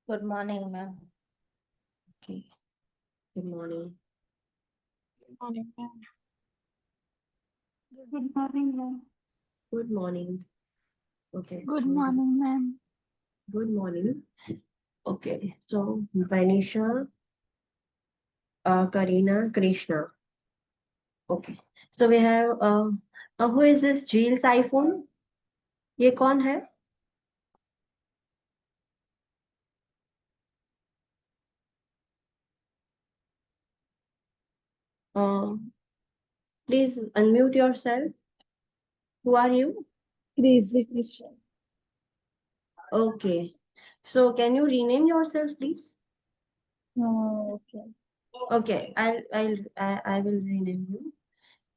Good morning, ma'am. Okay. Good morning. Morning, ma'am. Good morning, ma'am. Good morning. Okay. Good So morning, ma'am. good morning. Okay. So Vanisha, Karina, Krishna. Okay. So we have who is this Jill Typhoon? ये कौन है? Please unmute yourself. Who are you? Crazy Christian. Okay. So can you rename yourself, please? Oh, okay. Okay. I will rename you.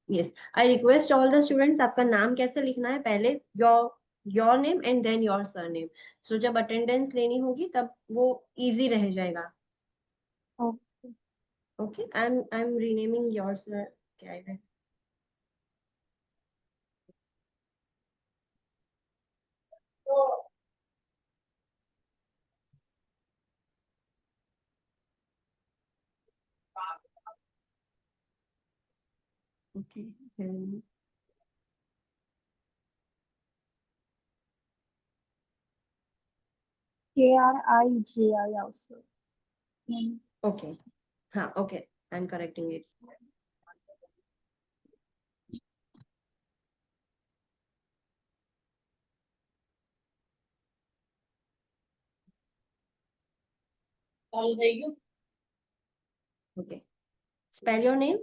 Yes. I request all the students आपका नाम कैसे लिखना है पहले your name and then your surname. So जब attendance लेनी होगी तब वो easy रह जाएगा. Okay. Okay. I'm renaming yours. क्या है? Okay. Then Kriji also. okay. हाँ. Okay. I'm correcting it. Okay. Spell your name.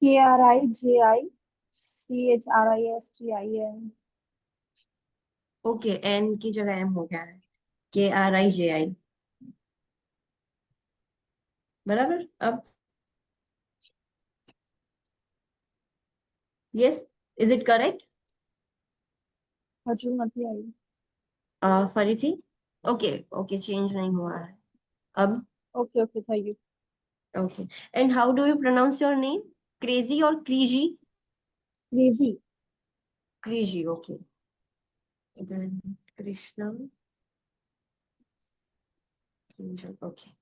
Kriji Christian. Okay. N की जगह M हो गया है. Kriji. बराबर अब. Yes. Is it correct? हजू मत आई. फरीथी. Okay. Okay. Change नहीं हुआ है. अब. Okay, okay, thank you. Okay. And how do you pronounce your name? Crazy or Kriji? Crazy. Kriji, okay. Then Krishna. Angel, okay.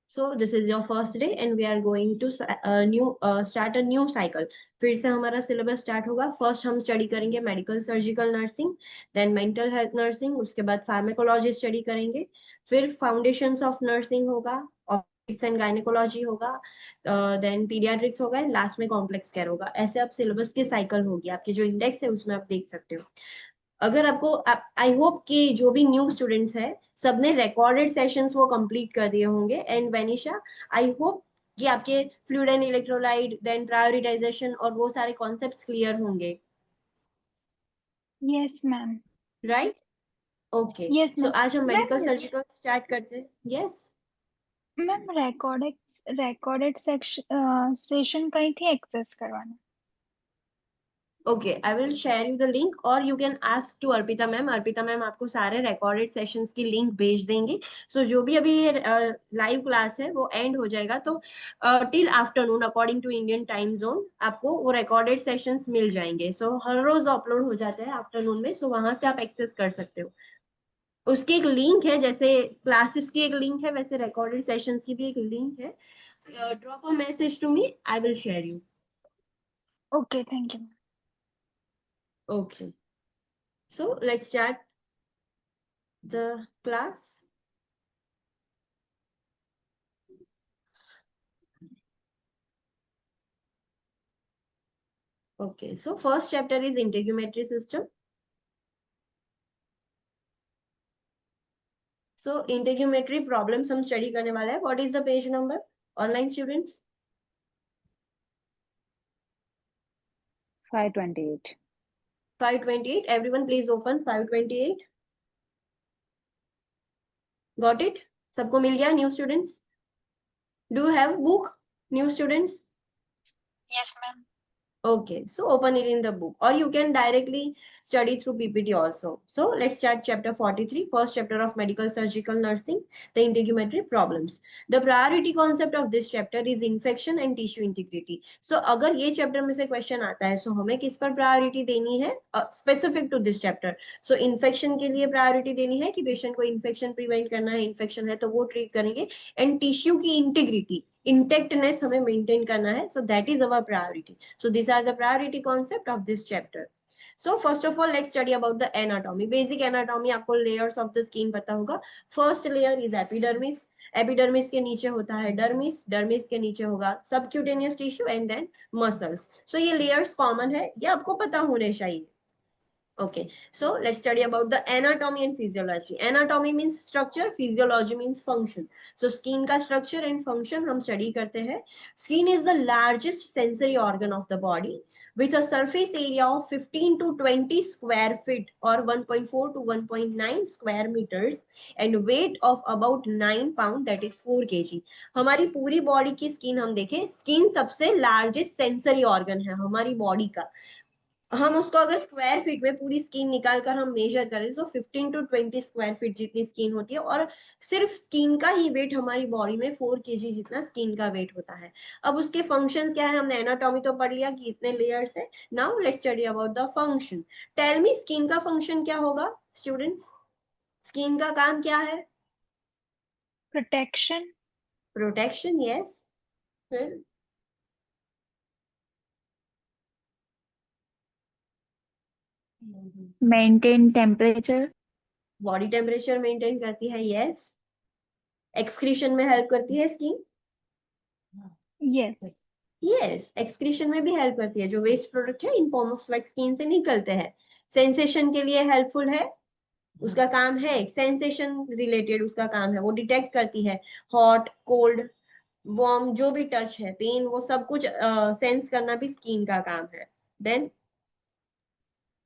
So this is your first day and we are going to start a new cycle. फिर से हमारा syllabus start होगा. First हम study करेंगे medical surgical nursing, then mental health nursing, उसके बाद pharmacology study करेंगे. फिर foundations of nursing होगा, obstetrics and gynecology होगा, then pediatrics होगा, and last में complex care होगा. ऐसे अब syllabus की cycle होगी. आपके जो index है उसमें आप देख सकते हो. अगर आपको आई होप कि जो भी न्यू स्टूडेंट्स है सबने रिकॉर्डेड सेशंस वो कंप्लीट कर दिए होंगे. एंड वेनिशा, आई होप कि आपके fluid and electrolyte then prioritization और वो सारे कॉन्सेप्ट्स क्लियर होंगे. Yes, ma'am. Right. Okay. Yes, so ma'am. आज हम मेडिकल Ma'am, सर्जिकल स्टार्ट करते हैं. Yes. ma'am, recorded section session कहीं थी access करवाना. Okay. I will share you the link और you can ask to Arpita ma'am. Arpita ma'am आपको सारे रिकॉर्डेड सेशंस की लिंक भेज देंगी. सो जो भी अभी लाइव क्लास है वो एंड हो जाएगा तो till afternoon according to Indian time zone आपको वो रिकॉर्डेड सेशंस मिल जाएंगे. सो हर रोज अपलोड हो जाते हैं आफ्टरनून में. सो वहां से आप एक्सेस कर सकते हो. उसकी एक लिंक है, जैसे क्लासेस की एक लिंक है वैसे रिकॉर्डेड सेशंस की भी एक लिंक है. Drop a message to me, I will share you. Okay, thank you. Okay. So let's start the class. Okay, so first chapter is integumentary system. So integumentary problems हम study करने वाले हैं. What is the page number? Online students? 528. 528. Everyone please open 528. Got it? सबको मिल गया new students? Do you have book? New students? Yes, ma'am. Okay, so open it in the book, or you can directly study through PPT also. So let's start chapter 43, first chapter of medical surgical nursing, the integumentary problems. The priority concept of this chapter is infection and tissue integrity. So अगर ये chapter में से question आता है, so हमें किस पर priority देनी है, specific to this chapter. So infection के लिए priority देनी है कि patient को infection prevent करना है, infection है तो वो treat करेंगे, and tissue की integrity, intactness हमें maintain करना है, so that is our priority. So these are the priority concept of this chapter. So first of all, let's study about the anatomy. Basic anatomy, आपको layers of the skin पता होगा. First layer is epidermis. Epidermis के नीचे होता है dermis. Dermis के नीचे होगा subcutaneous tissue and then muscles. So ये layers common है, ये आपको पता होने चाहिए. Okay, so let's study about the anatomy and physiology. Anatomy means structure, physiology means function. So skin का structure and function हम study करते हैं. Skin is the largest sensory organ of the body with a surface area of 15 to 20 square feet or 1.4 to 1.9 square meters and weight of about 9 pound, that is 4 kg. हमारी पूरी body की skin हम देखें, skin सबसे largest sensory organ है हमारी body का. हम उसको अगर स्क्वायर फीट में पूरी स्किन निकाल कर हम मेजर करें तो 15 टू 20 स्क्वायर फीट जितनी स्किन होती है, और सिर्फ स्किन का ही वेट हमारी बॉडी में 4 kg जितना स्किन का वेट होता है. अब उसके फंक्शंस क्या है, हमने एनाटॉमी तो पढ़ लिया कि इतने लेयर्स है. Now let's study about the function. Tell me, skin का फंक्शन क्या होगा स्टूडेंट्स? स्किन का काम क्या है? प्रोटेक्शन. Protection, yes. फिर maintain temperature. Body temperature maintain करती है, यस. एक्सक्रीशन में हेल्प करती है स्किन, यस. यस. एक्सक्रीशन में भी हेल्प करती है. जो वेस्ट प्रोडक्ट है in form of sweat skin से निकलते हैं. सेंसेशन के लिए हेल्पफुल है, उसका काम है. सेंसेशन रिलेटेड उसका काम है, वो डिटेक्ट करती है हॉट, कोल्ड, वार्म, जो भी टच है, पेन, वो सब कुछ सेंस करना भी स्किन का काम है. देन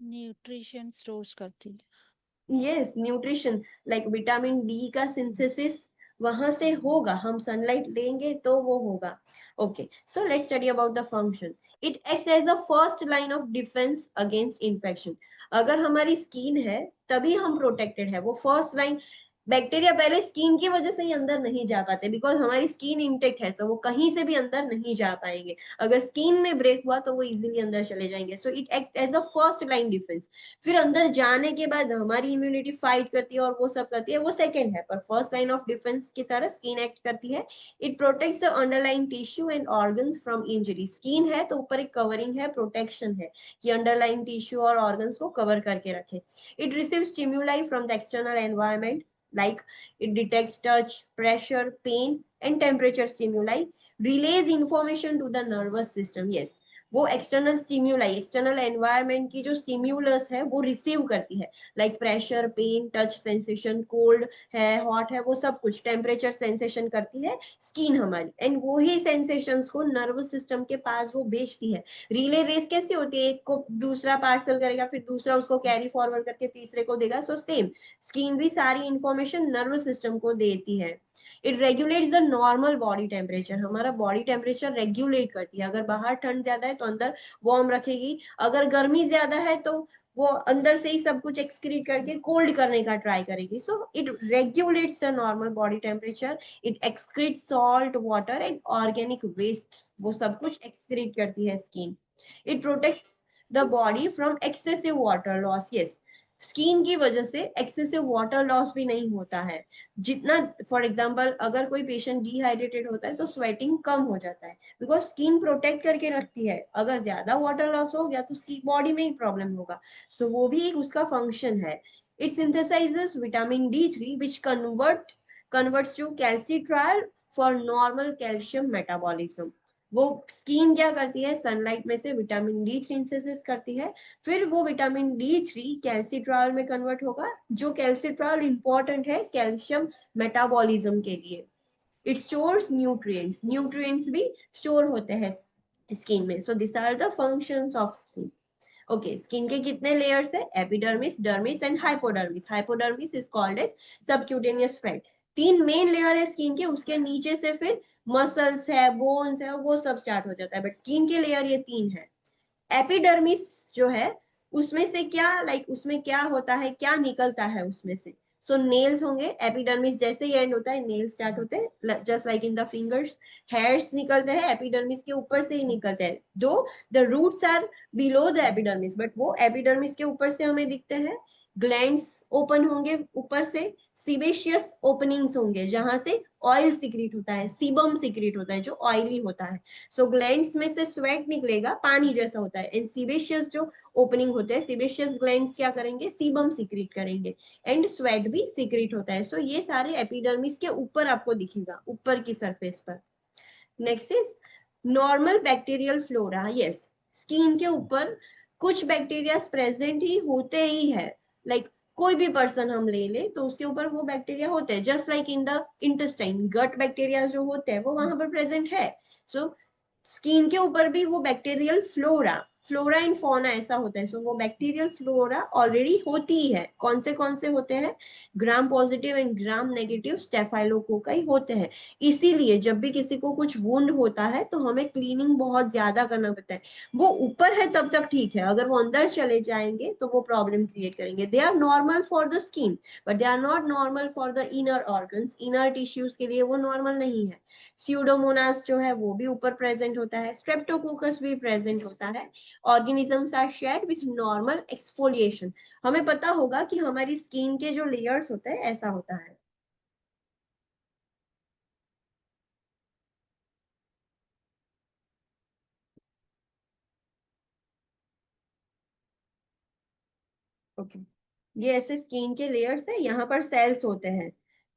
न्यूट्रिशन स्टोर्स करती है. Yes, nutrition like vitamin D का सिंथेसिस वहां से होगा, हम सनलाइट लेंगे तो वो होगा. Okay, so let's study about the function. It acts as a first line of defence against infection. अगर हमारी स्किन है तभी हम प्रोटेक्टेड है. वो फर्स्ट लाइन, बैक्टीरिया पहले स्किन की वजह से ही अंदर नहीं जा पाते, बिकॉज हमारी स्किन इंटेक्ट है, तो वो कहीं से भी अंदर नहीं जा पाएंगे. अगर स्किन में ब्रेक हुआ तो वो इजीली अंदर चले जाएंगे. So it act as a first line defence. फिर अंदर जाने के बाद हमारी इम्यूनिटी फाइट करती है और वो सब करती है, वो सेकंड है. पर फर्स्ट लाइन ऑफ डिफेंस की तरह स्किन एक्ट करती है. It protects the underline tissue and organs from injury. Skin है तो ऊपर एक कवरिंग है, प्रोटेक्शन है कि अंडरलाइन टिश्यू और ऑर्गन्स को कवर करके रखे. It receives stimuli from the external environment, like it detects touch, pressure, pain and temperature stimuli, relays information to the nervous system. Yes, वो एक्सटर्नल स्टिम्यूलाई, एक्सटर्नल एनवायरमेंट की जो stimulus है वो receive करती है, like pressure, pain, touch sensation, cold है, hot है, वो सब कुछ टेम्परेचर सेंसेशन करती है स्किन हमारी. एंड वो ही सेंसेशंस को नर्वस सिस्टम के पास वो भेजती है. रिले रेस कैसे होती है, एक को दूसरा पार्सल करेगा, फिर दूसरा उसको कैरी फॉरवर्ड करके तीसरे को देगा. सो सेम स्किन भी सारी इंफॉर्मेशन नर्वस सिस्टम को देती है. It regulates the normal body temperature. हमारा बॉडी टेम्परेचर रेगुलेट करती है. अगर बाहर ठंड ज्यादा है तो अंदर वार्म रखेगी, अगर गर्मी ज्यादा है तो वो अंदर से ही सब कुछ एक्सक्रीट करके कोल्ड करने का ट्राई करेगी. So it regulates the normal body temperature. It excrete salt, water and organic waste, वो सब कुछ एक्सक्रीट करती है skin. It protects the body from excessive water loss. Yes, skin की वजह से एक्सेसिव वाटर लॉस भी नहीं होता है. जितना, फॉर एग्जांपल अगर कोई पेशेंट डिहाइड्रेटेड होता है तो स्वेटिंग कम हो जाता है, बिकॉज स्किन प्रोटेक्ट करके रखती है. अगर ज्यादा वाटर लॉस हो गया तो उसकी बॉडी में ही प्रॉब्लम होगा. सो वो भी एक उसका फंक्शन है. It synthesises vitamin D3 which converts to calcitriol for normal calcium metabolism. वो स्किन क्या करती है, सनलाइट में से विटामिन D सिंथेसिस करती है, फिर वो विटामिन D3 कैल्सिट्रॉल में कन्वर्ट होगा, जो कैल्सिट्रॉल इंपॉर्टेंट है कैल्शियम मेटाबॉलिज्म के लिए. It stores nutrients. न्यूट्रिएंट्स भी स्टोर होते हैं स्किन में. So this are the functions of skin. Okay, skin के कितने लेयर्स है? Epidermis, dermis and hypodermis. Hypodermis is called as subcutaneous fat. 3 main layer है स्किन के, उसके नीचे से फिर मसल्स है, बोन्स है, वो सब स्टार्ट हो जाता है, बट स्किन के लेयर ये 3 है. एपिडर्मिस जो है उसमें से क्या उसमें क्या होता है, क्या निकलता है उसमें से? सो नेल्स होंगे, एपिडर्मिस जैसे ही एंड होता है नेल स्टार्ट होते हैं, just like in the fingers. Hairs निकलते हैं एपिडर्मिस के ऊपर से ही निकलते हैं, though the roots are below the epidermis, but वो एपिडर्मिस के ऊपर से हमें दिखते हैं। ग्लैंड्स ओपन होंगे ऊपर से, सीबेशियस ओपनिंग्स होंगे जहां से ऑयल सिक्रीट होता है, सीबम सिक्रीट होता है जो ऑयली होता है। सो ग्लैंड्स में से स्वेट निकलेगा, पानी जैसा होता है, एंड सीबेशियस जो ओपनिंग होते हैं, सीबेशियस ग्लैंड्स क्या करेंगे, सीबम सिक्रीट करेंगे, एंड स्वेट भी सिक्रीट होता है। सो ये सारे एपिडर्मिस के ऊपर आपको दिखेगा, ऊपर की सरफेस पर। Next is normal bacterial flora. Yes, skin के ऊपर कुछ बैक्टीरिया प्रेजेंट ही होते ही है, कोई भी पर्सन हम ले ले तो उसके ऊपर वो बैक्टीरिया होते हैं, just like in the intestine gut bacteria जो होते हैं वो वहां पर प्रेजेंट है। सो स्किन के ऊपर भी वो bacterial flora, flora and fauna ऐसा होता है। सो वो बैक्टीरियल फ्लोरा ऑलरेडी होती ही है। कौन से होते हैं? Gram positive and gram negative staphylococci होते हैं। इसीलिए जब भी किसी को कुछ वुंड होता है तो हमें क्लीनिंग बहुत ज्यादा करना पड़ता है। वो ऊपर है तब तक ठीक है, अगर वो अंदर चले जाएंगे तो वो प्रॉब्लम क्रिएट करेंगे। They are normal for the skin but they are not normal for the inner organs, inner tissues के लिए वो नॉर्मल नहीं है। स्यूडोमोनास जो है वो भी ऊपर प्रेजेंट होता है, स्ट्रेप्टोकोकस भी प्रेजेंट होता है। Organisms are shared with normal exfoliation. हमें पता होगा कि हमारी स्किन के जो लेयर्स होते हैं ऐसा होता है। ओके, ये ऐसे स्किन के लेयर्स है, यहाँ पर सेल्स होते हैं।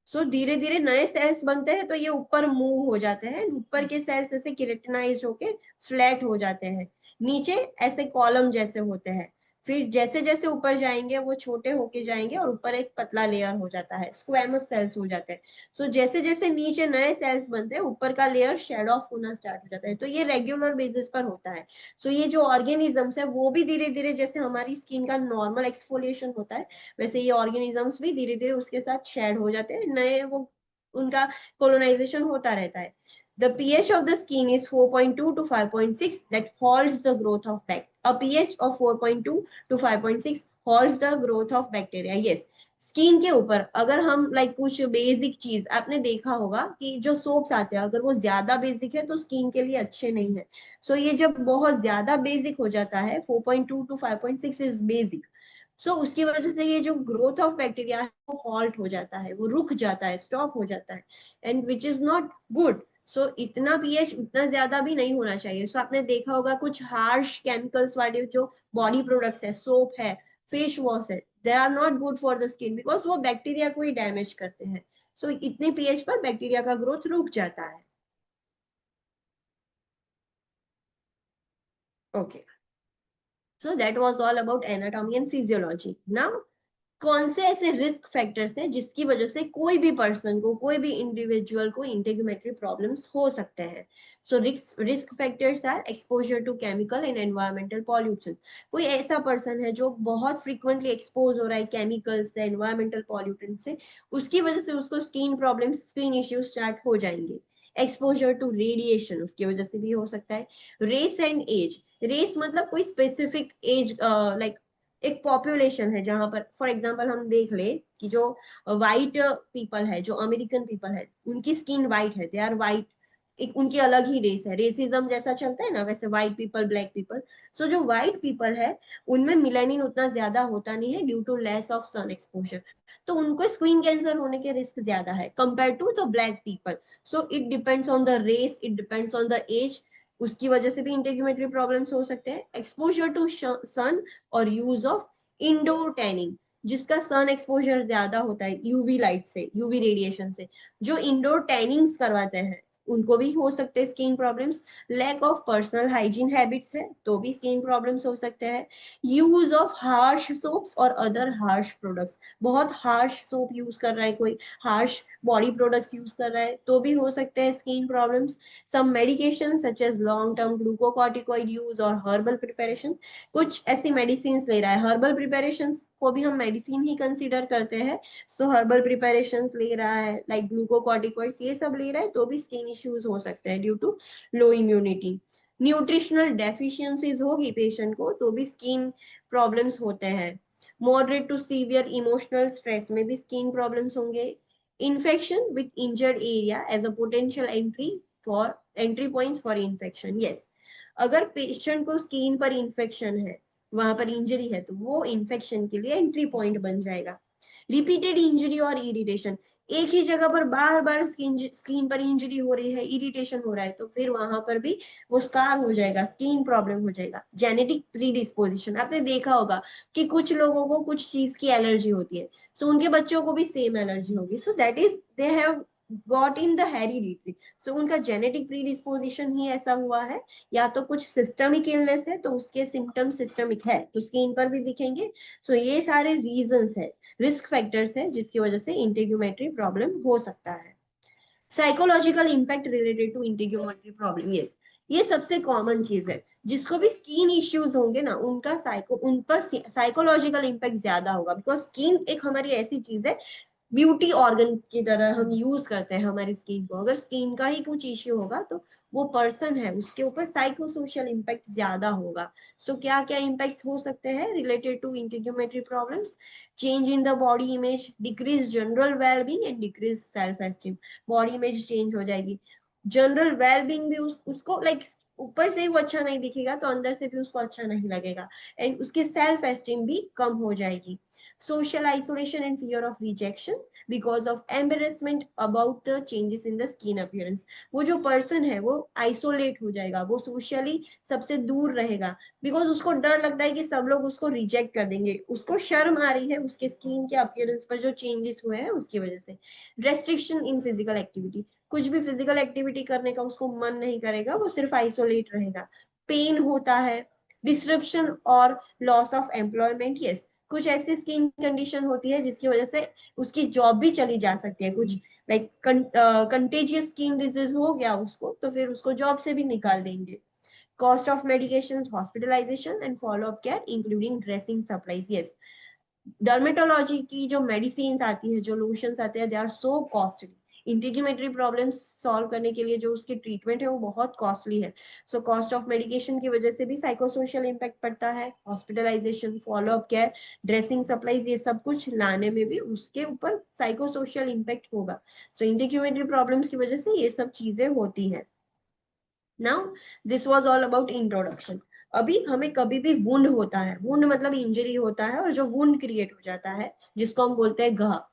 सो धीरे धीरे नए सेल्स बनते हैं तो ये ऊपर मूव हो जाते हैं, ऊपर के सेल्स ऐसे केराटिनाइज होके फ्लैट हो जाते हैं, नीचे ऐसे कॉलम जैसे होते हैं। फिर जैसे जैसे ऊपर जाएंगे वो छोटे होके जाएंगे और ऊपर एक पतला लेयर हो जाता है, स्क्वैमस सेल्स हो जाते हैं। सो जैसे जैसे नीचे नए सेल्स बनते हैं ऊपर का लेयर शेड ऑफ होना स्टार्ट हो जाता है। तो ये रेगुलर बेसिस पर होता है। सो ये जो ऑर्गेनिजम्स है वो भी धीरे धीरे, जैसे हमारी स्किन का नॉर्मल एक्सफोलिएशन होता है वैसे ये ऑर्गेनिजम्स भी धीरे धीरे उसके साथ शेड हो जाते हैं, नए वो उनका कोलोनाइजेशन होता रहता है। The pH of the skin is 4.2 to 5.6 that halts the growth of bacteria. A pH of 4.2 to 5.6 halts the growth of bacteria. Yes, skin के ऊपर अगर हम कुछ बेसिक चीज आपने देखा होगा कि जो सोप्स आते हैं अगर वो ज्यादा बेसिक है तो स्किन के लिए अच्छे नहीं है। सो ये जब बहुत ज्यादा बेसिक हो जाता है, 4.2 to 5.6 इज बेसिक, सो उसकी वजह से ये जो ग्रोथ ऑफ बैक्टीरिया है वो हॉल्ट हो जाता है, वो रुक जाता है, स्टॉप हो जाता है, and which is not good. So इतना पीएच उतना ज्यादा भी नहीं होना चाहिए। सो आपने देखा होगा कुछ हार्श केमिकल्स वाले जो बॉडी प्रोडक्ट्स है, सोप है, फेस वॉश है, they are not good for the skin because वो बैक्टीरिया को ही डैमेज करते हैं। सो इतने पीएच पर बैक्टीरिया का ग्रोथ रुक जाता है। Okay, so that was all about anatomy and physiology. Now कौन से ऐसे रिस्क फैक्टर्स हैं जिसकी वजह से कोई भी पर्सन को, कोई भी इंडिविजुअल को इंटेग्युमेटरी प्रॉब्लम्स हो सकते हैं? So risk factors are exposure to chemical and environmental pollution. कोई ऐसा पर्सन है जो बहुत फ्रीक्वेंटली एक्सपोज हो रहा है केमिकल से, एनवायरमेंटल पॉल्यूटेंट से, उसकी वजह से उसको skin problems, skin issues start हो जाएंगे। एक्सपोजर टू रेडिएशन, उसकी वजह से भी हो सकता है। रेस एंड एज, रेस मतलब कोई स्पेसिफिक एज, एक पॉपुलेशन है जहां पर फॉर एग्जांपल हम देख ले कि जो वाइट पीपल है, जो अमेरिकन पीपल है, उनकी स्किन वाइट है, दे आर वाइट, एक उनकी अलग ही रेस है। रेसिज्म जैसा चलता है ना वैसे व्हाइट पीपल, ब्लैक पीपल। सो जो व्हाइट पीपल है उनमें मिलेनिन उतना ज्यादा होता नहीं है due to less of sun exposure, तो उनको स्किन कैंसर होने के रिस्क ज्यादा है compare to the black people. So it depends on the race, it depends on the age, उसकी वजह से भी इंटेग्युमेटरी प्रॉब्लम्स हो सकते हैं। एक्सपोजर टू सन और यूज ऑफ इंडोर टैनिंग, जिसका सन एक्सपोजर ज्यादा होता है यूवी लाइट से, यूवी रेडिएशन से, जो इंडोर टैनिंग्स करवाते हैं उनको भी हो सकते हैं skin problems. Lack of personal hygiene habits है तो भी स्किन प्रॉब्लम्स हो सकते हैं। यूज ऑफ हार्श सोप्स और अदर हार्श प्रोडक्ट्स, बहुत हार्श सोप यूज कर रहा है कोई, हार्श बॉडी प्रोडक्ट्स यूज कर रहा है तो भी हो सकते हैं skin problems. Some medication such as long term glucocorticoid use और हर्बल प्रिपरेशन, कुछ ऐसी मेडिसिन ले रहा है, हर्बल प्रिपरेशन को भी हम मेडिसिन ही कंसीडर करते हैं। सो हर्बल प्रिपरेशन ले रहा है ग्लूकोकॉर्टिकॉइड्स, ये सब ले रहा है तो भी स्किन इश्यूज हो सकते हैं due to low immunity. Nutritional deficiencies होगी पेशेंट को तो भी स्किन प्रॉब्लम्स होते हैं। Moderate to severe emotional stress में भी स्किन प्रॉब्लम्स होंगे। Infection with injured area as a potential entry points for infection. Yes, अगर पेशेंट को स्किन पर इन्फेक्शन है, वहां पर इंजरी है, तो वो इन्फेक्शन के लिए एंट्री पॉइंट बन जाएगा। रिपीटेड इंजरी और इरिटेशन, एक ही जगह पर बार बार स्किन पर इंजरी हो रही है, इरिटेशन हो रहा है, तो फिर वहां पर भी वो स्कार हो जाएगा, स्किन प्रॉब्लम हो जाएगा। जेनेटिक प्रीडिस्पोजिशन, आपने देखा होगा कि कुछ लोगों को कुछ चीज की एलर्जी होती है, सो उनके बच्चों को भी सेम एलर्जी होगी, so that is they have got in the hereditary, so उनका जेनेटिक प्रीडिस्पोजिशन ही ऐसा हुआ है, या तो कुछ सिस्टमिक इलनेस है तो उसके सिम्टम सिस्टमिक है तो स्किन पर भी दिखेंगे। सो ये सारे रीजंस है, रिस्क फैक्टर्स है जिसकी वजह से इंटीग्यूमेटरी प्रॉब्लम हो सकता है। Psychological impact related to integumentary problem, yes, ये सबसे कॉमन चीज है। जिसको भी स्किन इश्यूज होंगे ना, उन पर साइकोलॉजिकल इंपैक्ट ज्यादा होगा, बिकॉज स्किन एक हमारी ऐसी चीज है, ब्यूटी ऑर्गन की तरह हम यूज करते हैं हमारी स्किन को। अगर स्किन का ही कुछ इश्यू होगा तो वो पर्सन है उसके ऊपर साइको सोशल इम्पैक्ट ज्यादा होगा। सो क्या क्या इम्पैक्ट हो सकते हैं related to integumentary problems? Change in the body image, decrease general wellbeing and decrease self esteem. Body image change हो जाएगी, जनरल वेलबींग भी उसको लाइक ऊपर से ही वो अच्छा नहीं दिखेगा तो अंदर से भी उसको अच्छा नहीं लगेगा, एंड उसकी सेल्फ एस्टीम भी कम हो जाएगी। Social isolation and fear of rejection because of embarrassment about the changes in the skin appearance. वो जो पर्सन है वो आइसोलेट हो जाएगा, वो सोशली सबसे दूर रहेगा, बिकॉज उसको डर लगता है कि सब लोग उसको रिजेक्ट कर देंगे, उसको शर्म आ रही है उसके स्किन के अपीयरेंस पर जो चेंजेस हुए हैं उसकी वजह से। रेस्ट्रिक्शन इन फिजिकल एक्टिविटी, कुछ भी फिजिकल एक्टिविटी करने का उसको मन नहीं करेगा, वो सिर्फ आइसोलेट रहेगा। पेन होता है, डिस्ट्रप्शन और लॉस ऑफ एम्प्लॉयमेंट, यस, कुछ ऐसी स्किन कंडीशन होती है जिसकी वजह से उसकी जॉब भी चली जा सकती है, कुछ लाइक कंटेजियस स्किन डिजीज हो गया उसको तो फिर उसको जॉब से भी निकाल देंगे। Cost of medication, hospitalization and follow up care including dressing supplies, yes, dermatology की जो मेडिसिन आती है, जो लोशंस आते हैं, they are so costly. Integumentary problems solve करने के लिए जो उसकी ट्रीटमेंट है वो बहुत कॉस्टली है। सो कॉस्ट ऑफ मेडिकेशन की वजह से भी साइकोसोशल इम्पैक्ट पड़ता है, hospitalisation, follow up care, dressing supplies, ये सब कुछ लाने में भी उसके ऊपर साइकोसोशल इम्पैक्ट होगा। सो इंटीग्यूमेटरी प्रॉब्लम्स की वजह से ये सब चीजें होती है। Now this was all about introduction. अभी हमें कभी भी वुंड होता है, वुंड मतलब इंजरी होता है, और जो वुंड क्रिएट हो जाता है जिसको हम बोलते हैं घाव,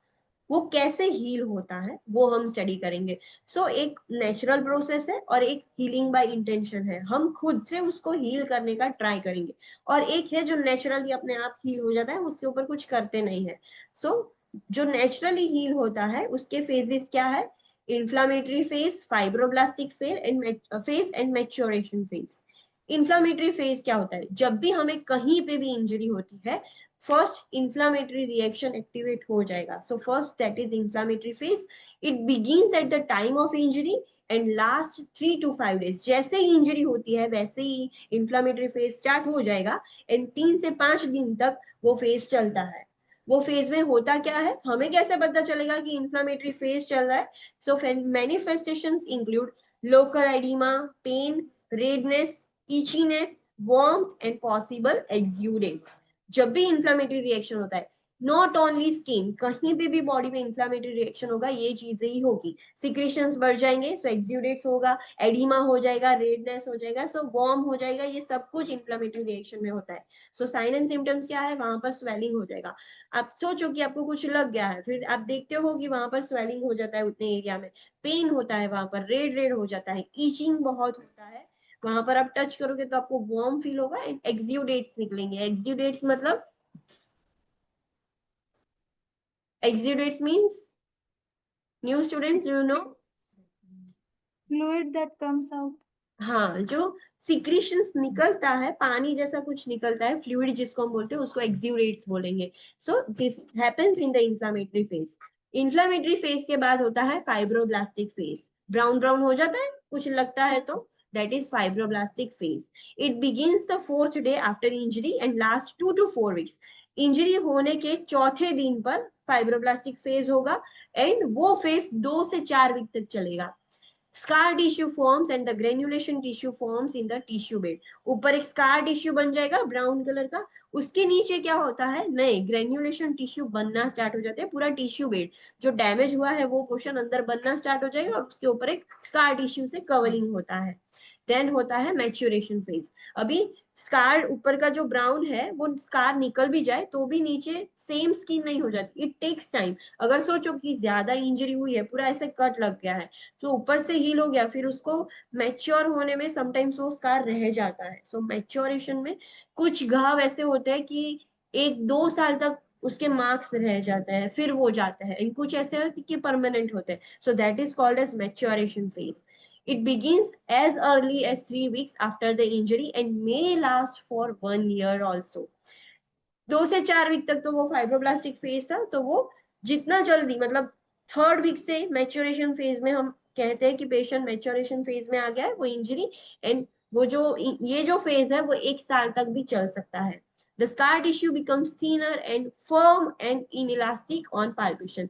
वो कैसे हील होता है वो हम स्टडी करेंगे। सो एक नेचुरल प्रोसेस है और एक हीलिंग बाय इंटेंशन है, हम खुद से उसको हील करने का ट्राई करेंगे, और एक है जो नेचुरली अपने आप हील हो जाता है, उसके ऊपर कुछ करते नहीं है। सो जो नेचुरली हील होता है उसके फेजेस क्या है? Inflammatory phase, fibroblastic phase and maturation phase. Inflammatory phase क्या होता है? जब भी हमें कहीं पे भी इंजरी होती है, फर्स्ट इन्फ्लामेटरी रिएक्शन एक्टिवेट हो जाएगा। So first that is inflammatory phase, it begins at the time of injury and last 3 to 5 days। जैसे ही इंजरी होती है वैसे ही इन्फ्लामेटरी फेज स्टार्ट हो जाएगा, एंड 3 से 5 दिन तक वो फेज चलता है। वो फेज में होता क्या है, हमें कैसे पता चलेगा कि इन्फ्लामेटरी फेज चल रहा है? So manifestations include local oedema, pain, redness, itchiness, warmth and possible exudates. जब भी इंफ्लेमेटरी रिएक्शन होता है, नॉट ओनली स्किन, कहीं पे भी बॉडी में इंफ्लेमेटरी रिएक्शन होगा ये चीजें ही होगी। सिक्रेशंस बढ़ जाएंगे, सो एक्सुडेट्स होगा, एडिमा हो जाएगा, रेडनेस हो जाएगा, सो वार्म हो जाएगा, ये सब कुछ इंफ्लेमेटरी रिएक्शन में होता है। सो साइन एंड सिम्टम्स क्या है? वहां पर स्वेलिंग हो जाएगा। आप सोचो कि आपको कुछ लग गया है, फिर आप देखते हो कि वहां पर स्वेलिंग हो जाता है, उतने एरिया में पेन होता है, वहां पर रेड रेड हो जाता है, ईचिंग बहुत होता है, वहां पर आप टच करोगे तो आपको वार्म फील होगा, एंड एक्सुडेट्स निकलेंगे। एक्सुडेट्स मतलब, exudates means, new students, do you know? Fluid that comes out. हाँ, जो सिक्रीशंस निकलता है, पानी जैसा कुछ निकलता है, फ्लूइड जिसको हम बोलते हैं, उसको एक्सुडेट्स बोलेंगे। So this happens in the inflammatory phase. Inflammatory phase के बाद होता है फाइब्रोब्लास्टिक फेज। ब्राउन ब्राउन हो जाता है, कुछ लगता है तो, that is fibroblastic phase. It begins the 4th day after injury and lasts 2 to 4 weeks. Injury होने के चौथे दिन पर फाइब्रोब्लास्टिक फेज होगा, एंड वो फेज 2 से 4 वीक तक चलेगा। Scar tissue forms and the granulation tissue forms in the tissue bed. ऊपर एक स्कार टिश्यू बन जाएगा ब्राउन कलर का, उसके नीचे क्या होता है, नए ग्रेन्युलेशन टिश्यू बनना स्टार्ट हो जाते हैं। पूरा टिश्यू बेड जो डैमेज हुआ है वो पोर्शन अंदर बनना स्टार्ट हो जाएगा और उसके ऊपर एक स्कार टिश्यू से कवरिंग होता है। देन होता है मैच्योरेशन फेज। अभी स्कार ऊपर का जो ब्राउन है वो स्कार निकल भी जाए तो भी नीचे सेम स्किन नहीं हो जाती, इट टेक्स टाइम। अगर सोचो कि ज्यादा इंजरी हुई है, पूरा ऐसे कट लग गया है, तो ऊपर से हील हो गया, फिर उसको मैच्योर होने में समटाइम्स वो स्कार रह जाता है। सो मैच्योरेशन में कुछ घाव ऐसे होते हैं कि 1-2 साल तक उसके मार्क्स रह जाते हैं, फिर वो जाता है। इन कुछ ऐसे होते कि परमानेंट होते हैं। So that is called as maturation phase. It begins as early as 3 weeks after the injury and may last for 1 year also. 2 से 4 वीक तक तो वो फाइब्रोब्लास्टिक फेज था, तो वो जितना जल्दी, मतलब 3rd वीक से मैच्योरेशन फेज में हम कहते हैं कि पेशेंट मैच्योरेशन फेज में आ गया है, वो इंजरी एंड वो जो ये जो फेज है वो 1 साल तक भी चल सकता है. The scar tissue becomes thinner and firm and inelastic on palpation.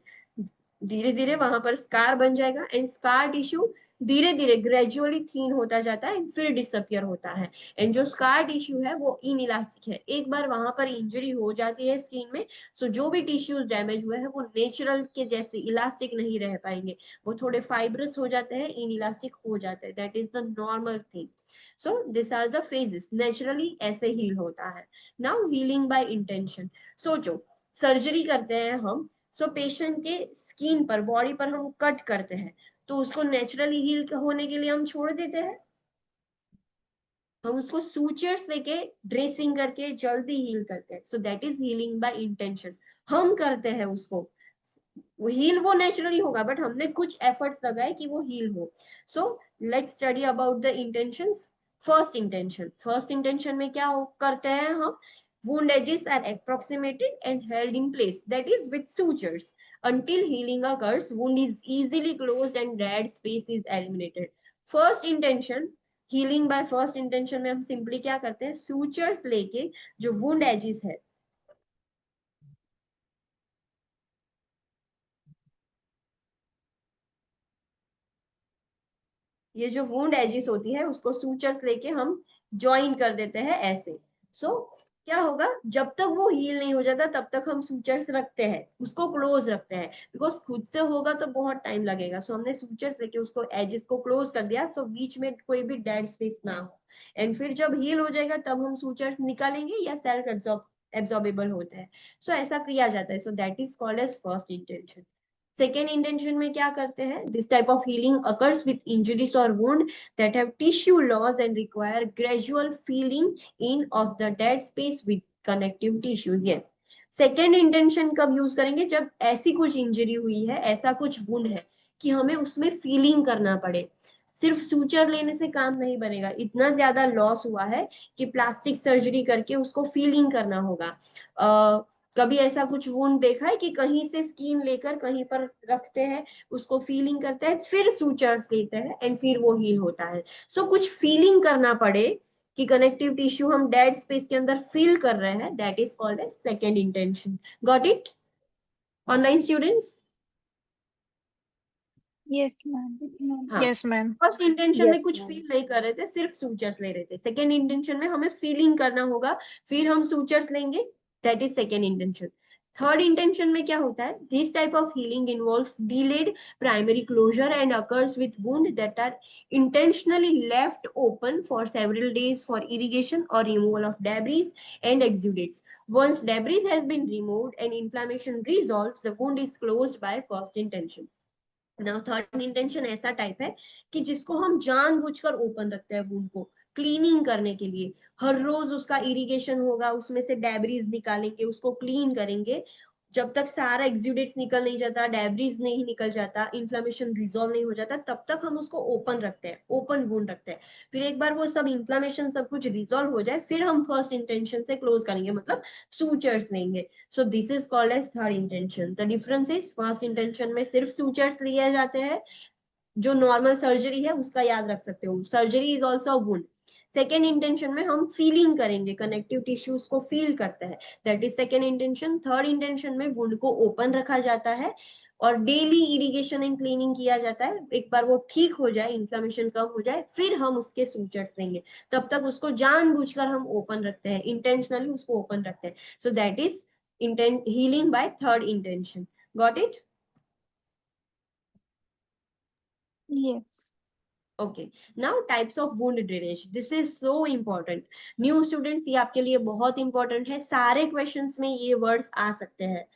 धीरे धीरे वहां पर स्कार बन जाएगा एंड स्कार टिश्यू धीरे धीरे ग्रेजुअली थीन होता जाता है एंड फिर डिसअपियर होता है. एंड जो स्कार टिश्यू है वो इनइलास्टिक है. एक बार वहां पर इंजरी हो जाती है स्किन में, सो जो भी टिश्यूज डैमेज हुए हैं वो नेचुरल के जैसे इलास्टिक नहीं रह पाएंगे, वो थोड़े फाइब्रस हो जाते हैं, इनइलास्टिक हो जाते हैं. That is the normal thing. So this are the phases. Naturally ऐसे हील होता है. Now healing by intention. सोचो सर्जरी करते हैं हम, सो पेशेंट के स्किन पर, बॉडी पर हम कट करते हैं, तो उसको नेचुरली हील होने के लिए हम छोड़ देते हैं? हम उसको सूचर्स लेके ड्रेसिंग करके जल्दी हील करते हैं. So that is healing by intention. हम करते हैं उसको, वो हील वो नेचुरली होगा बट हमने कुछ एफर्ट्स लगाए कि वो हील हो. सो let's study about the intentions. First intention में क्या करते हैं हम? wound edges are approximated and held in place, that is with sutures. Until healing occurs, wound is easily closed and dead space is eliminated. First intention, healing by first intention में हम simply क्या करते हैं? sutures लेके जो wound edges है, ये जो वुंड एजिस होती है उसको सूचर्स लेके हम ज्वाइन कर देते हैं ऐसे. सो क्या होगा, जब तक वो हील नहीं हो जाता तब तक हम सूचर्स रखते हैं, उसको क्लोज रखते हैं, बिकॉज खुद से होगा तो बहुत टाइम लगेगा. सो हमने सूचर्स लेके उसको एजिस को क्लोज कर दिया, सो बीच में कोई भी डेड स्पेस ना हो. एंड फिर जब हील हो जाएगा तब हम सूचर्स निकालेंगे या सेल्फ एब्जॉर्बेबल होता है. सो ऐसा किया जाता है. So that is called as first intention. Second intention में क्या करते हैं? This type of healing occurs with injuries और wound that have tissue loss and require gradual filling in of the dead space with connective tissues. Yes, second intention कब use करेंगे? जब ऐसी कुछ इंजरी हुई है, ऐसा कुछ वुंड है कि हमें उसमें फीलिंग करना पड़े. सिर्फ सूचर लेने से काम नहीं बनेगा, इतना ज्यादा लॉस हुआ है कि प्लास्टिक सर्जरी करके उसको फीलिंग करना होगा. कभी ऐसा कुछ वुंड देखा है कि कहीं से स्किन लेकर कहीं पर रखते हैं, उसको फीलिंग करते हैं, फिर सूचर्स लेते हैं एंड फिर वो हील होता है. सो कुछ फीलिंग करना पड़े कि कनेक्टिव टिश्यू हम डेड स्पेस के अंदर फील कर रहे हैं, that is called as second intention. Got it online students? Yes ma'am. हाँ. Yes ma'am. फर्स्ट इंटेंशन में Yes, कुछ ma'am. फील नहीं कर रहे थे, सिर्फ सूचर्स ले रहे थे. सेकेंड इंटेंशन में हमें फीलिंग करना होगा, फिर हम सूचर्स लेंगे, that is second intention. Third intention में क्या होता है? This type of healing involves delayed primary closure and occurs with wound that are intentionally left open for several days for irrigation or removal of debris and exudates. Once debris has been removed and inflammation resolves, the wound is closed by first intention. Now third intention ऐसा type है कि जिसको हम जानबूझकर open रखते हैं wound को cleaning करने के लिए. हर रोज उसका इरिगेशन होगा, उसमें से डेब्रीज निकालेंगे, उसको क्लीन करेंगे. जब तक सारा एक्सुडेट्स निकल नहीं जाता, डेब्रीज नहीं निकल जाता, इन्फ्लामेशन रिजॉल्व नहीं हो जाता, तब तक हम उसको ओपन रखते हैं, ओपन वुंड रखते हैं. फिर एक बार वो सब इन्फ्लामेशन सब कुछ रिजॉल्व हो जाए, फिर हम फर्स्ट इंटेंशन से क्लोज करेंगे, मतलब सूचर्स लेंगे. So this is called as third intention. The difference is first intention में सिर्फ sutures लिए जाते हैं, जो नॉर्मल सर्जरी है उसका याद रख सकते हो, surgery is also wound. Second intention में हम फीलिंग करेंगे, कनेक्टिव टिश्यूज को फील करते हैं, that is second intention. Third intention में वुंड को ओपन रखा जाता है, और डेली इरिगेशन एंड क्लीनिंग किया जाता है। एक बार वो ठीक हो जाए, इन्फ्लेमेशन कम हो जाए, फिर हम उसके सूचर्स देंगे। तब तक उसको जानबूझकर हम ओपन रखते हैं, इंटेंशनली उसको ओपन रखते हैं। So that is intent healing by third intention. Got it? Yes. Okay, now types of wound drainage, this is so important. New students, ये आपके लिए बहुत इंपॉर्टेंट है। सारे क्वेश्चंस में ये वर्ड्स आ सकते हैं।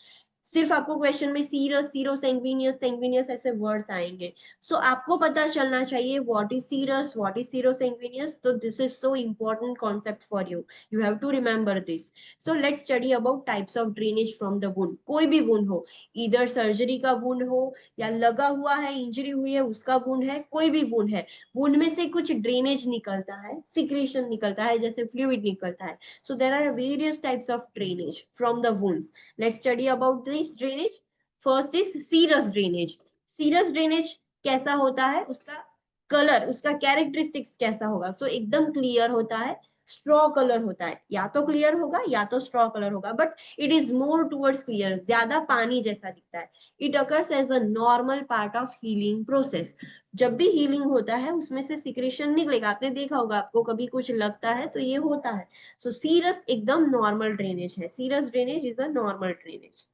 सिर्फ आपको क्वेश्चन में सीरस, सीरो सेंगविनियस, सेंगविनियस ऐसे वर्ड्स आएंगे। सो आपको पता चलना चाहिए what is serous, what is serosanguineous. तो this is so important concept for you, you have to remember this. So let's study about types of drainage from the wound. कोई भी wound हो, इधर सर्जरी का wound हो या लगा हुआ है, इंजरी हुई है उसका वुंड है, कोई भी वुंड है, वुंड में से कुछ ड्रेनेज निकलता है, सिक्रेशन निकलता है, जैसे फ्लूइड निकलता है। So there are various types of drainage from the wounds. Let's study about this drainage. First is serous drainage. Serous drainage कैसा होता है, उसका कलर, उसका कैरेक्टरिस्टिक्स कैसा होगा? सो एकदम क्लियर होता है, स्ट्रॉ कलर होता है, या तो क्लियर होगा या तो स्ट्रॉ कलर होगा, but it is more towards clear, ज्यादा पानी जैसा दिखता है। It occurs as a normal part of healing process. जब भी हीलिंग होता है उसमें से सिक्रेशन निकलेगा, आपने देखा होगा, आपको कभी कुछ लगता है तो ये होता है। सो सीरस एकदम नॉर्मल ड्रेनेज है, serous drainage is a normal drainage.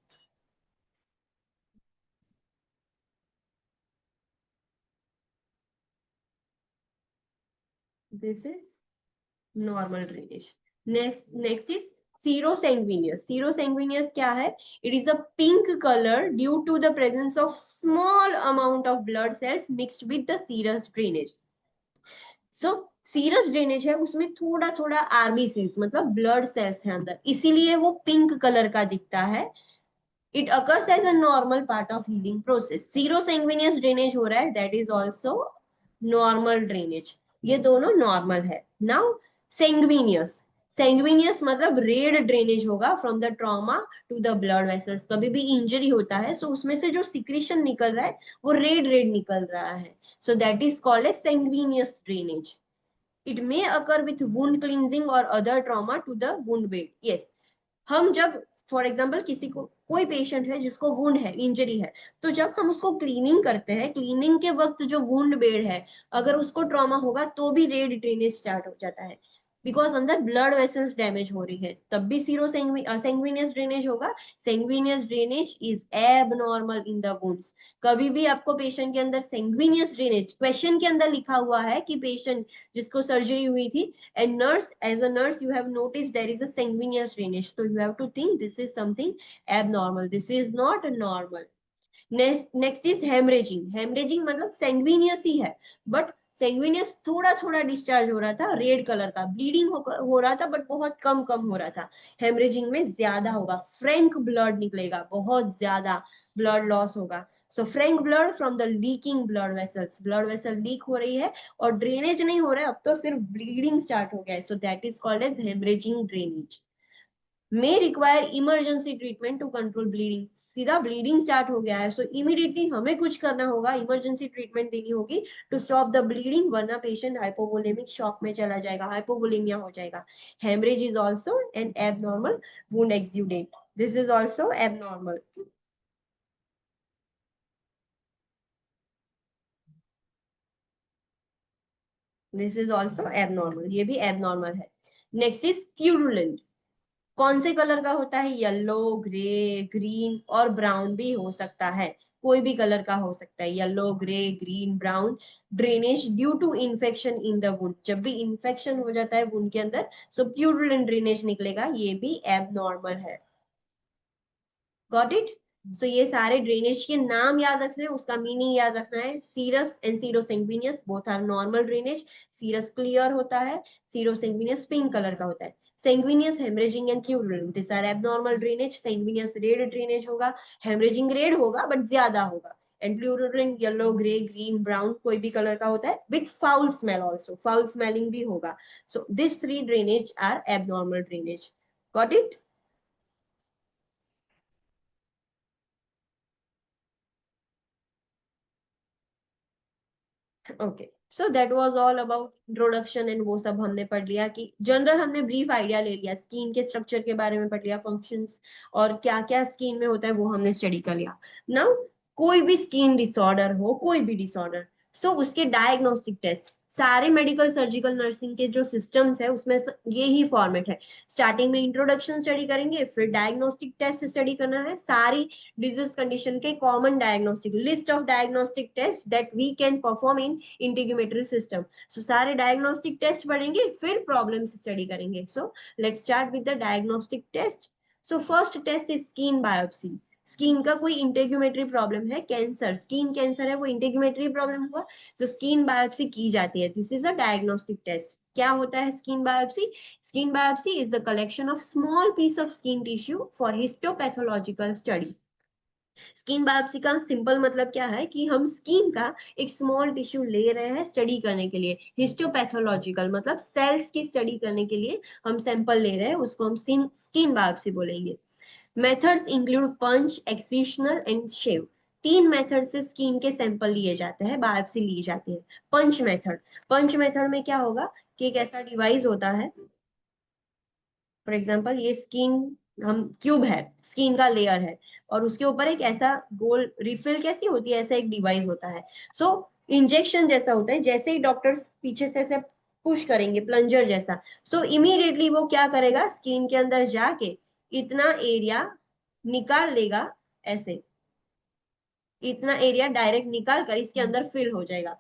This is normal drainage. Next is serosanguineous. Serosanguineous क्या है? It is a pink colour due to the presence of small amount of blood cells mixed with the serous drainage. So serous drainage है, उसमें थोड़ा थोड़ा RBCs मतलब blood cells है अंदर, इसीलिए वो पिंक कलर का दिखता है। It occurs as a normal part of healing process. Serosanguineous drainage हो रहा है, that is also normal drainage. ये दोनों normal है। Now sanguineous, sanguineous मतलब रेड ड्रेनेज होगा from the trauma to the blood vessels. कभी भी इंजरी होता है so उसमें से जो सिक्रीशन निकल रहा है वो रेड रेड निकल रहा है, so that is called as sanguineous drainage. It may occur with wound cleansing or other trauma to the wound bed. Yes, हम जब फॉर एग्जाम्पल किसी को, कोई पेशेंट है जिसको वुंड है, इंजरी है, तो जब हम उसको क्लीनिंग करते हैं, क्लीनिंग के वक्त जो वुंड बेड है अगर उसको ट्रॉमा होगा तो भी रेड ड्रेनेज स्टार्ट हो जाता है, बिकॉज अंदर ब्लड वेसल्स डैमेज हो रही है, तब भी सीरो सेंगविनियस ड्रेनेज होगा। Sanguineous drainage is abnormal in the wounds. कभी भी आपको पेशेंट के अंदर सेंगविनियस ड्रेनेज, क्वेश्चन के अंदर लिखा हुआ है कि पेशेंट जिसको सर्जरी हुई थी, and nurse, as a nurse you have noticed there is a sanguineous drainage, so you have to think this is something abnormal, this is not normal. Next is haemorrhaging. Haemorrhaging मतलब sanguineous ही है, but सेंगविनियस थोड़ा थोड़ा discharge हो रहा था, red colour का, bleeding हो रहा था बट बहुत कम कम हो रहा था। हेमरेजिंग में ज्यादा होगा, फ्रैंक ब्लड निकलेगा, बहुत ज्यादा ब्लड लॉस होगा। So frank blood from the leaking blood vessels, blood vessel leak हो रही है और ड्रेनेज नहीं हो रहा है, अब तो सिर्फ ब्लीडिंग स्टार्ट हो गया है, so that is called as haemorrhaging drainage. may require emergency treatment to control bleeding. सीधा ब्लीडिंग स्टार्ट हो गया है, सो इमीडिएटली हमें कुछ करना होगा, इमरजेंसी ट्रीटमेंट देनी होगी टू स्टॉप द ब्लीडिंग, वरना पेशेंट हाइपोवोलेमिक शॉक में चला जाएगा, हाइपोवोलेमिया हो जाएगा। Haemorrhage is also an abnormal wound exudate, this is also abnormal. This is also abnormal, ये भी एबनॉर्मल है। Next is purulent. कौन से कलर का होता है? येलो, ग्रे, ग्रीन और ब्राउन भी हो सकता है, कोई भी कलर का हो सकता है, yellow, grey, green, brown. Drainage due to infection in the wound, जब भी इन्फेक्शन हो जाता है वुंड के अंदर सो प्यूरुलेंट ड्रेनेज निकलेगा, ये भी एबनॉर्मल है। Got it? सो ये सारे ड्रेनेज के नाम याद रखना है, उसका मीनिंग याद रखना है। Serous and serosanguineous both are normal drainage. Serous clear होता है, सीरोसेंगविनियस पिंक कलर का होता है। Sanguineous, hemorrhaging and purulent, these are abnormal drainage. Sanguineous red drainage होगा, hemorrhaging red होगा बट ज्यादा होगा, and purulent yellow, grey, green, brown कोई भी कलर का होता है, with foul smell also, foul smelling भी होगा. So these three drainage are abnormal drainage. Got it? Okay, so that was all about introduction and वो सब हमने पढ़ लिया, कि जनरल हमने ब्रीफ आइडिया ले लिया, स्किन के स्ट्रक्चर के बारे में पढ़ लिया, फंक्शंस और क्या क्या स्किन में होता है वो हमने स्टडी कर लिया। नाउ कोई भी स्किन डिसऑर्डर हो, कोई भी डिसऑर्डर, सो उसके डायग्नोस्टिक टेस्ट, सारे मेडिकल सर्जिकल नर्सिंग के जो सिस्टम्स है उसमें ये ही फॉर्मेट है। स्टार्टिंग में इंट्रोडक्शन स्टडी करेंगे, फिर डायग्नोस्टिक टेस्ट स्टडी करना है, सारी डिजीज कंडीशन के common diagnostic list of diagnostic test that we can perform in integumentary system. So सारे डायग्नोस्टिक टेस्ट पढ़ेंगे, फिर प्रॉब्लम्स स्टडी करेंगे। So let's start with the diagnostic test. So first test is skin biopsy. Skin का कोई इंटेग्यूमेटरी problem है, cancer, skin cancer है, वो इंटेग्यूमेटरी problem हुआ, तो स्किन बायोप्सी की जाती है। This is a diagnostic test. क्या होता है skin biopsy? Skin biopsy is the collection of small piece of skin tissue for histopathological study. Skin biopsy का सिंपल मतलब क्या है कि हम स्किन का एक स्मॉल टिश्यू ले रहे हैं स्टडी करने के लिए। हिस्टोपैथोलॉजिकल मतलब सेल्स की स्टडी करने के लिए हम सैंपल ले रहे हैं, उसको हम स्किन बायोप्सी बोलेंगे। Methods include punch, excisional and shave. 3 method से स्किन के सैंपल लिए जाते हैं, बायोप्सी ली जाती है। पंच मेथड, पंच मेथड में क्या होगा कि एक ऐसा डिवाइस होता है, फॉर एग्जांपल ये स्किन, हम क्यूब है, स्किन का लेयर है, और उसके ऊपर एक ऐसा गोल रिफिल कैसी होती है, ऐसा एक डिवाइस होता है। सो इंजेक्शन जैसा होता है, जैसे ही डॉक्टर्स पीछे से पुश करेंगे प्लंजर जैसा, सो इमीडिएटली वो क्या करेगा, स्किन के अंदर जाके इतना एरिया निकाल लेगा, ऐसे इतना एरिया डायरेक्ट निकाल कर इसके अंदर फिल हो जाएगा।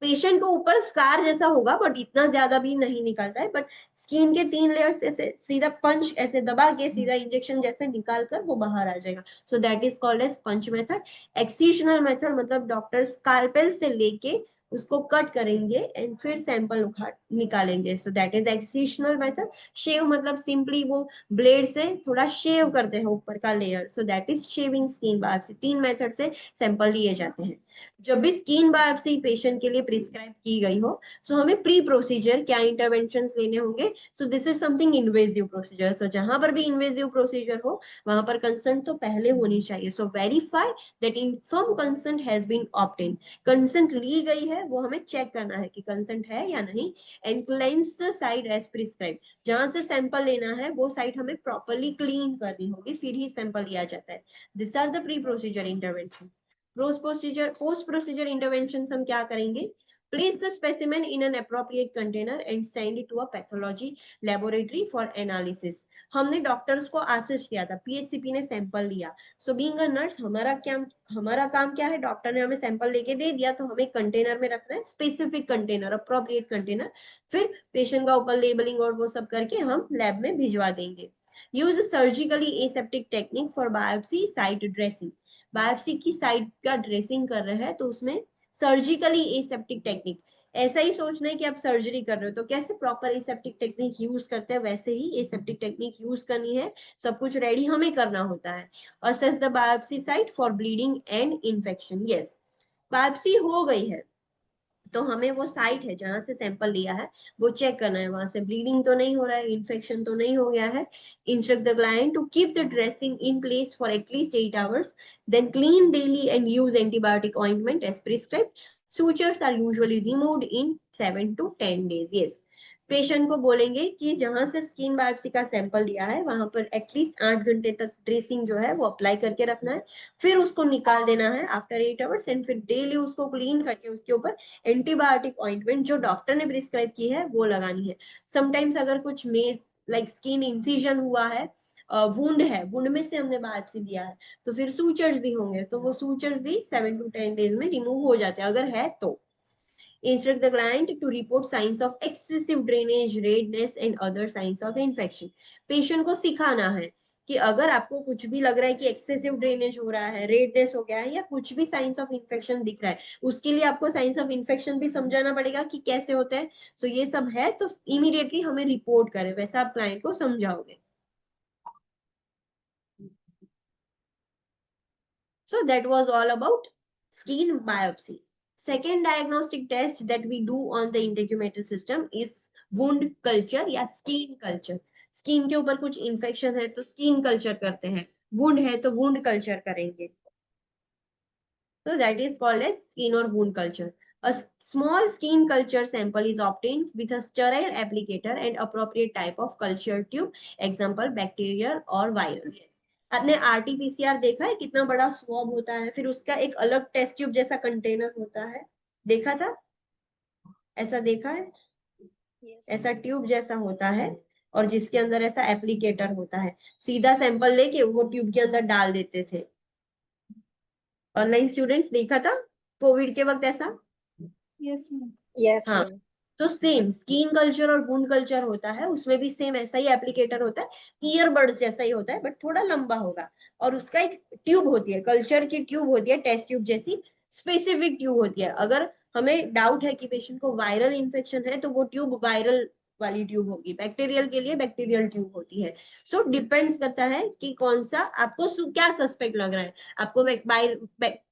पेशेंट को ऊपर स्कार जैसा होगा बट इतना ज्यादा भी नहीं निकलता है, बट स्किन के 3 लेयर्स से सीधा पंच ऐसे दबा के सीधा इंजेक्शन जैसे निकाल कर वो बाहर आ जाएगा। So that is called as punch method. Excisional method मतलब डॉक्टर स्कालपेल से लेके उसको कट करेंगे एंड फिर सैंपल उखाड़ निकालेंगे। So that is excisional method. Shave मतलब सिंपली वो ब्लेड से थोड़ा शेव करते हैं ऊपर का layer, so that is shaving skin biopsy. 3 method से सैंपल लिए जाते हैं। जब भी स्किन बायोप्सी पेशेंट के लिए प्रिस्क्राइब की गई हो, सो हमें प्री प्रोसीजर क्या इंटरवेंशंस लेने होंगे। So this is something invasive procedure. So जहां पर भी इन्वेजिव प्रोसीजर हो वहां पर कंसेंट तो पहले होनी चाहिए। So verify that inform consent has been obtain. Consent ली गई है वो हमें चेक करना है कि कंसेंट है या नहीं। And cleanse the site as prescribe. जहां से सैंपल लेना है वो साइट हमें प्रॉपरली क्लीन करनी होगी, फिर ही सैंपल लिया जाता है। This are the pre procedure intervention. Post procedure intervention हम क्या करेंगे? Place the specimen in an appropriate container and send it to a pathology laboratory for analysis. हमने डॉक्टर्स को असिस्ट किया था, पीएचसीपी ने सैंपल लिया। सो बीइंग अ नर्स हमारा काम क्या है, डॉक्टर ने हमें सैंपल लेके दे दिया तो हमें कंटेनर में रखना है, स्पेसिफिक कंटेनर, अप्रोप्रिएट कंटेनर। फिर पेशेंट का ऊपर लेबलिंग और वो सब करके हम लैब में भिजवा देंगे। Use surgically aseptic technique for biopsy site dressing. Biopsy की साइट का ड्रेसिंग कर रहे हैं तो उसमें सर्जिकली एसेप्टिक टेक्निक, ऐसा ही सोचना है कि आप सर्जरी कर रहे हो तो कैसे प्रॉपर एसेप्टिक टेक्निक यूज करते हैं, वैसे ही एसेप्टिक टेक्निक यूज करनी है। सब कुछ रेडी हमें करना होता है। Assess the biopsy site for bleeding and infection. Yes, biopsy हो गई है तो हमें वो साइट है जहां से सैंपल लिया है वो चेक करना है, वहां से ब्लीडिंग तो नहीं हो रहा है, इन्फेक्शन तो नहीं हो गया है। Instruct the client to keep the dressing in place for at least 8 hours, then clean daily and use antibiotic ointment as prescribed. Sutures are usually removed in 7 to 10 days. Yes, patient को बोलेंगे कि जहां से स्किन बायोप्सी का sample लिया है वहां पर एटलीस्ट 8 घंटे तक ड्रेसिंग जो है वो अप्लाई करके रखना है, फिर उसको निकाल देना है आफ्टर 8 hours, एंड फिर डेली उसको क्लीन करके उसके ऊपर एंटीबायोटिक ऑइंटमेंट जो डॉक्टर ने प्रिस्क्राइब की है वो लगानी है। समटाइम्स अगर कुछ में लाइक स्किन इंसिजन हुआ है, वुंड है, वुंड में से हमने बायोप्सी दिया है तो फिर सूचर्स भी होंगे, तो वो सूचर्स भी 7 to 10 डेज में रिमूव हो जाते हैं अगर है तो। Instruct the client to report signs of excessive drainage, redness and other signs of infection. Patient को सिखाना है कि अगर आपको कुछ भी लग रहा है कि एक्सेसिव ड्रेनेज हो रहा है, रेडनेस हो गया है या कुछ भी साइंस ऑफ इन्फेक्शन दिख रहा है, उसके लिए आपको साइंस ऑफ इन्फेक्शन भी समझाना पड़ेगा कि कैसे होते हैं। सो ये सब है तो इमीडिएटली हमें रिपोर्ट करें, वैसा आप क्लाइंट को समझाओगे। So that was all about skin biopsy. Second diagnostic test that we do on the integumentary system is wound culture या skin culture. स्किन के ऊपर कुछ इन्फेक्शन है तो स्किन कल्चर करते हैं, वुंड है तो वुंड कल्चर करेंगे। So that is called as skin or wound culture. A small skin culture sample is obtained with a sterile applicator and appropriate type of culture tube, example bacterial or viral. आपने RTPCR देखा है, कितना बड़ा swab होता है, फिर उसका एक अलग टेस्ट ट्यूब जैसा कंटेनर होता है, देखा था? ऐसा देखा है? Yes. ऐसा ट्यूब जैसा होता है और जिसके अंदर ऐसा एप्लीकेटर होता है, सीधा सैंपल लेके वो ट्यूब के अंदर डाल देते थे। ऑनलाइन स्टूडेंट्स देखा था कोविड के वक्त ऐसा? Yes, ma'am. Yes, हाँ, ma'am. तो सेम स्किन कल्चर और वुंड कल्चर होता है, उसमें भी सेम ऐसा ही एप्लीकेटर होता है, ईयरबड्स जैसा ही होता है बट थोड़ा लंबा होगा, और उसका एक ट्यूब होती है, कल्चर की ट्यूब होती है, टेस्ट ट्यूब जैसी स्पेसिफिक ट्यूब होती है। अगर हमें डाउट है कि पेशेंट को वायरल इन्फेक्शन है तो वो ट्यूब वायरल वाली ट्यूब होगी, बैक्टीरियल के लिए बैक्टीरियल ट्यूब होती है। सो डिपेंड्स करता है कि कौन सा आपको क्या सस्पेक्ट लग रहा है। आपको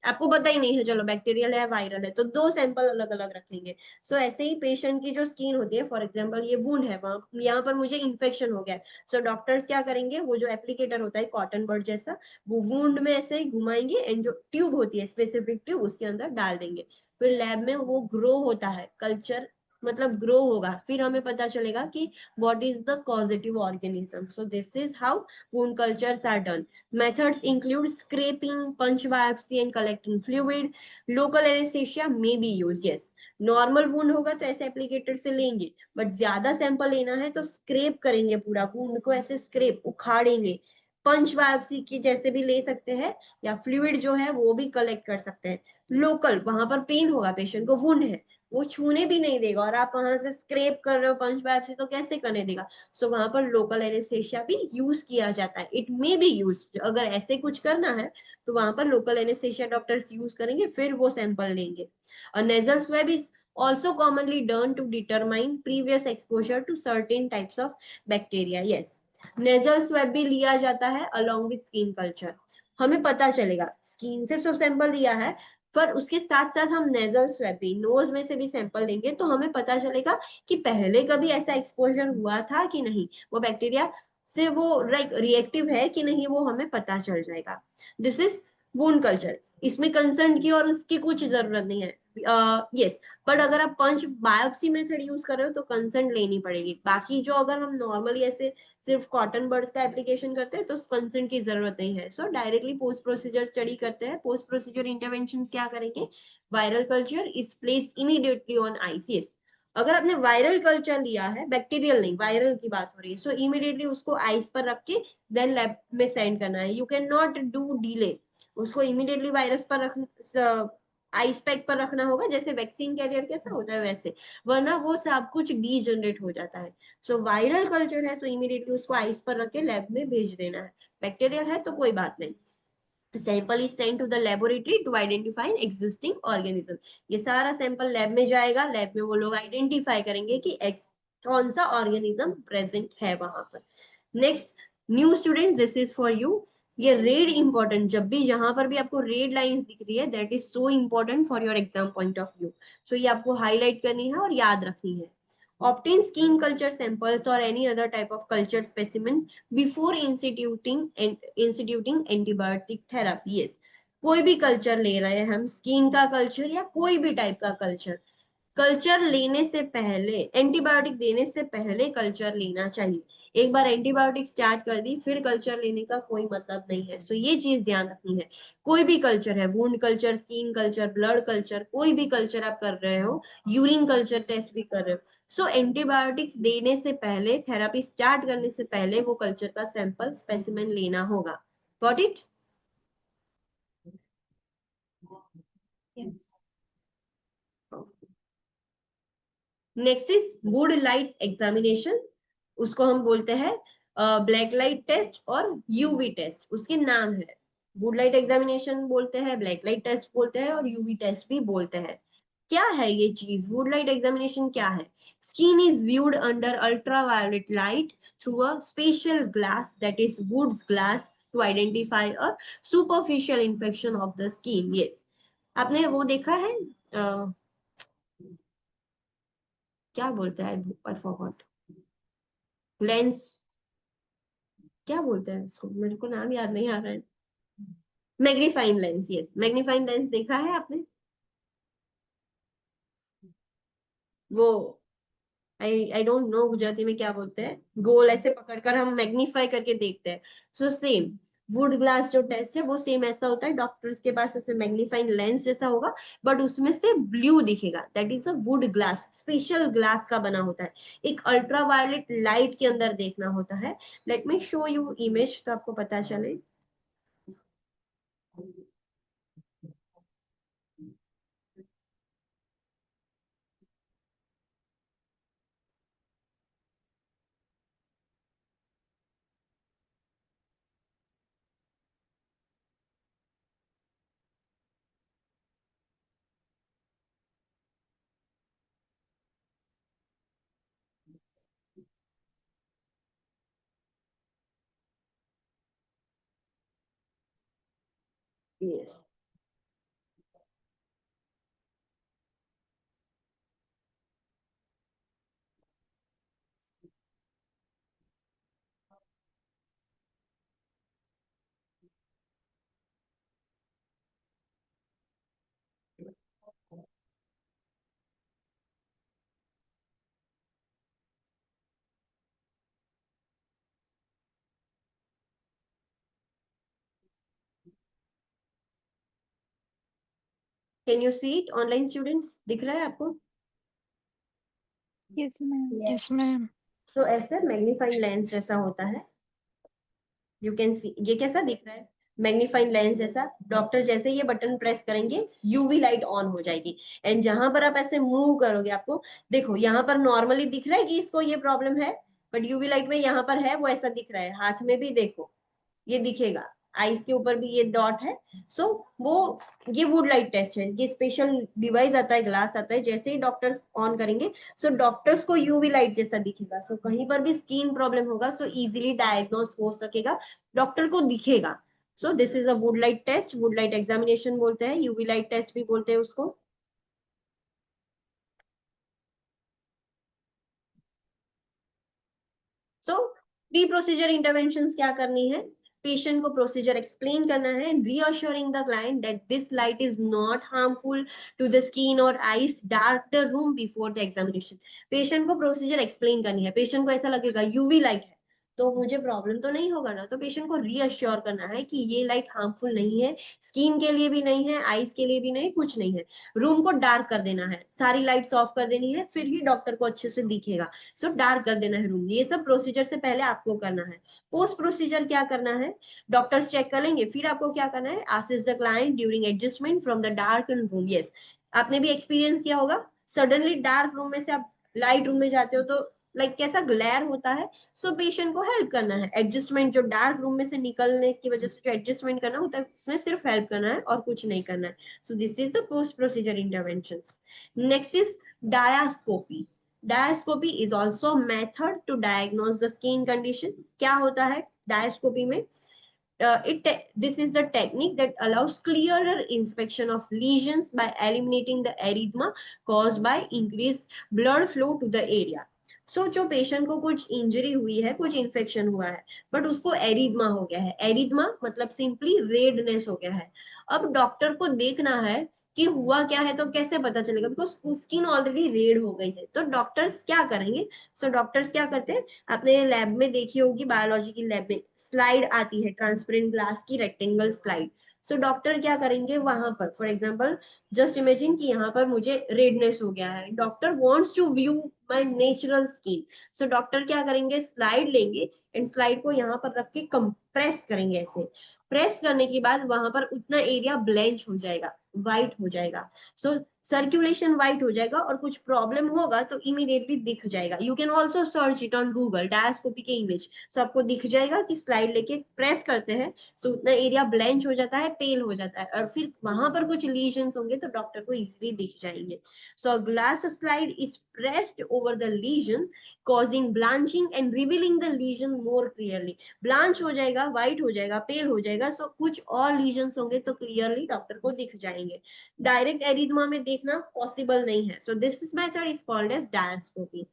आपको पता ही नहीं है, चलो बैक्टीरियल है वायरल है, तो दो सैंपल अलग अलग रखेंगे। सो ऐसे ही पेशेंट की जो स्किन होती है, फॉर एग्जांपल ये वुंड है, वहां यहाँ पर मुझे इन्फेक्शन हो गया है, सो डॉक्टर्स क्या करेंगे, वो जो एप्लीकेटर होता है कॉटन बड जैसा, वो वुंड में ऐसे ही घुमाएंगे एंड जो ट्यूब होती है स्पेसिफिक ट्यूब उसके अंदर डाल देंगे। फिर लैब में वो ग्रो होता है, कल्चर मतलब ग्रो होगा, फिर हमें पता चलेगा कि what is the causative organism. So this is how wound cultures are done. Methods include scraping, punch biopsy and collecting fluid. Local anesthesia may be used. Yes, normal wound होगा तो ऐसे एप्लीकेटर से लेंगे, बट ज्यादा sample लेना है तो scrape करेंगे, पूरा वुंड को ऐसे स्क्रेप उखाड़ेंगे, पंच बायोप्सी की जैसे भी ले सकते हैं, या फ्लूइड जो है वो भी कलेक्ट कर सकते हैं। लोकल वहां पर पेन होगा, पेशेंट को वुंड है, वो छूने भी नहीं देगा, और आप वहां से स्क्रेप कर रहे हो पंच बायोप्सी तो कैसे करने देगा। सो वहां पर लोकल एनेस्थेशिया भी यूज किया जाता है, इट मे बी यूज, अगर ऐसे कुछ करना है तो वहां पर लोकल एनेस्थेशिया डॉक्टर्स यूज करेंगे, फिर वो सैंपल लेंगे। A nasal swab is also commonly done to determine previous exposure to certain types of bacteria. Yes, nasal swab भी लिया जाता है along with skin culture। हमें पता चलेगा स्किन से जो सैंपल लिया है, पर उसके साथ साथ हम नेजल स्वैब भी, नोज में से भी सैंपल लेंगे, तो हमें पता चलेगा कि पहले कभी ऐसा एक्सपोजर हुआ था कि नहीं, वो बैक्टीरिया से वो रिएक्टिव है कि नहीं, वो हमें पता चल जाएगा। This is wound culture. इसमें कंसर्न की और उसकी कुछ जरूरत नहीं है। यस, बट अगर आप पंच बायोप्सी मेथड यूज कर रहे हो तो कंसर्न लेनी पड़ेगी। बाकी जो अगर हम नॉर्मली ऐसे सिर्फ कॉटन बर्ड्स का एप्लीकेशन करते हैं तो कंसर्न की जरूरत नहीं है। सो डायरेक्टली पोस्ट प्रोसीजर स्टडी करते हैं। पोस्ट प्रोसीजर इंटरवेंशन क्या करेंगे, viral culture is place immediately on ICS. अगर आपने वायरल कल्चर लिया है, बैक्टीरियल नहीं, वायरल की बात हो रही है, सो इमीडिएटली उसको आइस पर रख के देन लैब में सेंड करना है। You can not do delay, उसको इमीडिएटली वायरस पर रख, आइस पैक पर रखना होगा, जैसे वैक्सीन कैरियर कैसा होता है वैसे, वरना वो सब कुछ डी जनरेट हो जाता है। सो वायरल कल्चर है, सो इमीडिएटली उसको आइस पर रख के लैब में भेज देना है। बैक्टीरियल है तो कोई बात नहीं। Sample is sent to the laboratory to identify existing organism. ये सारा सैंपल लैब में जाएगा, लैब में वो लोग आइडेंटिफाई करेंगे कि कौन सा ऑर्गेनिज्म प्रेजेंट है वहां पर। Next, new student, this is for you. ये रेड इंपॉर्टेंट, जब भी जहां पर भी आपको रेड लाइंस दिख रही है, that is so important for your exam point of view. So ये आपको हाईलाइट करनी है और याद रखनी है। Obtain skin culture samples or any other type of culture specimen before instituting antibiotic therapy. Yes, कोई भी कल्चर ले रहे हैं हम, स्किन का कल्चर या कोई भी टाइप का कल्चर, कल्चर लेने से पहले, एंटीबायोटिक देने से पहले कल्चर लेना चाहिए। एक बार एंटीबायोटिक स्टार्ट कर दी फिर कल्चर लेने का कोई मतलब नहीं है। सो ये चीज ध्यान रखनी है। कोई भी कल्चर है, wound culture, skin culture, blood culture, कोई भी कल्चर आप कर रहे हो, यूरिन कल्चर टेस्ट भी कर रहे हो, सो एंटीबायोटिक्स देने से पहले, थेरापी स्टार्ट करने से पहले वो कल्चर का सैंपल स्पेसिमेन लेना होगा। Got it? Yes. Next is would lights examination. उसको हम बोलते हैं ब्लैक लाइट टेस्ट और यूवी टेस्ट, उसके नाम है। वुड लाइट एग्जामिनेशन बोलते हैं, ब्लैक लाइट टेस्ट बोलते हैं और यूवी टेस्ट भी बोलते हैं। क्या है ये चीज, वुड लाइट एग्जामिनेशन क्या है? Skin is viewed under ultraviolet light through a special glass, that is Wood's glass, to identify a superficial infection of the skin. Yes, आपने वो देखा है, क्या बोलता है, आई फॉरगॉट, लेंस, क्या बोलते हैं इसको, मेरे को नाम याद नहीं आ रहा है। Magnifying lens, yes, magnifying lens देखा है आपने? वो आई डोंट नो गुजराती में क्या बोलते हैं, गोल ऐसे पकड़कर हम मैग्नीफाई करके देखते हैं। सो सेम, वुड ग्लास जो टेस्ट है वो सेम ऐसा होता है, डॉक्टर्स के पास ऐसे मैग्नीफाइंग लेंस जैसा होगा, बट उसमें से ब्लू दिखेगा, that is a would glass, special glass का बना होता है, एक अल्ट्रा वायलेट लाइट के अंदर देखना होता है। Late me show you image तो आपको पता चले। Yes. Can you see it online students, दिख रहा है आपको? Yes, ma'am. Yes ma'am. तो ऐसे मैग्नीफाइंग लेंस जैसा होता है, यू कैन सी, ये कैसा दिख रहा है? मैग्नीफाइंग लेंस जैसा। डॉक्टर जैसे ये बटन प्रेस करेंगे यूवी लाइट ऑन हो जाएगी, एंड जहां पर आप ऐसे मूव करोगे, आपको देखो यहाँ पर नॉर्मली दिख रहा है कि इसको ये प्रॉब्लम है, बट यूवी लाइट में यहाँ पर है वो ऐसा दिख रहा है, हाथ में भी देखो ये दिखेगा, आईज के ऊपर भी ये डॉट है। सो वो ये वुड लाइट टेस्ट है, ये स्पेशल डिवाइस आता है, ग्लास आता है, जैसे ही डॉक्टर्स ऑन करेंगे सो डॉक्टर्स को यूवी लाइट जैसा दिखेगा, सो कहीं पर भी स्किन प्रॉब्लम होगा सो इजीली डायग्नोस हो सकेगा, डॉक्टर को दिखेगा। So this is a wood light test, wood light examination बोलते हैं, यूवी लाइट टेस्ट भी बोलते हैं उसको। सो प्री प्रोसीजर इंटरवेंशन क्या करनी है? पेशेंट को प्रोसीजर एक्सप्लेन करना है, reassuring the client that this light is not harmful to the skin और eyes, dark the room before the examination. Patient को प्रोसीजर एक्सप्लेन करनी है, पेशेंट को ऐसा लगेगा यूवी लाइट है तो मुझे प्रॉब्लम तो नहीं होगा ना, तो पेशेंट को रीअश्योर करना है कि ये लाइट हार्मफुल नहीं है, स्किन के लिए भी नहीं है, आईज के लिए भी नहीं, कुछ नहीं है। रूम को डार्क कर देना है, सारी लाइट्स ऑफ कर देनी है, फिर ही डॉक्टर को अच्छे से दिखेगा। सो डार्क कर देना है रूम, ये सब प्रोसीजर से पहले आपको करना है। पोस्ट प्रोसीजर क्या करना है? डॉक्टर्स चेक कर लेंगे, फिर आपको क्या करना है? Assist the client during adjustment from the dark room. Yes, आपने भी एक्सपीरियंस किया होगा, सडनली डार्क रूम में से आप लाइट रूम में जाते हो तो लाइक कैसा ग्लेयर होता है। सो पेशेंट को हेल्प करना है, एडजस्टमेंट जो डार्क रूम में से निकलने की वजह से जो एडजस्टमेंट करना होता है उसमें सिर्फ हेल्प करना है और कुछ नहीं करना है। So this is the post procedure intervention. Next is diascopy. Diascopy is also method to diagnose the skin condition. क्या होता है डायस्कोपी में? This is the technique that allows clearer inspection of lesions by eliminating the erythema caused by increased blood flow to the area. So जो patient को कुछ injury हुई है, कुछ इन्फेक्शन हुआ है, बट उसको एरिथमा हो गया है, एरिथमा मतलब सिंपली रेडनेस हो गया है। अब डॉक्टर को देखना है कि हुआ क्या है, तो कैसे पता चलेगा? बिकॉज स्किन ऑलरेडी रेड हो गई है, तो डॉक्टर्स क्या करेंगे? सो डॉक्टर्स क्या करते हैं, आपने लैब में देखी होगी, बायोलॉजी की लैब में स्लाइड आती है, ट्रांसपेरेंट ग्लास की रेक्टेंगल स्लाइड। सो डॉक्टर क्या करेंगे वहां पर, फॉर एग्जांपल जस्ट इमेजिन कि यहाँ पर मुझे रेडनेस हो गया है, doctor wants to view my natural skin. So doctor क्या करेंगे, स्लाइड लेंगे एंड स्लाइड को यहाँ पर रख के कंप्रेस करेंगे, ऐसे प्रेस करने के बाद वहां पर उतना एरिया ब्लेंच हो जाएगा, व्हाइट हो जाएगा। सो सर्कुलेशन व्हाइट हो जाएगा और कुछ प्रॉब्लम होगा तो इमीडिएटली दिख जाएगा। You can also search it on Google, diascopy के इमेज, तो आपको दिख जाएगा कि स्लाइड लेके प्रेस करते हैं सो उतना एरिया ब्लेंच हो जाता है, पेल हो जाता है, और फिर वहां पर कुछ लीजन्स होंगे तो डॉक्टर को इजीली दिख जाएंगे। So glass slide is pressed over the lesion causing blanching and revealing the lesion more clearly. Blanch हो जाएगा, व्हाइट हो जाएगा, पेल हो जाएगा, सो कुछ और लीजन्स होंगे तो क्लियरली डॉक्टर को दिख जाएंगे। डायरेक्ट एरिथमा में देखना पॉसिबल नहीं है, so this is method is called as diascopy.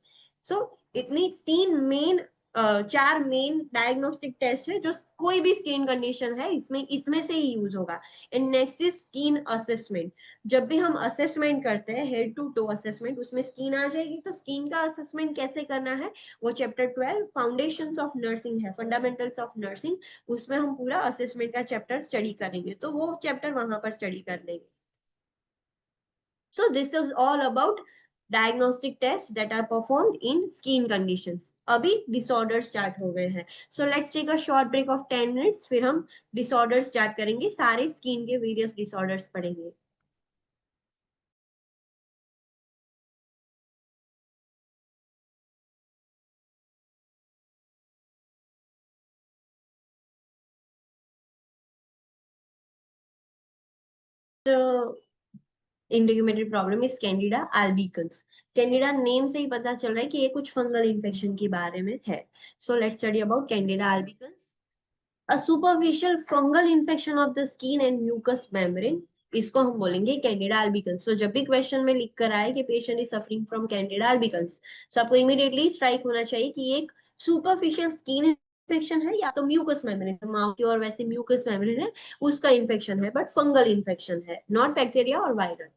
So इतनी तीन मेन चार मेन डायग्नोस्टिक टेस्ट है जो कोई भी स्किन कंडीशन है इसमें से ही यूज होगा। And next is skin assessment. जब भी हम असेसमेंट करते हैं हेड टू टो असेसमेंट, उसमें स्किन आ जाएगी, तो स्किन का असेसमेंट कैसे करना है वो चैप्टर 12 फाउंडेशंस ऑफ नर्सिंग है, फंडामेंटल्स ऑफ नर्सिंग, उसमें हम पूरा असेसमेंट का चैप्टर स्टडी करेंगे, तो वो चैप्टर वहां पर स्टडी कर लेंगे। So this is all about diagnostic tests that are performed in skin conditions. अभी disorder start हो गए हैं. So let's take a short break of 10 minutes. फिर हम disorder start करेंगे. सारे skin के various disorders पढ़ेंगे. Integumentary problem is Candida albicans. Candida name से ही पता चल रहा है कि ये कुछ फंगल इन्फेक्शन के बारे में है. सो let's study about Candida albicans. A superficial fungal infection of the skin and mucous membrane, इसको हम बोलेंगे कैंडिडा albicans. So जब भी क्वेश्चन में लिख कर आए कि patient is suffering from Candida albicans, so आपको इमीडिएटली स्ट्राइक होना चाहिए कि ये एक सुपरफिशियल स्किन इन्फेक्शन है या तो म्यूकस मेम्ब्रेन, माउथ की और वैसे म्यूकस मेम्ब्रेन है उसका इन्फेक्शन है, बट फंगल इन्फेक्शन है, नॉट बैक्टीरिया और viral.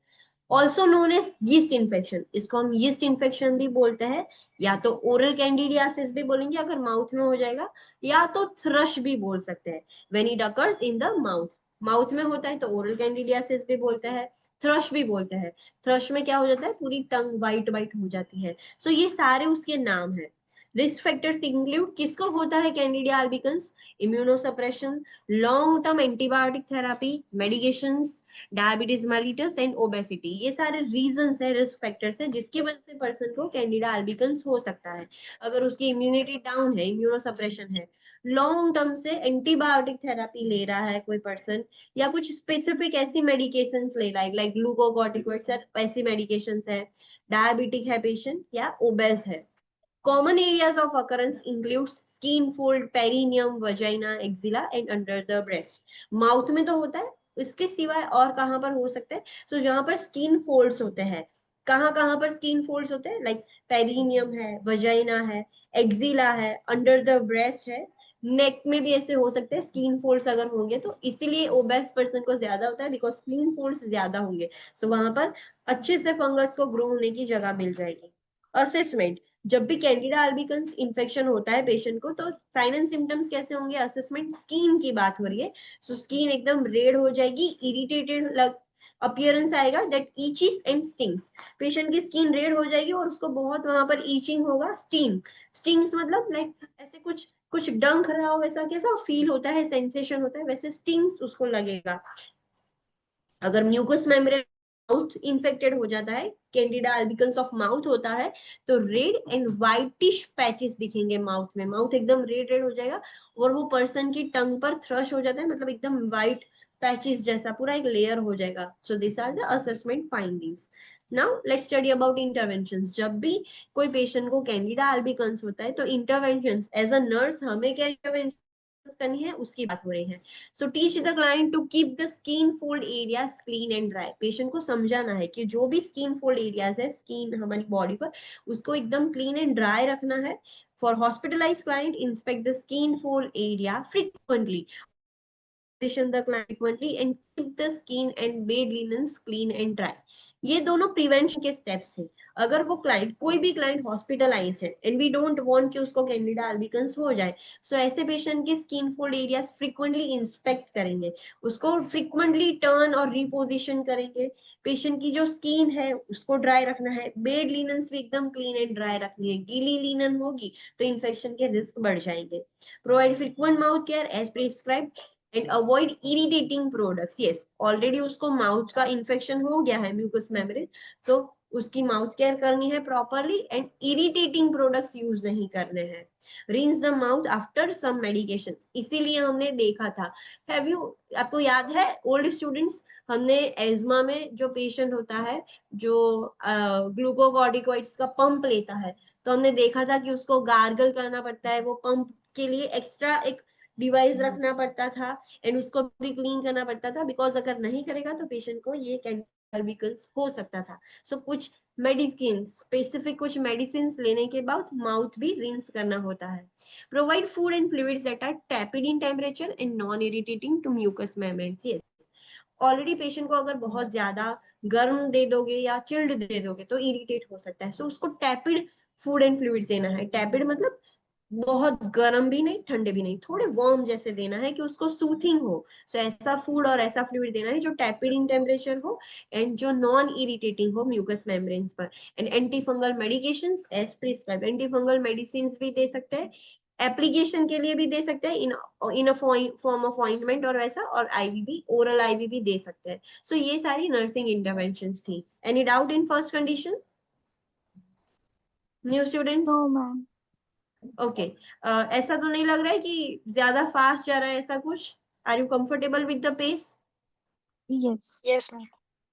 Also known as yeast infection, इसको हम यीस्ट इन्फेक्शन भी बोलते हैं, या तो ओरल कैंडिडियासिस भी बोलेंगे अगर माउथ में हो जाएगा, या तो थ्रश भी बोल सकते हैं. When it occurs in the mouth, mouth में होता है तो ओरल कैंडिडियासिस भी बोलते हैं, थ्रश भी बोलते हैं. थ्रश में क्या हो जाता है, पूरी टंग वाइट वाइट हो जाती है. सो ये सारे उसके नाम है. रिस्क फैक्टर्स इंक्लूड, किसको होता है Candida albicans, immunosuppression, long term antibiotic therapy, medications, diabetes mellitus and obesity, ये सारे रीजंस है, रिस्क फैक्टर्स है जिसकी वजह से पर्सन को कैंडिडा अल्बिकन्स हो सकता है. अगर उसकी इम्यूनिटी डाउन है, इम्यूनोसप्रेशन है, लॉन्ग टर्म से एंटीबायोटिक थेरेपी ले रहा है कोई पर्सन, या कुछ स्पेसिफिक ऐसी मेडिकेशंस ले रहा है लाइक ग्लूकोकॉर्टिकोइड्स, ऐसी मेडिकेशंस है, डायबिटिक है पेशेंट या ओबेस है. Common areas of occurrence includes skin fold, perineum, vagina, axilla and under the breast. Mouth में तो होता है, इसके सिवाय और कहाँ पर हो सकता है, so जहाँ पर skin folds होते हैं, कहाँ पर skin folds होते हैं, like perineum है, vagina है, axilla है, under the breast है, नेक में भी ऐसे हो सकते हैं स्किन फोल्ड्स अगर होंगे, तो इसीलिए ओबेस पर्सन को ज्यादा होता है बिकॉज स्किन फोल्ड्स ज्यादा होंगे, सो वहां पर अच्छे से फंगस को ग्रो होने की जगह मिल जाएगी. असेसमेंट, जब भी कैंडिडा अल्बिकन्स इन्फेक्शन होता है पेशेंट को, तो साइन एंड सिम्टम्स कैसे होंगे, असेसमेंट, स्किन की बात हो रही है, सो स्किन एकदम रेड हो जाएगी, इरिटेटेड अपीयरेंस आएगा, दैट ईचिस एंड स्टिंग्स, पेशेंट की स्किन रेड हो जाएगी और उसको बहुत वहां पर ईचिंग होगा. स्टिंग्स मतलब लाइक ऐसे कुछ कुछ डंक रहा हो, ऐसा कैसा फील होता है, सेंसेशन होता है, वैसे स्टिंग्स उसको लगेगा. अगर म्यूकस मेम्ब्रेन माउथ इन्फेक्टेड हो जाता है, कैंडिडा अल्बिकन्स ऑफ माउथ होता है, तो रेड एंड व्हाइटिश पैचेस दिखेंगे माउथ में, माउथ एकदम रेड रेड हो जाएगा, और वो पर्सन की टंग पर थ्रश हो जाता है, मतलब एकदम व्हाइट पैचेस जैसा पूरा एक लेयर हो जाएगा. So this are the assessment findings. Now let's study about interventions. जब भी कोई पेशेंट को कैंडिडा अल्बिकन्स होता है तो इंटरवेंशंस, एज अ नर्स हमें क्या इंटरवेंशन करनी है उसकी बात हो रही है. So teach the client to keep the skin fold areas clean and dry. Patient को समझाना है कि जो भी स्किन फोल्ड एरियाज है स्किन हमारी बॉडी पर, उसको एकदम क्लीन एंड ड्राई रखना है. For hospitalized client, inspect the skin fold area frequently, position the client frequently and keep the skin and bed linens clean and dry. ये दोनों prevention के स्टेप्स हैं. अगर वो क्लाइंट, कोई भी क्लाइंट हॉस्पिटलाइज है एंड वी डोंट वांट कि उसको कैंडिडा अल्बिकन्स हो जाए, सो ऐसे पेशेंट की skin fold areas frequently inspect करेंगे, उसको फ्रीक्वेंटली टर्न और रिपोजिशन करेंगे, पेशेंट की जो स्किन है उसको ड्राई रखना है, बेड लिनन्स भी एकदम क्लीन एंड ड्राई रखनी है, गीली लिनन होगी तो इन्फेक्शन के रिस्क बढ़ जाएंगे. Provide frequent mouth care as prescribed and avoid irritating products. Yes, already उसको माउथ का इन्फेक्शन हो गया है, म्यूकस मेम्ब्रेन, तो उसकी माउथ केयर करनी है properly and irritating products use नहीं करने हैं. Rinse the mouth after some medications, इसीलिए हमने देखा था, हैव यू, आपको याद है ओल्ड स्टूडेंट्स, हमने एज्मा में जो पेशेंट होता है जो ग्लूकोकॉर्टिकोइड्स का पंप लेता है, तो हमने देखा था कि उसको गार्गल करना पड़ता है, वो पंप के लिए एक्स्ट्रा एक डिवाइस रखना पड़ता था एंड उसको भी क्लीन करना पड़ता था, बिकॉज अगर नहीं करेगा तो पेशेंट को ये सर्विकल्स हो सकता था। सो कुछ मेडिसिन स्पेसिफिक कुछ मेडिसिन लेने के बाद माउथ भी रिंस करना होता है। Provide food and fluids that are tepid in temperature and non irritating to mucous membranes. Yes, already patient को अगर बहुत ज्यादा गर्म दे दोगे या चिल्ड दे दोगे तो इरिटेट हो सकता है। सो उसको टैपिड फूड एंड फ्लूइड्स देना है। टैपिड मतलब बहुत गर्म भी नहीं ठंडे भी नहीं, थोड़े वार्म जैसे देना है कि उसको सूथिंग हो। सो ऐसा फूड और ऐसा फ्लूइड देना है जो टैपिड इन टेम्परेचर हो एंड जो नॉन इरिटेटिंग हो म्यूकस मेम्ब्रेन्स पर। And anti fungal medications as prescribe, anti fungal medicine भी दे सकते हैं, एप्लीकेशन के लिए भी दे सकते हैं इन अ फॉर्म ऑफ ऑइंटमेंट और वैसा, और आईवीबी ओरल आईवीबी दे सकते हैं। सो ये सारी नर्सिंग इंटरवेंशंस थी। Any doubt in first condition new students? No, ma'am. Okay, ऐसा तो नहीं लग रहा है कि ज्यादा फास्ट जा रहा है ऐसा कुछ? Are you comfortable with the pace? Yes. Yes, ma'am.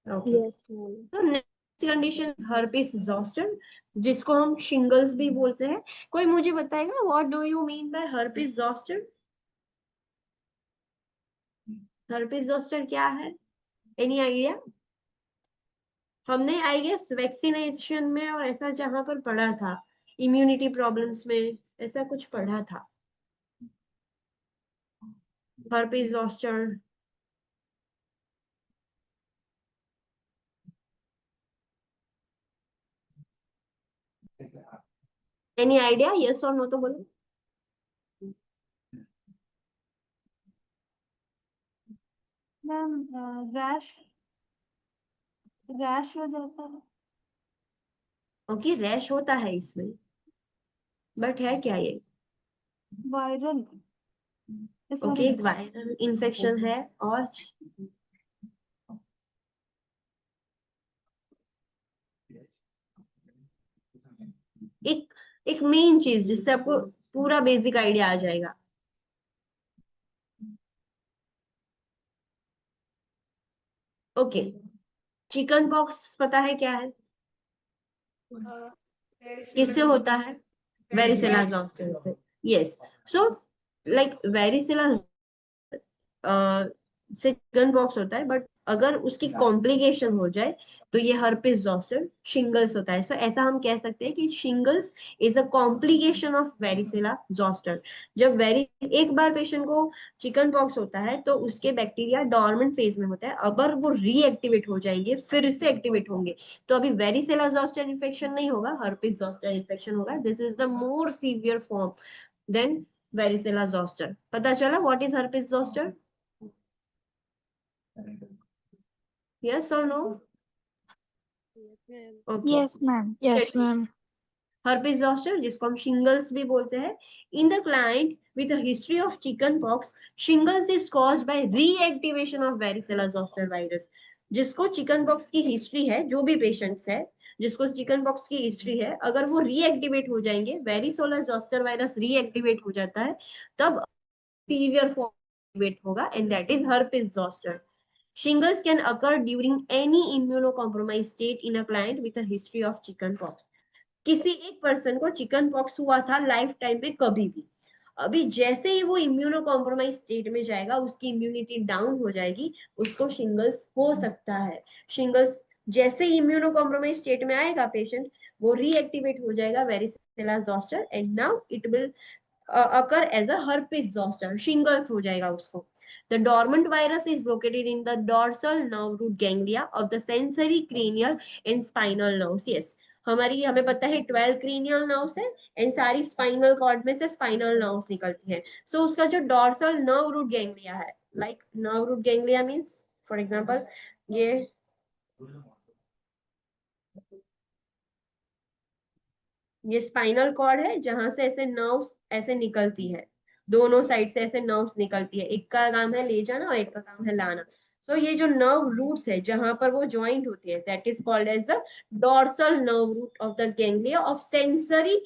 Okay, Yes, ma'am. तो नेक्स्ट कंडीशन हर्पिस जोस्टर, जिसको हम शिंगल्स भी बोलते हैं। कोई मुझे बताएगा what do you mean bye herpes zoster? Herpes zoster क्या है? Any idea? हमने आई गेस वैक्सीनेशन में और ऐसा जहां पर पढ़ा था, इम्यूनिटी प्रॉब्लम्स में ऐसा कुछ पढ़ा था। Herpes zoster any idea? Yes और नो तो बोलो। मैम रैश रैश हो जाता है। ओके, रैश होता है इसमें, बट है क्या ये? वायरल ओके, सॉरी एक वायरल इन्फेक्शन है और एक एक मेन चीज जिससे आपको पूरा बेसिक आइडिया आ जाएगा। ओके, चिकन पॉक्स पता है क्या है? किससे होता है? वेरिसेला जोस्टर से। यस, सो लाइक वेरिसेला से चिकन पॉक्स होता है, बट अगर उसकी कॉम्प्लिकेशन हो जाए तो ये हर्पिस जोस्टर शिंगल्स होता है। सो ऐसा हम कह सकते हैं कि shingles is a complication of varicella zoster. जब एक बार पेशेंट को चिकन पॉक्स होता है तो उसके बैक्टीरिया डॉर्मेंट फेज में होता है, अगर वो रीएक्टिवेट हो जाएंगे, फिर से एक्टिवेट होंगे, तो अभी वेरिसेला जोस्टर इन्फेक्शन नहीं होगा, हर्पिस जोस्टर इन्फेक्शन होगा। This is the more severe form then varicella zoster. पता चला what is herpes zoster? Yes or no? Okay. Yes, ma'am. Yes ma'am. Herpes zoster, जिसको हम shingles भी बोलते हैं, in the client with a history of chicken pox, shingles is caused by reactivation of varicella zoster virus. जिसको chicken pox की history है, जो भी पेशेंट्स है जिसको चिकन पॉक्स की हिस्ट्री है, अगर वो रीएक्टिवेट हो जाएंगे, वेरिसोला जोस्टर वायरस रीएक्टिवेट हो जाता है, तब सीवियर फॉर्म एक्टिवेट होगा and that is herpes zoster. Shingles can occur during any immunocompromised state in a client with a history of chickenpox. किसी एक पर्सन को चिकन पॉक्स हुआ था लाइफ टाइम पे कभी भी, अभी जैसे ही वो इम्यूनो कॉम्प्रोमाइज स्टेट में जाएगा, उसकी इम्यूनिटी डाउन हो जाएगी, उसको शिंगल्स हो सकता है. शिंगल्स जैसे ही इम्यूनो कॉम्प्रोमाइज स्टेट में आएगा पेशेंट, वो रीएक्टिवेट हो जाएगा varicella zoster and now it will occur as a herpes zoster. Shingles हो जाएगा उसको. The dormant virus is located in the dorsal nerve root ganglia of the sensory cranial and spinal nerves. Yes, हमें पता है 12 cranial nerves है and सारी spinal cord में से स्पाइनल नर्व्स निकलती हैं. सो उसका जो डॉर्सल नर्व रूट गैंग्लिया है, like nerve root ganglia means for example ये स्पाइनल कॉर्ड है जहां से ऐसे नर्व्स ऐसे निकलती है, दोनों साइड से ऐसे नर्व्स निकलती है, एक का काम है ले जाना और एक का काम है लाना. तो ये जो नर्व रूट्स है जहां पर वो ज्वाइंट होती है, that is called as the dorsal nerve root of the ganglia of sensory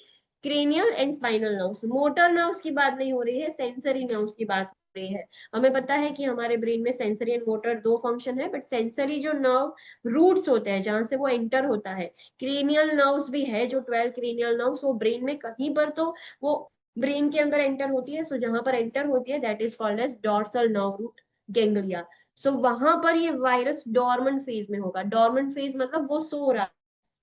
cranial and spinal nerves. Motor nerves की बात नहीं हो रही है, सेंसरी नर्व्स की बात हो रही है. हमें पता है कि हमारे ब्रेन में सेंसरी एंड मोटर दो फंक्शन है, बट सेंसरी जो नर्व रूट्स होते हैं जहां से वो एंटर होता है, क्रेनियल नर्व्स भी है जो 12 क्रेनियल नर्व्स, वो ब्रेन में कहीं पर तो वो ब्रेन के अंदर एंटर होती है. सो जहां पर एंटर होती है that is called as dorsal nerve root ganglia. So वहां पर ये वायरस डोरमेंट फेज में होगा। डोरमेंट फेज मतलब वो सो रहा,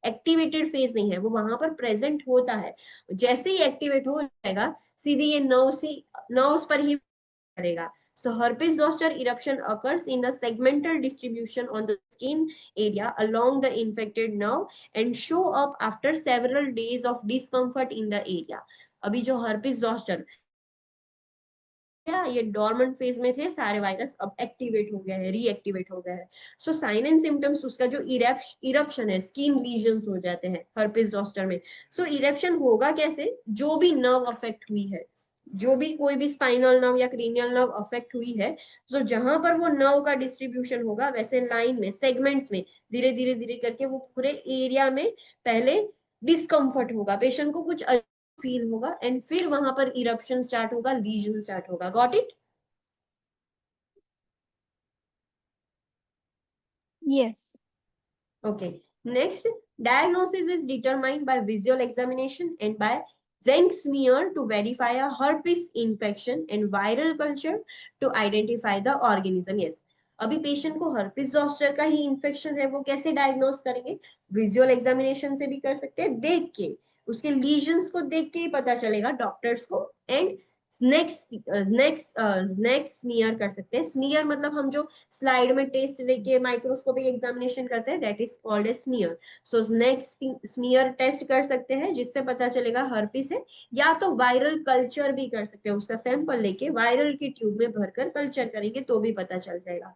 एक्टिवेटेड फेज नहीं है, वो वहां पर प्रेजेंट होता है। जैसे ही एक्टिवेट हो जाएगा सीधी ये नर्व्स पर ही करेगा। So herpes zoster eruption occurs in a segmental distribution on the skin area along the infected nerve and show up after several days of discomfort in the area. अभी जो herpes zoster क्या, ये dormant phase में थे सारे virus, अब activate हो गया है, रीएक्टिवेट हो गया है। सो साइन एंड सिम्टम्स उसका जो इरप्शन है, स्किन लीजन्स हो जाते हैं herpes zoster में। सो इरप्शन होगा कैसे, जो भी नर्व अफेक्ट हुई है, जो भी कोई भी स्पाइनल नर्व या क्रीनियल नर्व अफेक्ट हुई है, तो जहां पर वो नर्व का डिस्ट्रीब्यूशन होगा वैसे लाइन में, सेगमेंट्स में धीरे धीरे धीरे करके वो पूरे एरिया में पहले डिस्कम्फर्ट होगा, पेशेंट को कुछ फील होगा, एंड फिर वहां पर इरप्शन स्टार्ट होगा, लीजन स्टार्ट होगा। Got it? Yes. Okay. Next, diagnosis is determined by visual examination and by zinc smear to verify a herpes infection and viral culture to identify the organism. Yes. अभी patient को herpes zoster का ही infection है, वो कैसे diagnose करेंगे? Visual examination से भी कर सकते हैं, देख के, उसके लीजन्स को देख के ही पता चलेगा डॉक्टर्स को। एंड नेक्स्ट स्मीयर कर सकते हैं। स्मीयर मतलब हम जो स्लाइड में टेस्ट लेके माइक्रोस्कोपिक एग्जामिनेशन करते हैं, that is called a smear. So next smear test कर सकते हैं जिससे पता चलेगा हर्पिस है, या तो वायरल कल्चर भी कर सकते हैं, उसका सैंपल लेके वायरल की ट्यूब में भरकर कल्चर करेंगे तो भी पता चल जाएगा।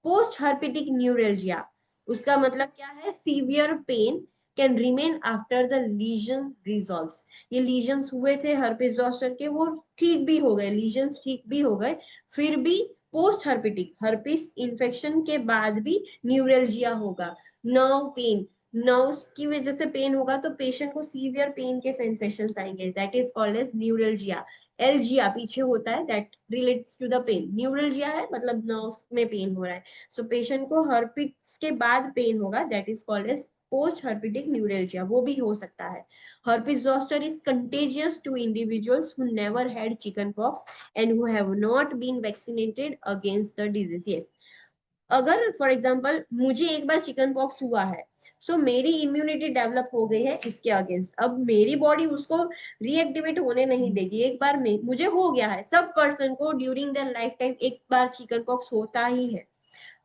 पोस्ट हर्पिटिक न्यूरल्जिया, उसका मतलब क्या है, severe pain can remain after the lesion resolves. ये लीजन्स हुए थे herpes zoster के, वो ठीक भी हो गए, लीजन्स ठीक भी हो गए, फिर भी पोस्ट हर्पिटिक हर्पिस इन्फेक्शन के बाद भी न्यूरल्जिया होगा, नर्व पेन, नर्व्स की वजह से पेन होगा, तो पेशेंट को सीवियर पेन के सेंसेशन आएंगे, that is called as neuralgia. Algia पीछे होता है, that relates to the pain, neuralgia है मतलब नर्व्स में पेन हो रहा है। सो पेशेंट को हर्पिस के बाद पेन होगा, that is called as post herpetic neuralgia, वो भी हो सकता है। herpes zoster is contagious to individuals who never had chickenpox and who have not been vaccinated against the disease. Yes, अगर फॉर एग्जांपल मुझे एक बार चिकन पॉक्स हुआ है, सो मेरी इम्यूनिटी डेवलप हो गई है इसके अगेंस्ट, अब मेरी बॉडी उसको रीएक्टिवेट होने नहीं देगी। एक बार में मुझे हो गया है, सब पर्सन को ड्यूरिंग देयर लाइफ टाइम एक बार चिकन पॉक्स होता ही है,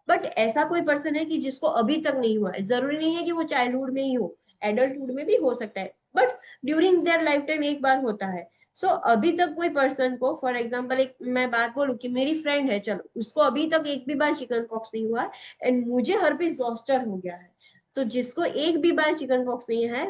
बट ऐसा कोई पर्सन है कि जिसको अभी तक नहीं हुआ है, जरूरी नहीं है कि वो चाइल्डहुड में ही हो, एडल्टहुड में भी हो सकता है, but during their life time एक बार होता है। सो अभी तक कोई पर्सन को, फॉर एग्जांपल एक मैं बात बोलूं कि मेरी फ्रेंड है, चलो उसको अभी तक एक भी बार चिकन पॉक्स नहीं हुआ एंड मुझे herpes zoster हो गया है, तो जिसको एक भी बार चिकन पॉक्स नहीं है,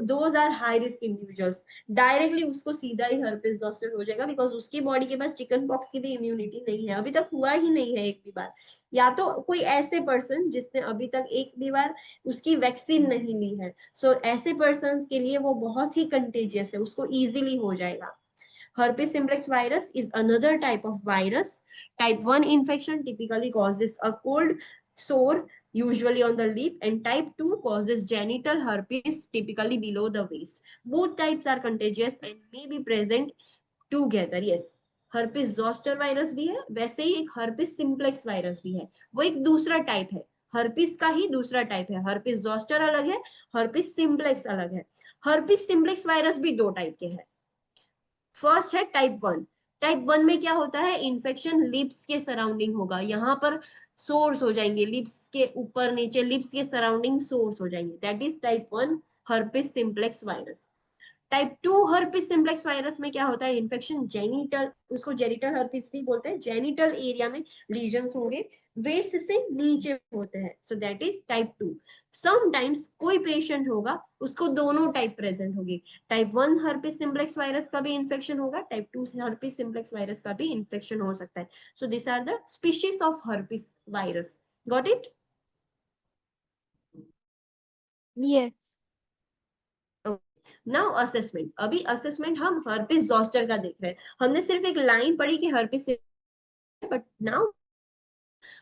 those are high risk individuals, directly उसको सीधा ही herpes zoster हो जाएगा, बिकॉज उसकी बॉडी के पास चिकन पॉक्स की भी इम्यूनिटी नहीं है, अभी तक हुआ ही नहीं है एक भी बार। या तो कोई ऐसे पर्सन जिसने अभी तक एक भी बार उसकी वैक्सीन नहीं ली है, सो ऐसे पर्सन के लिए वो बहुत ही कंटेजियस है, उसको इजीली हो जाएगा। herpes simplex virus is another type of virus. Type 1 infection typically causes a cold sore, usually on the lip, and type 2 causes genital herpes, typically below the waist. Both types are contagious and may be present together. Yes, herpes zoster virus भी है, वैसे ही एक herpes simplex virus भी है, वो एक दूसरा type है, herpes का ही दूसरा टाइप है। herpes zoster अलग है, herpes simplex अलग है। herpes simplex वायरस भी दो टाइप के हैं। फर्स्ट है टाइप 1। टाइप 1 में क्या होता है, इन्फेक्शन लिप्स के सराउंडिंग होगा, यहाँ पर सोर्स हो जाएंगे, लिप्स के ऊपर नीचे लिप्स के सराउंडिंग सोर्स हो जाएंगे, that is type 1 herpes simplex virus. Type 2 herpes simplex virus में क्या होता है, इन्फेक्शन जेनिटल, उसको जेनिटल herpes भी बोलते हैं, जेनिटल एरिया में लीजन्स होंगे, वेस्ट से नीचे होते हैं, so that is type 2। Sometimes कोई पेशेंट होगा उसको दोनों टाइप प्रेजेंट होगी, टाइप 1 herpes simplex वायरस का भी इन्फेक्शन होगा, टाइप 2 herpes simplex वायरस का भी इन्फेक्शन हो सकता है। So this are the species of herpes virus. Got it? Yes. Now assessment, अभी असेसमेंट हम herpes zoster का देख रहे हैं, हमने सिर्फ एक लाइन पढ़ी कि herpes, but now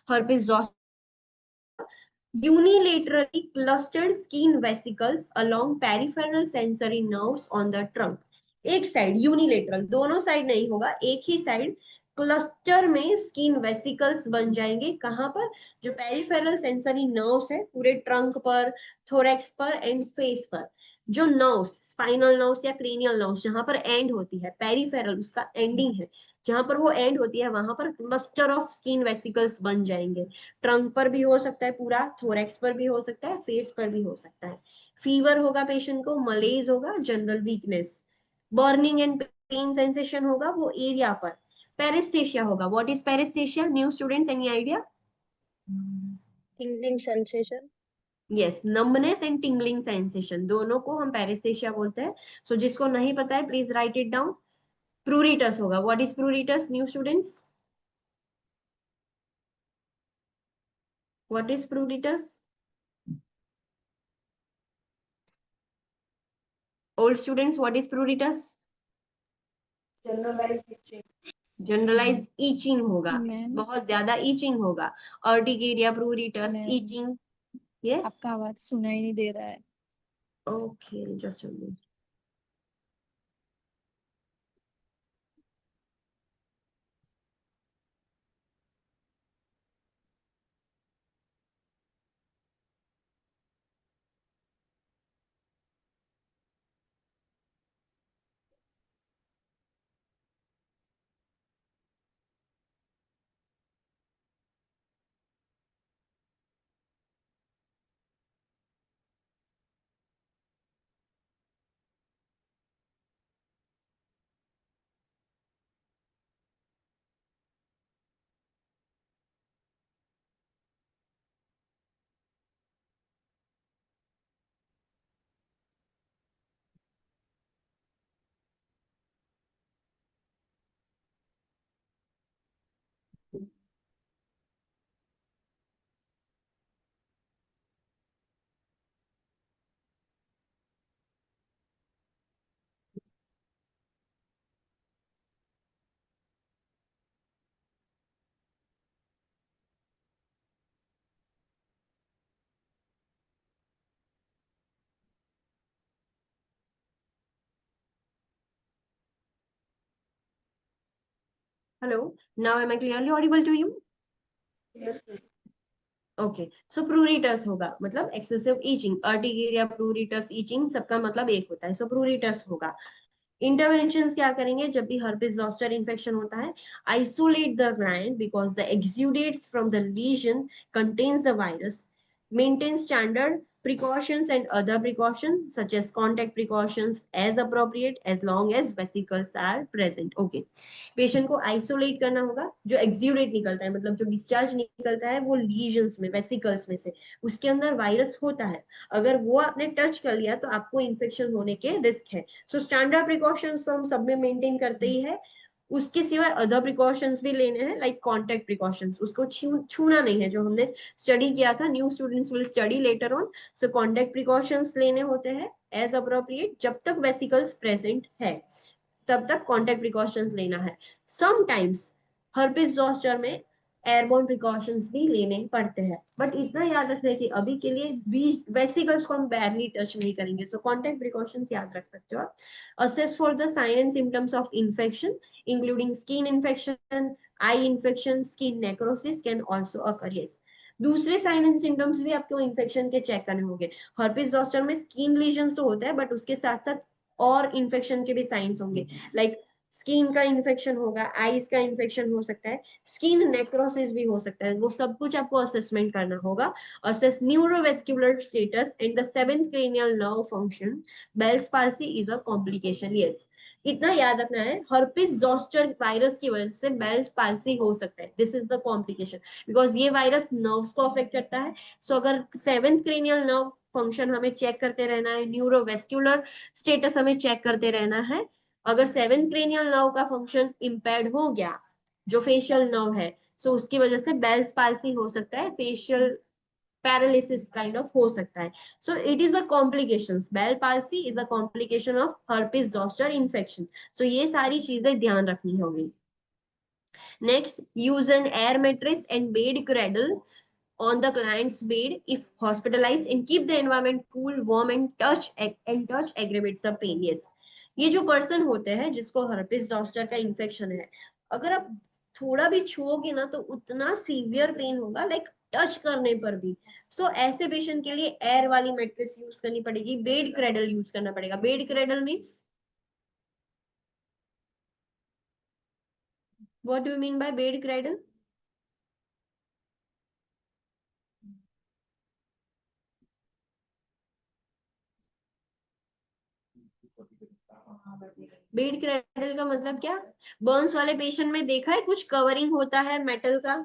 herpes zoster unilaterally clustered skin vesicles along peripheral sensory nerves on the trunk। एक साइड यूनिलेटरल, दोनों साइड नहीं होगा, एक ही साइड क्लस्टर में स्किन वेसिकल्स बन जाएंगे। कहाँ पर? जो पेरिफेरल सेंसरी नर्व्स है पूरे ट्रंक पर, थोरैक्स पर एंड फेस पर, जो नर्व्स, स्पाइनल नर्व्स या क्रेनियल नर्व्स जहां पर एंड होती है, पेरिफेरल उसका एंडिंग है, जहां पर वो एंड होती है वहां पर क्लस्टर ऑफ स्किन वेसिकल्स बन जाएंगे। ट्रंक पर भी हो सकता है पूरा, थोरैक्स पर भी हो सकता है, फेस पर भी हो सकता है। फीवर होगा पेशेंट को, मलेज होगा, general weakness, burning and pain sensation होगा वो एरिया पर। पेरिस्थेशिया होगा। What is paraesthesia? New students, any idea? tingling sensation. Yes, numbness and tingling sensation, दोनों को हम पेरिस्थेशिया बोलते हैं। सो जिसको नहीं पता है please write it down. Pruritus होगा। What is pruritus new students? What is pruritus? Old students, what is pruritus? Generalized itching होगा, मैम बहुत ज्यादा ईचिंग होगा। Urticaria, pruritus, ma'am itching. Yes, आपका आवाज सुनाई नहीं दे रहा है। Okay, just a minute. Hello, now am I clearly audible to you? Yes, ma'am. Okay, so pruritus होगा मतलब excessive itching. Urticaria, pruritus, itching सबका मतलब एक होता है। सो प्रूरिटस होगा। इंटरवेंशंस क्या करेंगे जब भी हर्पिस जोस्टर इन्फेक्शन होता है? Isolate the gland because the exudates from the lesion contains the virus. Maintain standard precautions and other precautions such as contact precautions as appropriate as long as vesicles are present. Okay, patient को isolate करना होगा। जो exudate निकलता है मतलब जो discharge निकलता है वो लीजन्स में, वेसिकल्स में से, उसके अंदर वायरस होता है। अगर वो आपने टच कर लिया तो आपको इन्फेक्शन होने के रिस्क है। सो स्टैंडर्ड प्रिकॉशंस तो हम सब में मेंटेन करते ही है। उसके सिवाय अदर प्रिकॉशंस भी लेने हैं, लाइक कॉन्टेक्ट प्रिकॉशंस। उसको छूना नहीं है, जो हमने स्टडी किया था। New students will study later on. So contact precautions लेने होते हैं एज अप्रोप्रिएट। जब तक वेसिकल्स प्रेजेंट है तब तक कॉन्टेक्ट प्रिकॉशंस लेना है। समटाइम्स हर्पिस जोस्टर में एयरबोर्न प्रिकॉशंस भी लेने पड़ते हैं, बट इतना याद रखना है कि अभी के लिए वेसिकल्स को हम बैरली टच नहीं करेंगे। सो कॉन्टेक्ट प्रिकॉशंस याद रख सकते हो आप। Assess for the sign and symptoms of infection including skin infection, eye infection, skin necrosis can also occur. Yes, दूसरे साइन एंड सिम्टम्स भी आपको इन्फेक्शन के चेक करने होंगे। हर्पिस जोस्टर में स्किन लीजन्स तो होता है बट उसके साथ साथ और इन्फेक्शन के भी साइंस होंगे, लाइक स्किन का इन्फेक्शन होगा, आईज का इन्फेक्शन हो सकता है, स्किन नेक्रोसिस भी हो सकता है। वो सब कुछ आपको असेसमेंट करना होगा। Assess neurovascular status and the seventh cranial nerve function. Bell's palsy is a complication. Yes, इतना याद रखना है, हर्पिस जोस्टर वायरस की वजह से बेल्स पाल्सी हो सकता है। This is the complication because ये वायरस नर्व्स को अफेक्ट करता है। सो अगर सेवेंथ क्रेनियल नर्व फंक्शन हमें चेक करते रहना है, न्यूरोवेस्कुलर स्टेटस हमें चेक करते रहना है। अगर सेवेंथ क्रेनियल नर्व का फंक्शन इम्पेयर्ड हो गया, जो फेशियल नर्व है, सो उसकी वजह से बेल्स पाल्सी हो सकता है, फेशियल पैरालिसिस काइंड ऑफ हो सकता है। So it is a complication. Bell palsy is a complication of herpes zoster infection. So ये सारी चीजें ध्यान रखनी होगी। Next, use an air mattress and bed cradle on the client's bed if hospitalized and keep the environment cool, warm and touch aggravates the pain. Yes, ये जो person होते हैं जिसको हर्पिस जोस्टर का इन्फेक्शन है, अगर आप थोड़ा भी छुओगे ना तो उतना सीवियर पेन होगा, लाइक टच करने पर भी। सो ऐसे पेशेंट के लिए एयर वाली मैट्रेस यूज करनी पड़ेगी, बेड क्रेडल यूज करना पड़ेगा। Bed cradle means what do you mean bye bed cradle? Bed cradle का मतलब क्या? बर्न्स वाले पेशेंट में देखा है कुछ कवरिंग होता है मेटल का?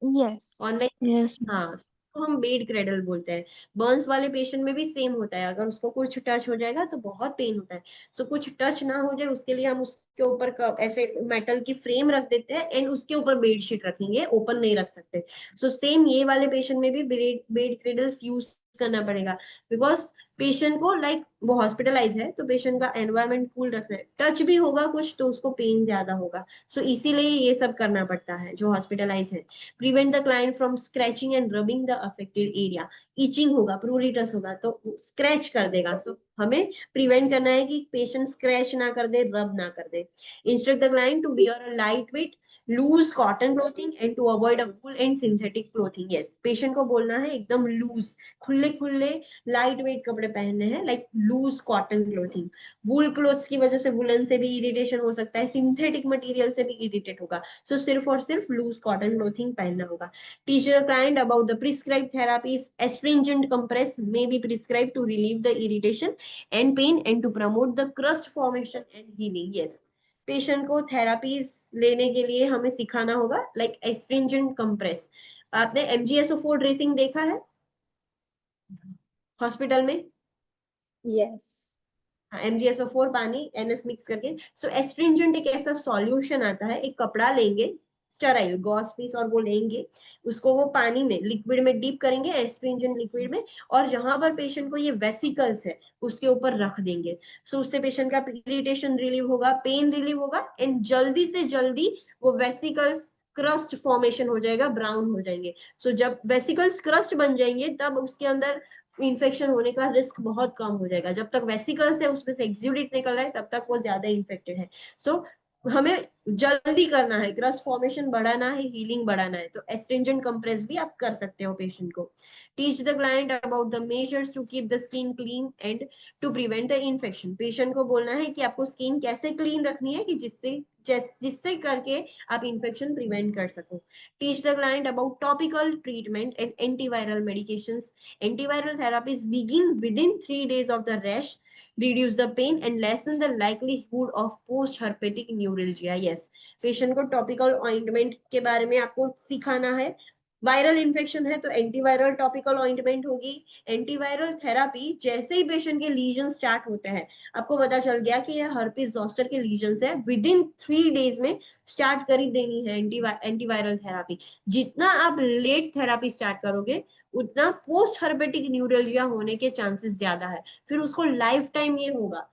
Yes. ऑनलाइन। Yes. हाँ, तो हम बेड क्रेडल बोलते हैं। बर्न्स वाले पेशेंट में भी सेम होता है, अगर उसको कुछ टच हो जाएगा तो बहुत पेन होता है। सो कुछ टच ना हो जाए उसके लिए हम उसके ऊपर ऐसे मेटल की फ्रेम रख देते हैं एंड उसके ऊपर बेडशीट रखेंगे, ओपन नहीं रख सकते। सो सेम ये वाले पेशेंट में भी बेड क्रेडल्स यूज करना पड़ेगा, बिकॉज पेशेंट को लाइक वो हॉस्पिटलाइज है तो पेशेंट का एनवायरमेंट कूल रखना है, टच भी होगा कुछ तो उसको पेन ज्यादा होगा। सो इसीलिए ये सब करना पड़ता है जो हॉस्पिटलाइज है। Prevent the client from scratching and rubbing the affected area. Itching होगा, प्रूरिटस होगा तो स्क्रैच कर देगा, सो हमें प्रिवेंट करना है कि पेशेंट स्क्रैच ना कर दे, रब ना कर दे। Instruct the client to wear a light weight loose cotton clothing and to avoid a wool and synthetic clothing. Yes, patient को बोलना है एकदम लूज, खुले खुले लाइट वेट कपड़े पहनने हैं, लाइक लूज कॉटन क्लोथिंग। वूल क्लोथ्स की वजह से वुलन से भी इरिटेशन हो सकता है, सिंथेटिक मटेरियल से भी इरिटेट होगा, सो सिर्फ और सिर्फ लूज कॉटन क्लोथिंग पहनना होगा। Teach the client about the prescribed therapies. Astringent compress may be prescribed to relieve the irritation and pain and to promote the crust formation and healing. Yes, patient को therapies लेने के लिए हमें सिखाना होगा, like astringent compress. आपने MgSO4 dressing देखा है हॉस्पिटल में? Yes. MgSO4 पानी NS मिक्स करके। सो एस्ट्रिंजेंट एक ऐसा सॉल्यूशन आता है, एक कपड़ा लेंगे स्टराइल गॉस पीस और वो लेंगे, उसको वो पानी में लिक्विड में डीप करेंगे, एस्ट्रिंजेंट लिक्विड में, और जहां पर पेशेंट को ये वेसिकल्स है उसके ऊपर रख देंगे। सो उससे पेशेंट का इरिटेशन रिलीव होगा, पेन रिलीव होगा एंड जल्दी से जल्दी वो वेसिकल्स क्रस्ट फॉर्मेशन हो जाएगा, ब्राउन हो जाएंगे। सो जब वेसिकल्स क्रस्ट बन जाएंगे तब उसके अंदर इन्फेक्शन होने का रिस्क बहुत कम हो जाएगा। जब तक वेसिकल्स है उसमें से एक्सुडेट निकल रहा है तब तक वो ज्यादा इन्फेक्टेड है। सो हमें जल्दी करना है, क्रस्ट फॉर्मेशन बढ़ाना है, हीलिंग बढ़ाना है, तो एस्ट्रिंजेंट कंप्रेस भी आप कर सकते हो पेशेंट को। Teach the client about the measures to keep the skin clean and to prevent the infection. Patient को बोलना है कि आपको स्किन कैसे क्लीन रखनी है कि जिससे करके आप इन्फेक्शन प्रिवेंट कर सको। Teach the client about topical treatment and antiviral medications. Antiviral therapies begin within 3 days of the rash, reduce the pain and lessen the likelihood of post-herpetic neuralgia. Yes, patient को topical ointment के बारे में आपको सिखाना है। Viral infection है तो antiviral topical ointment होगी। एंटीवायरल थेरापी जैसे ही पेशेंट के लीजन स्टार्ट होते हैं, आपको पता चल गया कि ये हर्पिस जोस्टर के लीजन्स है, विद इन 3 डेज में स्टार्ट कर ही देनी है एंटीवायरल थेरापी। जितना आप लेट थेरापी स्टार्ट करोगे उतना पोस्ट हर्पेटिक न्यूरल्जिया होने के चांसेस ज्यादा है, फिर उसको लाइफ टाइम ये होगा।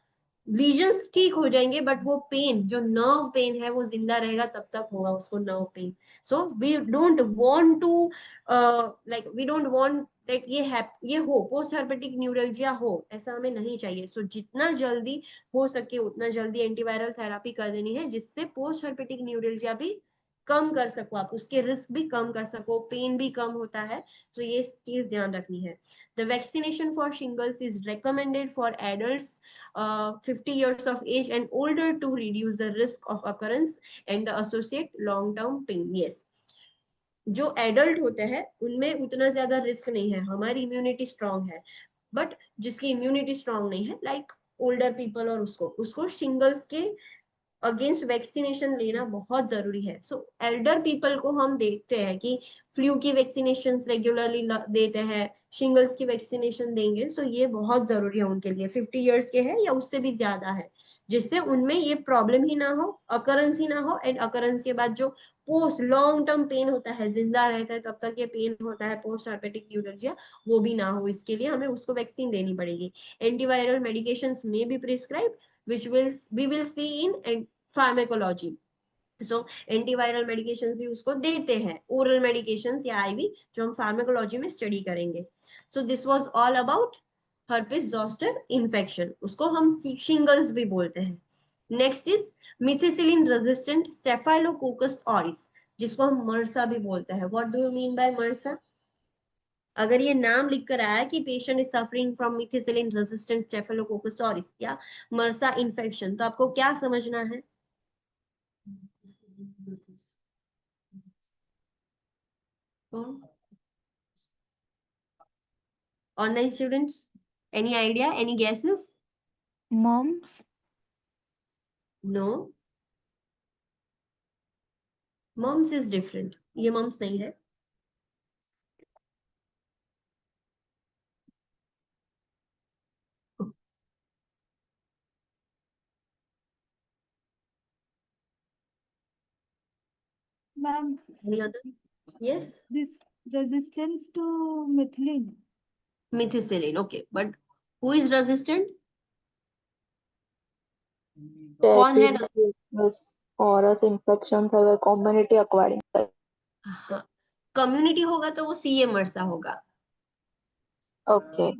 लीजन्स ठीक हो जाएंगे बट वो पेन, जो नर्व पेन है वो जिंदा रहेगा, तब तक होगा उसको nerve pain. So we don't want to like we don't want that ये हो पोस्ट हर्पेटिक न्यूरल्जिया हो, ऐसा हमें नहीं चाहिए। सो जितना जल्दी हो सके उतना जल्दी एंटीवायरल थेरापी कर देनी है, जिससे पोस्ट हर्पेटिक न्यूरल्जिया भी कम कर सको, आप उसके रिस्क भी कम कर सको, पेन भी कम होता है। तो ये चीज ध्यान रखनी है। The vaccination for shingles is recommended for adults 50 years of age and older to reduce the risk of occurrence and the associate long term pain. Yes, जो एडल्ट होते हैं उनमें उतना ज्यादा रिस्क नहीं है, हमारी इम्यूनिटी स्ट्रांग है। बट जिसकी इम्यूनिटी स्ट्रांग नहीं है, लाइक ओल्डर पीपल, और उसको उसको शिंगल्स के अगेंस्ट वैक्सीनेशन लेना बहुत जरूरी है। सो एल्डर पीपल को हम देखते हैं कि फ्लू की वैक्सीनेशन रेगुलरली देते हैं, शिंगल्स की वैक्सीनेशन देंगे, सो ये बहुत जरूरी है उनके लिए, 50 इयर्स के हैं या उससे भी ज्यादा है, जिससे उनमें ये प्रॉब्लम ही ना हो, अकरेंस ही ना हो, एंड अकरेंस के बाद जो पोस्ट लॉन्ग टर्म पेन होता है, जिंदा रहता है तब तक ये पेन होता है पोस्ट हार्पेटिक न्यूरोलजिया, वो भी ना हो। इसके लिए हमें उसको वैक्सीन देनी पड़ेगी। एंटीवायरल मेडिकेशंस में be prescribe which we will see in pharmacology. So antiviral medications भी उसको देते हैं, ओरल मेडिकेशंस या आईवी, जो हम फार्माकोलॉजी में स्टडी करेंगे। So this was all about herpes zoster infection, उसको हम शिंगल्स भी बोलते हैं. Next is methicillin resistant staphylococcus aureus, जिसको हम मर्सा भी बोलते हैं. What do you mean by MRSA? अगर ये नाम लिख कर आया कि patient is suffering from methicillin resistant staphylococcus aureus या मर्सा इन्फेक्शन, तो आपको क्या समझना है? कौन? Online students, any idea, any guesses? Mumps. No, mumps is different. ये mumps नहीं है. Ma'am, Any other? Yes, this resistance to methylene. methicillin. Okay, but who is resistant? कौन है? Staphylococcus infections have a community acquired infection. हाँ, community होगा तो वो CA मर्सा होगा. Okay.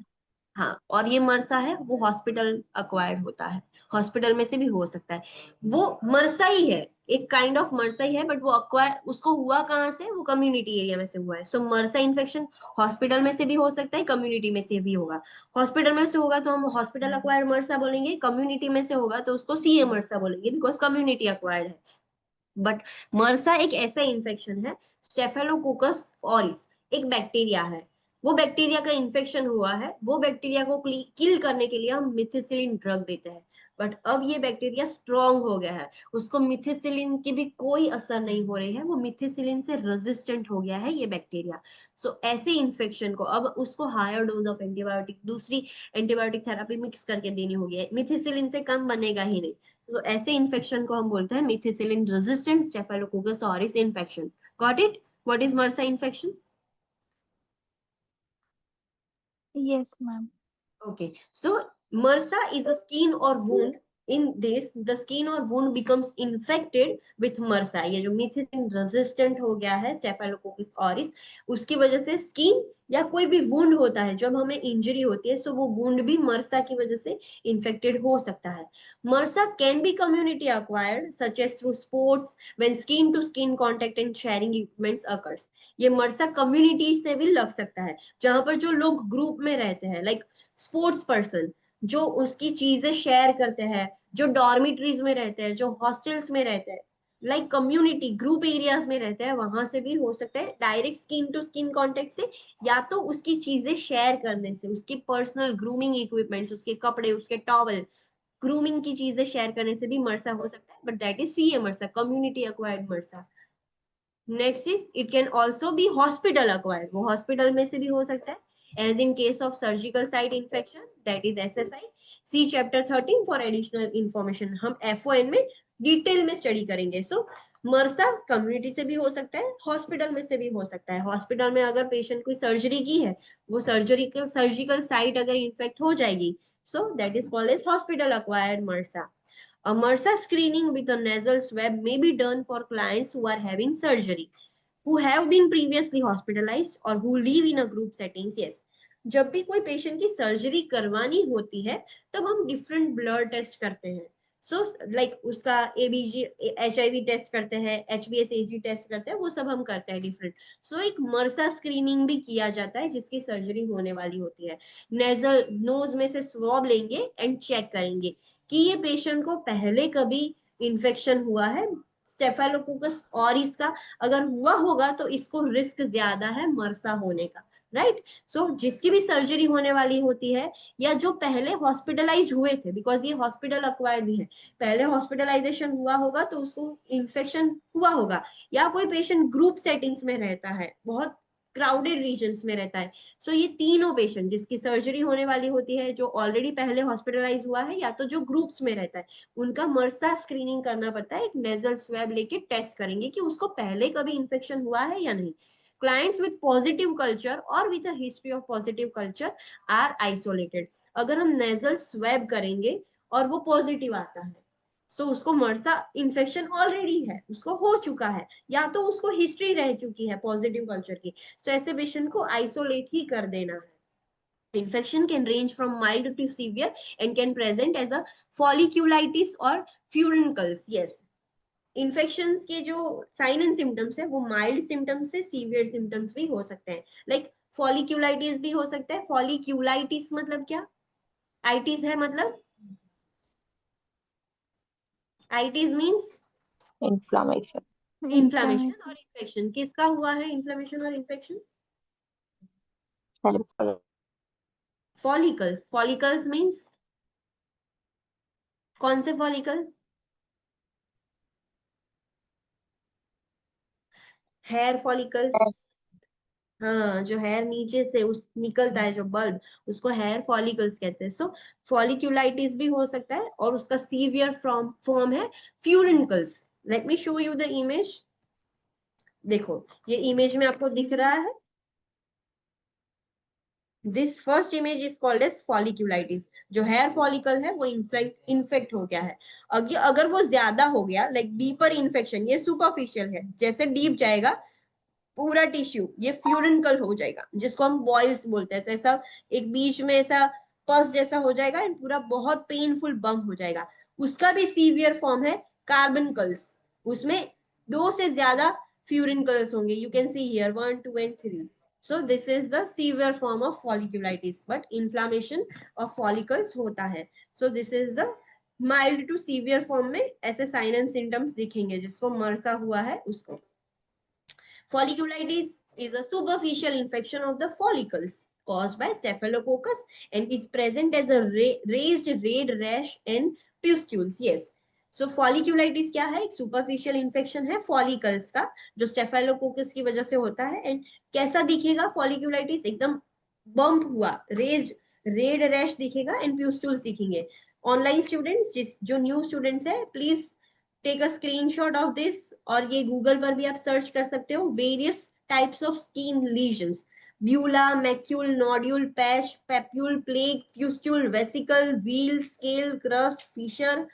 हाँ, और ये मर्सा है वो हॉस्पिटल अक्वायर्ड होता है, हॉस्पिटल में से भी हो सकता है. वो मर्सा ही है, एक काइंड ऑफ मर्सा ही है, बट वो अक्वायर उसको हुआ कहाँ से? वो कम्युनिटी एरिया में से हुआ है. सो मर्सा इन्फेक्शन हॉस्पिटल में से भी हो सकता है, कम्युनिटी में से भी होगा. हॉस्पिटल में से होगा तो हम हॉस्पिटल अक्वायर्ड मर्सा बोलेंगे, कम्युनिटी में से होगा तो उसको सीए मर्सा बोलेंगे, बिकॉज कम्युनिटी अक्वायर्ड है. बट मर्सा एक ऐसा इन्फेक्शन है, स्टेफेलोकोकस ऑरिस एक बैक्टीरिया है, वो बैक्टीरिया का इन्फेक्शन हुआ है, वो बैक्टीरिया को किल करने के लिए हम मिथिसिलिन ड्रग देते हैं. बट अब ये बैक्टीरिया स्ट्रांग हो गया है, उसको मिथिसिलिन की भी कोई असर नहीं हो रही है, वो मिथिसिलिन से रेजिस्टेंट हो गया है ये बैक्टीरिया. सो ऐसे इन्फेक्शन को अब उसको हायर डोज ऑफ एंटीबायोटिक, दूसरी एंटीबायोटिक थेरापी मिक्स करके देनी होगी, मिथिसिलिन से कम बनेगा ही नहीं. तो ऐसे इन्फेक्शन को हम बोलते हैं methicillin resistant staphylococcus aureus infection. Got it? What is MRSA infection? Yes, ma'am. Okay, so MRSA is a skin or wound. In this, the skin or wound becomes infected with MRSA. ये जो मिथिसिलिन resistant हो गया है staphylococcus orris, उसकी वजह से skin या कोई भी वुंड होता है, जब हमें इंजरी होती है, सो वो वुंड भी मर्सा की वजह से इन्फेक्टेड हो सकता है. MRSA can be community acquired such as through sports when skin to skin contact and sharing equipments occurs. ये मर्सा कम्युनिटी से भी लग सकता है, जहां पर जो लोग ग्रुप में रहते हैं, लाइक स्पोर्ट्स पर्सन जो उसकी चीजें शेयर करते हैं, जो डॉर्मिटरीज में रहते हैं, जो हॉस्टल्स में रहते हैं, लाइक कम्युनिटी ग्रुप एरियाज में रहते हैं, वहां से भी हो सकता है direct skin to skin contact से, या तो उसकी चीजें शेयर करने से, उसकी पर्सनल ग्रूमिंग इक्विपमेंट्स, उसके कपड़े, उसके टॉवल, ग्रूमिंग की चीजें शेयर करने से भी मर्सा हो सकता है. But that is CA मर्सा, community acquired मर्सा. Next is it can also be hospital acquired, वो हॉस्पिटल में से भी हो सकता है, as in case of surgical site infection, that is SSI. See chapter 13 for additional information. हम FON में detail में स्टडी करेंगे. सो मर्सा कम्युनिटी से भी हो सकता है, हॉस्पिटल में से भी हो सकता है. हॉस्पिटल में अगर पेशेंट कोई सर्जरी की है, वो सर्जिकल साइट अगर इन्फेक्ट हो जाएगी, so that is called as hospital acquired MRSA. A MRSA screening with a nasal swab may be done for clients who are having surgery, who have been previously hospitalized or who live in a group settings. Yes, जब भी कोई patient की surgery करवानी होती है, तब हम different blood test करते हैं. सो लाइक उसका एबीजी HIV टेस्ट करते हैं, HbSAg टेस्ट करते हैं, वो सब हम करते हैं डिफरेंट. सो एक मर्सा स्क्रीनिंग भी किया जाता है जिसकी सर्जरी होने वाली होती है. नेजल नोज में से स्वॉब लेंगे एंड चेक करेंगे कि ये पेशेंट को पहले कभी इन्फेक्शन हुआ है स्टेफिलोकोकस ऑरिस का. अगर हुआ होगा तो इसको रिस्क ज्यादा है मर्सा होने का, राइट. सो जिसकी भी सर्जरी होने वाली होती है, या जो पहले हॉस्पिटलाइज हुए थे, बिकॉज ये हॉस्पिटल अक्वायर्ड भी है, पहले हॉस्पिटलाइजेशन हुआ होगा तो उसको इन्फेक्शन हुआ होगा, या कोई पेशेंट ग्रुप सेटिंग्स में रहता है, बहुत क्राउडेड रीजन्स में रहता है. सो ये तीनों पेशेंट जिसकी सर्जरी होने वाली होती है, जो ऑलरेडी पहले हॉस्पिटलाइज हुआ है, या तो जो ग्रुप्स में रहता है, उनका मर्सा स्क्रीनिंग करना पड़ता है. एक नेजल स्वैब लेके टेस्ट करेंगे कि उसको पहले कभी इन्फेक्शन हुआ है या नहीं. Clients with positive culture or with a history of positive culture are isolated. अगर हम नेजल स्वैब करेंगे और वो पॉजिटिव आता है, सो उसको मर्सा इन्फेक्शन ऑलरेडी है, उसको हो चुका है, या तो उसको हिस्ट्री रह चुकी है पॉजिटिव कल्चर की, तो ऐसे पेशेंट को आइसोलेट ही कर देना है. Infection can range from mild to severe and can present as a folliculitis or furuncles. Yes, infections के जो साइन एंड सिम्टम्स है वो माइल्ड सिम्टम्स से सीवियर सिम्टम्स भी हो सकते हैं. लाइक फॉलिक्यूलाइटिस भी हो सकता है. फॉलिक्यूलाइटिस मतलब क्या? आइटिस है मतलब आइटिस मींस inflammation. इन्फ्लामेशन. और इन्फेक्शन किसका हुआ है? इन्फ्लामेशन और infection Helpful. Follicles. Follicles means कौन से फॉलिकल्स? Hair follicles. हाँ, जो हेयर नीचे से उस निकलता है जो बल्ब, उसको हेयर फॉलिकल्स कहते हैं. सो फॉलिक्यूलाइटिस भी हो सकता है और उसका सीवियर फॉर्म है furuncles. Let me show you the image. देखो ये इमेज में आपको दिख रहा है. This first image is called as folliculitis. जो हेयर फॉलिकल है वो इन्फेक्ट हो गया है. अगर वो ज्यादा हो गया, लाइक डीपर इन्फेक्शन, ये सुपरफिशियल है, जैसे डीप जाएगा पूरा टिश्यू ये फ्यूरिनकल हो जाएगा, जिसको हम बॉयल्स बोलते हैं. तो ऐसा एक बीच में ऐसा पस जैसा हो जाएगा एंड पूरा बहुत पेनफुल बम हो जाएगा. उसका भी सीवियर फॉर्म है कार्बनकल्स. उसमें 2 से ज्यादा फ्यूरिनकल्स होंगे. You can see here 1 2 and 3. So this is the severe form of folliculitis, but inflammation of follicles होता है. So this is the mild to severe form में ऐसे साइन एंड सिम्टम्स दिखेंगे. जिसको मरसा हुआ है उसको. Folliculitis is a superficial infection of the follicles caused by staphylococcus and is present as a raised red rash and pustules. Yes. So folliculitis क्या है? एक सुपरफिशियल इन्फेक्शन है फॉलिकल्स का जो स्टेफाइलोकोकस की वजह से होता है. एंड कैसा दिखेगा फॉलिकुलाइटिस? एकदम बम्प हुआ, रेज्ड रेड रैश दिखेगा एंड प्यूस्टूल्स दिखेंगे. ऑनलाइन स्टूडेंट्स, जो न्यू स्टूडेंट्स है, please take a screenshot of this. और ये गूगल पर भी आप सर्च कर सकते हो. Various types of skin lesions: bulla, macule, nodule, patch, papule, plaque, pustule, vesicle, wheal, scale, crust, fissure,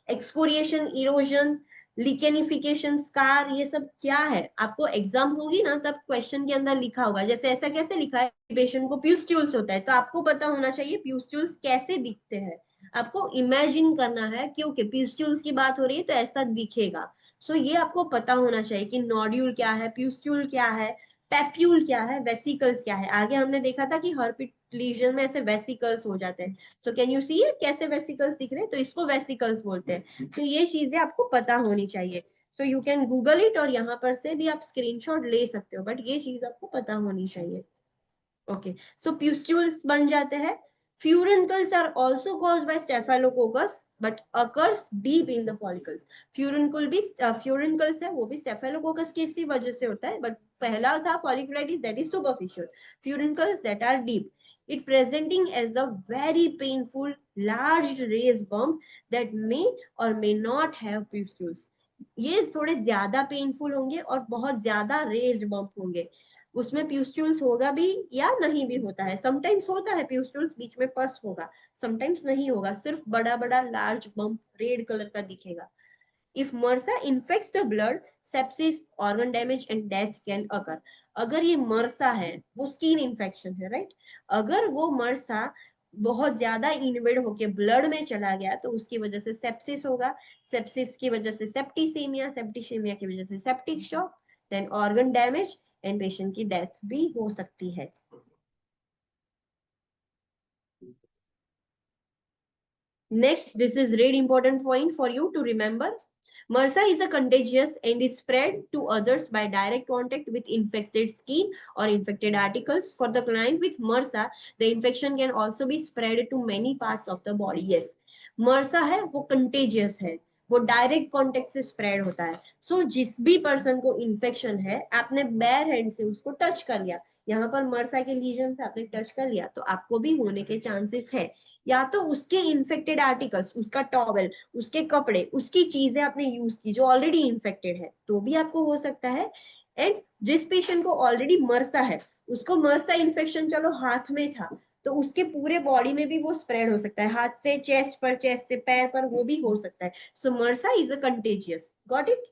excoriation, erosion, lichenification, scar. ये सब क्या है? आपको एग्जाम होगी ना तब क्वेश्चन के अंदर लिखा होगा. जैसे ऐसा कैसे लिखा है? पेशेंट को प्यूस्ट्यूल्स होता है, तो आपको पता होना चाहिए प्यूस्ट्यूल्स कैसे दिखते हैं. आपको इमेजिन करना है क्योंकि प्यूस्ट्यूल्स की बात हो रही है तो ऐसा दिखेगा. सो ये आपको पता होना चाहिए कि नोड्यूल क्या है, प्यूस्ट्यूल क्या है, पेप्यूल क्या है, वेसिकल्स क्या है. आगे हमने देखा था कि हर्पिट लीजन में ऐसे वेसिकल्स हो जाते हैं. सो कैन यू सी कैसे वेसिकल्स दिख रहे हैं? तो इसको वेसिकल्स बोलते हैं. तो ये चीजें आपको पता होनी चाहिए. So you can Google it और यहाँ पर से भी आप स्क्रीनशॉट ले सकते हो, बट ये चीज आपको पता होनी चाहिए. ओके. सो प्यूस्ट्यूल्स बन जाते हैं. Furuncles are also caused by Staphylococcus but occurs deep in the follicles. Furuncles है वो भी Staphylococcus की इसी वजह से होता है. बट पहला था folliculitis, that is superficial. Furuncles that are deep. It presenting as a very painful large raised bump that may or may not have pustules. ये थोड़े ज्यादा पेनफुल होंगे और बहुत ज्यादा रेज्ड बम्प होंगे. उसमें प्यूस्ट्यूल्स होगा भी या नहीं भी होता है. समटाइम्स होता है प्यूस्ट्यूल्स, बीच में पस होगा. समटाइम्स नहीं होगा, सिर्फ बड़ा बड़ा लार्ज बम्प रेड कलर का दिखेगा. If MRSA infects the blood, sepsis, organ damage and death can occur. अगर ये मरसा है, वो स्किन इन्फेक्शन है, राइट. अगर वो मरसा बहुत ज्यादा इन्वेड होके ब्लड में चला गया तो उसकी वजह से सेप्सिस होगा. सेप्सिस की वजह से सेप्टिसेमिया, सेप्टिसेमिया की वजह से septic shock, then organ damage and patient की डेथ भी हो सकती है. Next, this is really important point for you to remember. MRSA is a contagious and is spread to others by direct contact with infected skin or infected articles. For the client with MRSA, the infection can also be spread to many parts of the body. Yes, MRSA है वो contagious है, वो direct contact से spread होता है. सो जिस भी person को इन्फेक्शन है, आपने बेयर हैंड से उसको टच कर लिया, यहाँ पर मरसा के लीजन से आपने टच कर लिया, तो आपको भी होने के चांसेस है. या तो उसके इन्फेक्टेड आर्टिकल्स, उसका टॉवल, उसके कपड़े, उसकी चीजें आपने यूज की जो ऑलरेडी इन्फेक्टेड है, तो भी आपको हो सकता है. एंड जिस पेशेंट को ऑलरेडी मरसा है, उसको मरसा इन्फेक्शन चलो हाथ में था, तो उसके पूरे बॉडी में भी वो स्प्रेड हो सकता है. हाथ से चेस्ट पर, चेस्ट से पैर पर, वो भी हो सकता है. So MRSA is a contagious. Got it?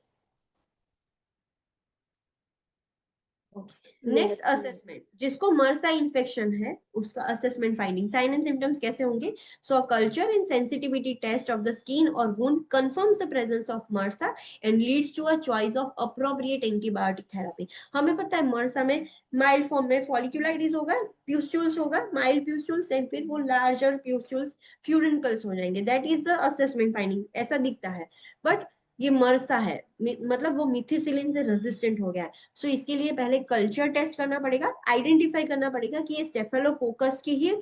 Next assessment, जिसको मर्सा इन्फेक्शन है उसका assessment finding, sign and symptoms कैसे होंगे? So culture and sensitivity test of the skin और wound confirms the presence of MRSA and leads to a choice of appropriate antibiotic therapy. हमें पता है मर्सा में माइल्ड फॉर्म में फॉलिकुलाइटिस होगा, प्यूस्टूल्स होगा, माइल्ड प्यूस्टूल्स, एंड फिर वो लार्जर प्यूस्टूल्स, फ्यूरिनकल्स हो जाएंगे। That is the assessment finding, ऐसा दिखता है। बट ये मर्सा है, मतलब वो मिथिसिलिन से रेजिस्टेंट हो गया है। सो इसके लिए पहले कल्चर टेस्ट करना पड़ेगा, आइडेंटिफाई करना पड़ेगा कि ये स्टेफिलोकोकस की ही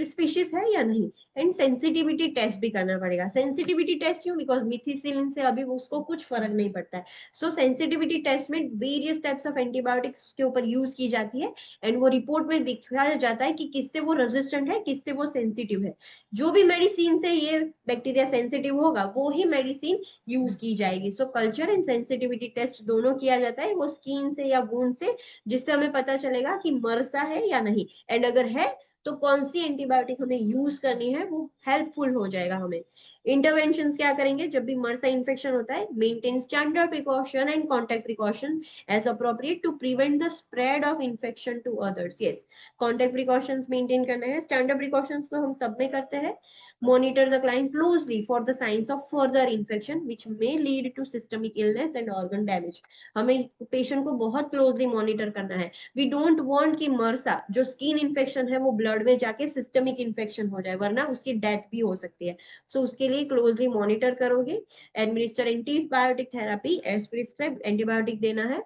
स्पीशीज है या नहीं, एंड सेंसिटिविटी टेस्ट भी करना पड़ेगा। सेंसिटिविटी टेस्ट क्यों? बिकॉज मिथिसिलिन से अभी उसको कुछ फर्क नहीं पड़ता है। सो सेंसिटिविटी टेस्ट में वेरियस टाइप्स ऑफ एंटीबायोटिक्स के ऊपर यूज की जाती है, एंड वो रिपोर्ट में दिखाया जाता है कि किससे वो रेजिस्टेंट है, किससे वो सेंसिटिव है। जो भी मेडिसिन से ये बैक्टीरिया सेंसिटिव होगा वो ही मेडिसिन यूज की जाएगी। So culture and sensitivity test दोनों किया जाता है, वो स्किन से या वुंड से, जिससे हमें पता चलेगा कि मर्सा है या नहीं, एंड अगर है तो कौन सी एंटीबायोटिक हमें यूज करनी है, वो हेल्पफुल हो जाएगा हमें। इंटरवेंशंस क्या करेंगे जब भी मर्सा इन्फेक्शन होता है? Maintain standard precaution and contact precaution as appropriate to prevent the spread of infection to others. Yes, contact precautions maintain करना है, स्टैंडर्ड प्रिकॉशंस तो हम सब में करते हैं। Monitor the client closely for the signs of further infection which may lead to systemic illness and organ damage. हमें patient को बहुत क्लोजली मॉनिटर करना है। वी डोंट वांट कि मर्सा जो स्किन इन्फेक्शन है वो ब्लड में जाके सिस्टमिक इन्फेक्शन हो जाए, वरना उसकी डेथ भी हो सकती है। सो उसके लिए क्लोजली मॉनिटर करोगे। Administer antibiotic therapy as prescribed, antibiotic देना है।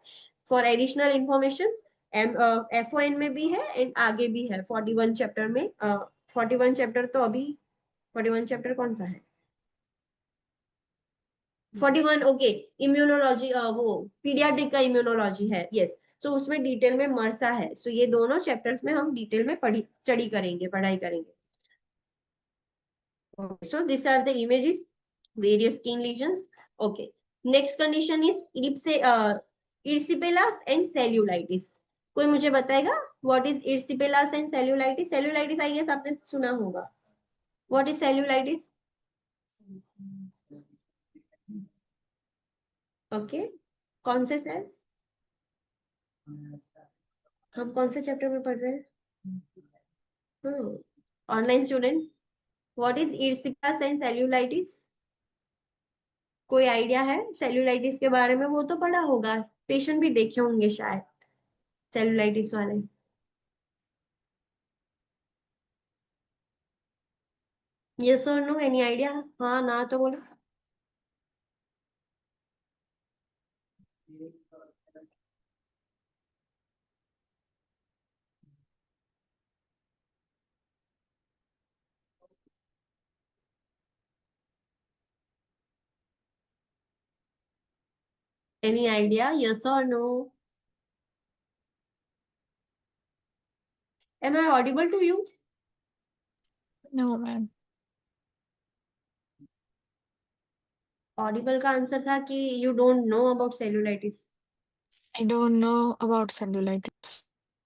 फॉर एडिशनल इंफॉर्मेशन FON में भी है एंड आगे भी है 41 चैप्टर में। 41 चैप्टर तो अभी 41 चैप्टर कौन सा है? 41 ओके, इम्यूनोलॉजी, वो पीडियाट्रिक का इम्यूनोलॉजी है। यस, सो उसमें डिटेल में मर्सा है। सो ये दोनों चैप्टर्स में हम डिटेल में स्टडी करेंगे, पढ़ाई करेंगे। So this are the images, various skin lesions. Okay, next condition is erysipelas and cellulitis. कोई मुझे बताएगा what is erysipelas and cellulitis? Cellulitis I guess आपने सुना होगा। What is cellulitis? ओके, कौन से सेल्स? हम कौन से चैप्टर में पढ़ रहे हैं? Online students, what is erysipelas and cellulitis? कोई आइडिया है सेल्यूलाइटिस के बारे में? वो तो पढ़ा होगा, पेशेंट भी देखे होंगे शायद सेल्यूलाइटिस वाले। यस और नो, एनी आइडिया? हाँ ना तो बोलो। Any idea? यस और no? Am I audible to you? No, ma'am. Audible का आंसर था कि you don't know about cellulitis. I don't know about cellulitis.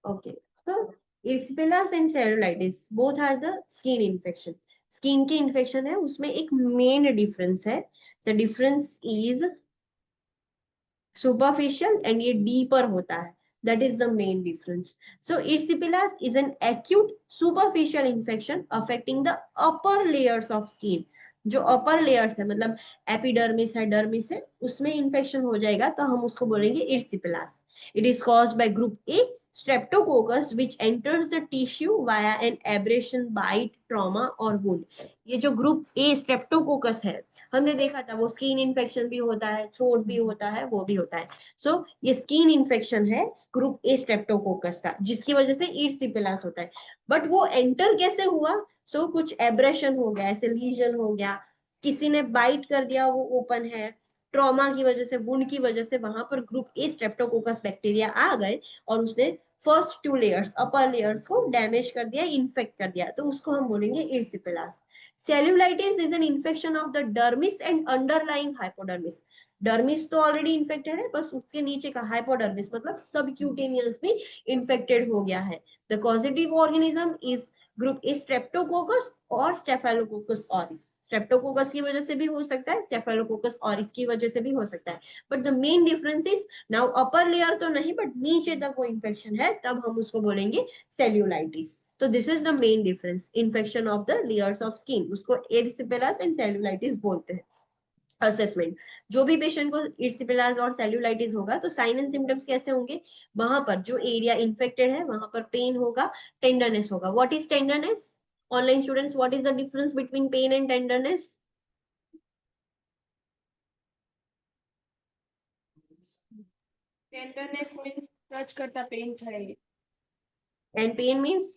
Okay, so erysipelas and cellulitis both are the skin infection. Skin के infection है, उसमें एक main difference है। The difference is superficial and ये deeper होता है। That is the main difference. So erysipelas is an acute superficial infection affecting the upper layers of skin. जो upper layers है, मतलब एपिडर्मिस है, डर्मिस है, उसमें इन्फेक्शन हो जाएगा तो हम उसको बोलेंगे erysipelas. It is caused by group A streptococcus which enters the tissue via an abrasion, bite, trauma or wound. ये जो ग्रुप A streptococcus है, हमने देखा था वो स्किन इन्फेक्शन भी होता है, थ्रोट भी होता है, वो भी होता है। सो ये स्किन इन्फेक्शन है ग्रुप ए स्ट्रेप्टोकोकस का, जिसकी वजह से इर्सिपेलास होता है। बट वो एंटर कैसे हुआ? सो कुछ एब्रेशन हो गया, ऐसे लीजन हो गया, किसी ने बाइट कर दिया, वो ओपन है, ट्रॉमा की वजह से, वुंड की वजह से वहां पर ग्रुप ए स्ट्रेप्टोकोकस बैक्टीरिया आ गए और उसने फर्स्ट 2 लेयर्स, अपर लेयर्स को डैमेज कर दिया, इन्फेक्ट कर दिया, तो उसको हम बोलेंगे इर्सिपेलास। Cellulitis is an infection of the dermis and underlying hypodermis. Dermis तो ऑलरेडी इन्फेक्टेड है, बस उसके नीचे का हाइपोडर्मिस मतलब सबक्यूटेनियस भी इन्फेक्टेड हो गया है। The causative organism is group A Streptococcus और स्टेफाइलोकोकस ऑरिस। स्ट्रेप्टोकोकस की वजह से भी हो सकता है, स्टेफाइलोकोकस ऑरिस की वजह से भी हो सकता है, but the main difference is now upper layer तो नहीं बट नीचे तक वो इन्फेक्शन है, तब हम उसको बोलेंगे सेल्यूलाइटिस। तो this is the main difference, infection of the layers of skin, उसको एरिसिपेलास एंड सेल्यूलाइटिस बोलते हैं। असेसमेंट, जो भी पेशेंट को इर्सिपेलास और सेल्यूलाइटिस होगा तो साइन एंड सिम्टम्स कैसे होंगे, वहां पर जो एरिया इन्फेक्टेड है वहां पर पेन होगा, टेंडरनेस होगा। What is tenderness? Online students, what is the difference between pain and tenderness? Tenderness means touch करता पेन થાય एंड पेन मीन्स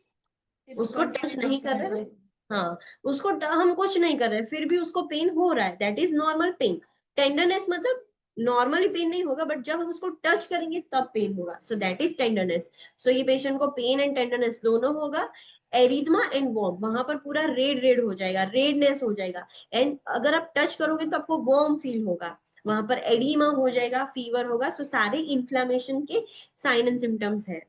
उसको टच नहीं कर रहे, हाँ उसको हम कुछ नहीं कर रहे फिर भी उसको पेन हो रहा है, that is normal pain. Tenderness मतलब नॉर्मली पेन नहीं होगा बट जब हम उसको टच करेंगे तब पेन होगा, सो दैट इज टेंडरनेस। सो ये पेशेंट को पेन एंड टेंडरनेस दोनों होगा। एरिथमा एंड वॉर्म, वहां पर पूरा रेड रेड हो जाएगा, रेडनेस हो जाएगा, एंड अगर आप टच करोगे तो आपको वॉर्म फील होगा, वहां पर एडिमा हो जाएगा, फीवर होगा। सो सारे इन्फ्लामेशन के साइन एंड सिम्टम्स है।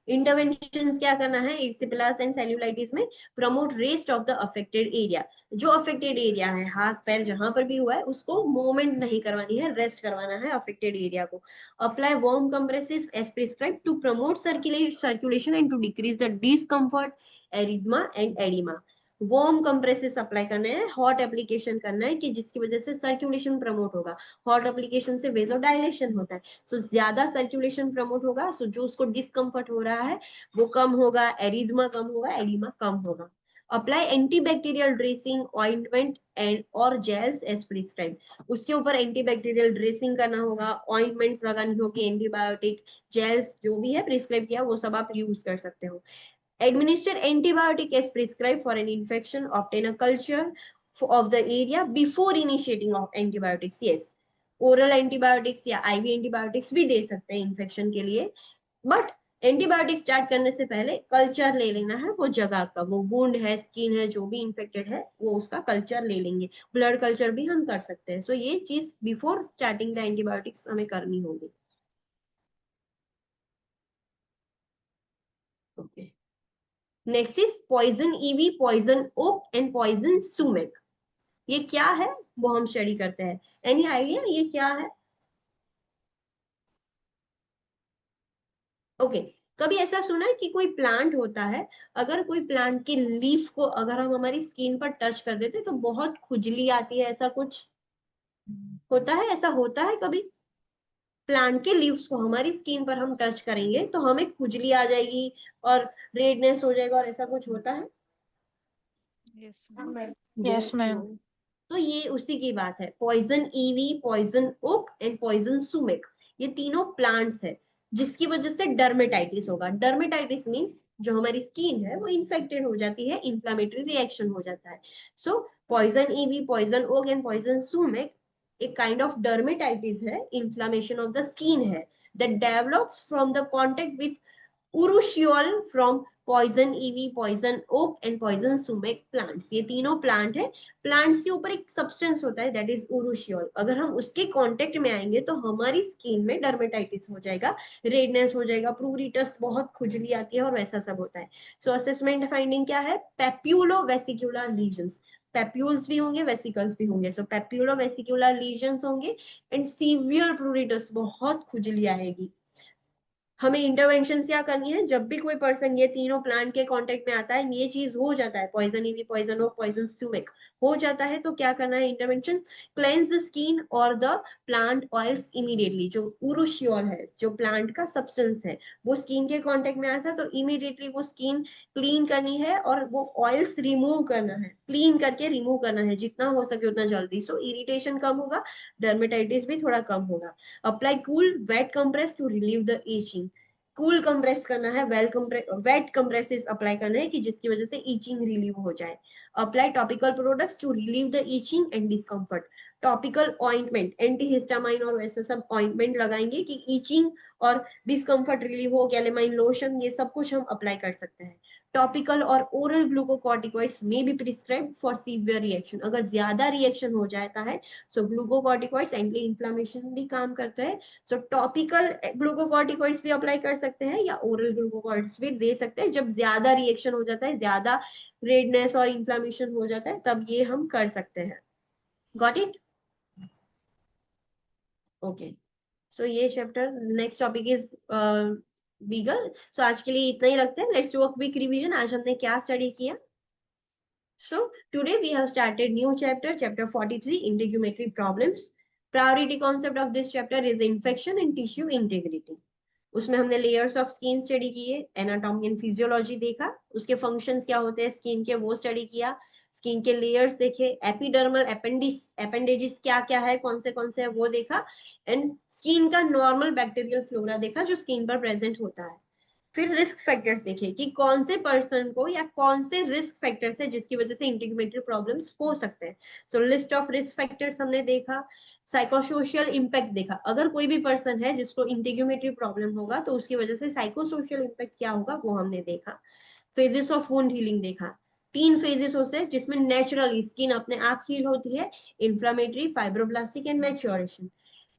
इंटरवेंशन क्या करना है इर्सिपेलास एंड सेल्यूलाइटिस में? Promote rest of the affected area, जो अफेक्टेड एरिया है हाथ पैर जहां पर भी हुआ है उसको मूवमेंट नहीं करवानी है, रेस्ट करवाना है अफेक्टेड एरिया को। Apply warm compresses as prescribe to promote circulation and to decrease the discomfort, erythema and oedema. Warm compresses apply करना है, हॉट एप्लीकेशन करना है कि जिसकी वजह से सर्कुलेशन प्रमोट होगा। हॉट एप्लीकेशन से वेजोडाइलेशन होता है, सो ज्यादा सर्कुलेशन प्रमोट होगा, सो जो उसको डिस्कम्फर्ट हो रहा है वो कम होगा, एरिथमा कम होगा, एडिमा कम होगा। Apply antibacterial dressing, ointment and और जेल्स एज प्रिस्क्राइब, उसके ऊपर एंटीबैक्टीरियल ड्रेसिंग करना होगा, ऑइंटमेंट लगानी होगी, एंटीबायोटिक जेल्स जो भी है प्रिस्क्राइब किया वो सब आप यूज कर सकते हो। Administer antibiotic as prescribed for an infection. Obtain a culture of the area before initiating of antibiotics. Yes, oral antibiotics या IV antibiotics भी दे सकते हैं इन्फेक्शन के लिए, बट एंटीबायोटिक स्टार्ट करने से पहले कल्चर ले लेना है वो जगह का, वो वुंड है, स्किन है, जो भी इन्फेक्टेड है वो उसका कल्चर ले लेंगे। ब्लड कल्चर भी हम कर सकते हैं। सो ये चीज बिफोर स्टार्टिंग द एंटीबायोटिक्स हमें करनी होगी। Okay, next is poison ivy, poison oak and poison sumac. ये क्या है वो हम स्टडी करते हैं। एनी आइडिया ये क्या है? ओके, कभी ऐसा सुना है कि कोई प्लांट होता है, अगर कोई प्लांट के लीफ को अगर हम हमारी स्किन पर टच कर देते तो बहुत खुजली आती है, ऐसा कुछ होता है? ऐसा होता है कभी? प्लांट के लीव्स को हमारी स्किन पर हम टच करेंगे तो हमें खुजली आ जाएगी और रेडनेस हो जाएगा, और ऐसा कुछ होता है? Yes, हाँ ma'am. Ma'am Yes, ma'am. तो ये उसी की बात है। Poison ivy, poison oak and poison sumac, ये तीनों प्लांट्स है जिसकी वजह से डर्मेटाइटिस होगा। डर्मेटाइटिस मींस जो हमारी स्किन है वो इन्फेक्टेड हो जाती है, इन्फ्लामेटरी रिएक्शन हो जाता है। So poison ivy, poison oak and poison sumac एक काइंड ऑफ डर्मेटाइटिस है, इन्फ्लामेशन ऑफ द स्किन है that develops from the contact with urushiol from poison ivy, poison oak and poison sumac plants। ये तीनों plant है, plants के ऊपर एक substance होता है दैट इज उरुशियोल। अगर हम उसके कांटेक्ट में आएंगे तो हमारी स्किन में डर्मेटाइटिस हो जाएगा, रेडनेस हो जाएगा, प्रूरिटस, बहुत खुजली आती है और वैसा सब होता है। सो असेसमेंट फाइंडिंग क्या है? पेप्यूलो वेसिकुलर लीजन्स, पेप्यूल्स भी होंगे, वेसिकल्स भी होंगे। सो पेप्यूलो वेसिकुलर लीजन्स होंगे एंड सीवियर प्रूरिटस, बहुत खुजली आएगी। हमें इंटरवेंशन क्या करनी है? जब भी कोई पर्सन ये तीनों प्लांट के कांटेक्ट में आता है, ये चीज हो जाता है, poison ivy, poison oak, poison sumac हो जाता है, तो क्या करना है इंटरवेंशन? क्लेंस द स्किन और द प्लांट ऑयल्स इमीडिएटली। जो उरुशियोल है, जो प्लांट का सब्सटेंस है, वो स्किन के कांटेक्ट में आता है तो इमीडिएटली वो स्किन क्लीन करनी है और वो ऑयल्स रिमूव करना है, क्लीन करके रिमूव करना है जितना हो सके उतना जल्दी। सो इरिटेशन कम होगा, डर्मेटाइटिस भी थोड़ा कम होगा। Apply cool wet compress to relieve the itching, cool compress करना है, वेट कंप्रेसेस अप्लाई करना है कि जिसकी वजह से ईचिंग रिलीव हो जाए। Apply topical products to relieve the itching and discomfort, topical ointment, antihistamine और वैसे सब ऑइंटमेंट लगाएंगे कि ईचिंग और डिस्कम्फर्ट रिलीव हो। कैलेमाइन लोशन, ये सब कुछ हम अप्लाई कर सकते हैं। टॉपिकल और ओरल ग्लूकोकॉर्टिकॉइड्स में भी प्रिस्क्राइब फॉर सीवियर रिएक्शन, अगर ज्यादा रिएक्शन हो जाता है तो ग्लूकोकॉर्टिकॉइड्स एंटी इन्फ्लामेशन भी काम करते हैं। सो टॉपिकल ग्लूकोकॉर्टिकॉइड्स भी अप्लाई कर सकते हैं या ओरल ग्लूकोकॉर्टिकॉइड्स भी दे सकते हैं जब ज्यादा रिएक्शन हो जाता है, ज्यादा रेडनेस और इन्फ्लामेशन हो जाता है, तब ये हम कर सकते हैं। Got it? ओके, सो ये chapter, next topic is beagle. सो आज के लिए इतना ही रखते हैं। Let's do a quick revision. आज हमने क्या स्टडी किया? So today we have started new chapter, chapter 43, integumentary problems. Priority concept of this chapter is infection and tissue integrity. उसमें हमने लेयर्स ऑफ स्किन स्टडी किए, एनाटॉमी एंड फिजियोलॉजी देखा, उसके functions क्या होते हैं स्किन के वो स्टडी किया, स्किन के लेयर्स देखे, एपिडर्मल एपेंडेजिस क्या क्या है, कौन से है वो देखा, एंड स्किन का नॉर्मल बैक्टीरियल फ्लोरा देखा जो स्किन पर प्रेजेंट होता है। फिर रिस्क फैक्टर्स देखे कि कौन से पर्सन को या कौन से रिस्क फैक्टर्स है जिसकी वजह से इंटीग्यूमेटरी प्रॉब्लम्स हो सकते हैं। सो लिस्ट ऑफ रिस्क फैक्टर्स हमने देखा। साइकोसोशियल इम्पैक्ट देखा, अगर कोई भी पर्सन है जिसको इंटीग्यूमेटरी प्रॉब्लम होगा तो उसकी वजह से साइकोसोशियल इम्पैक्ट क्या होगा वो हमने देखा। फेजेस ऑफ वुंड हीलिंग देखा, 3 फेजेस होते हैं जिसमें नेचुरली स्किन अपने आप हील होती है, inflammatory, fibroblastic and maturation.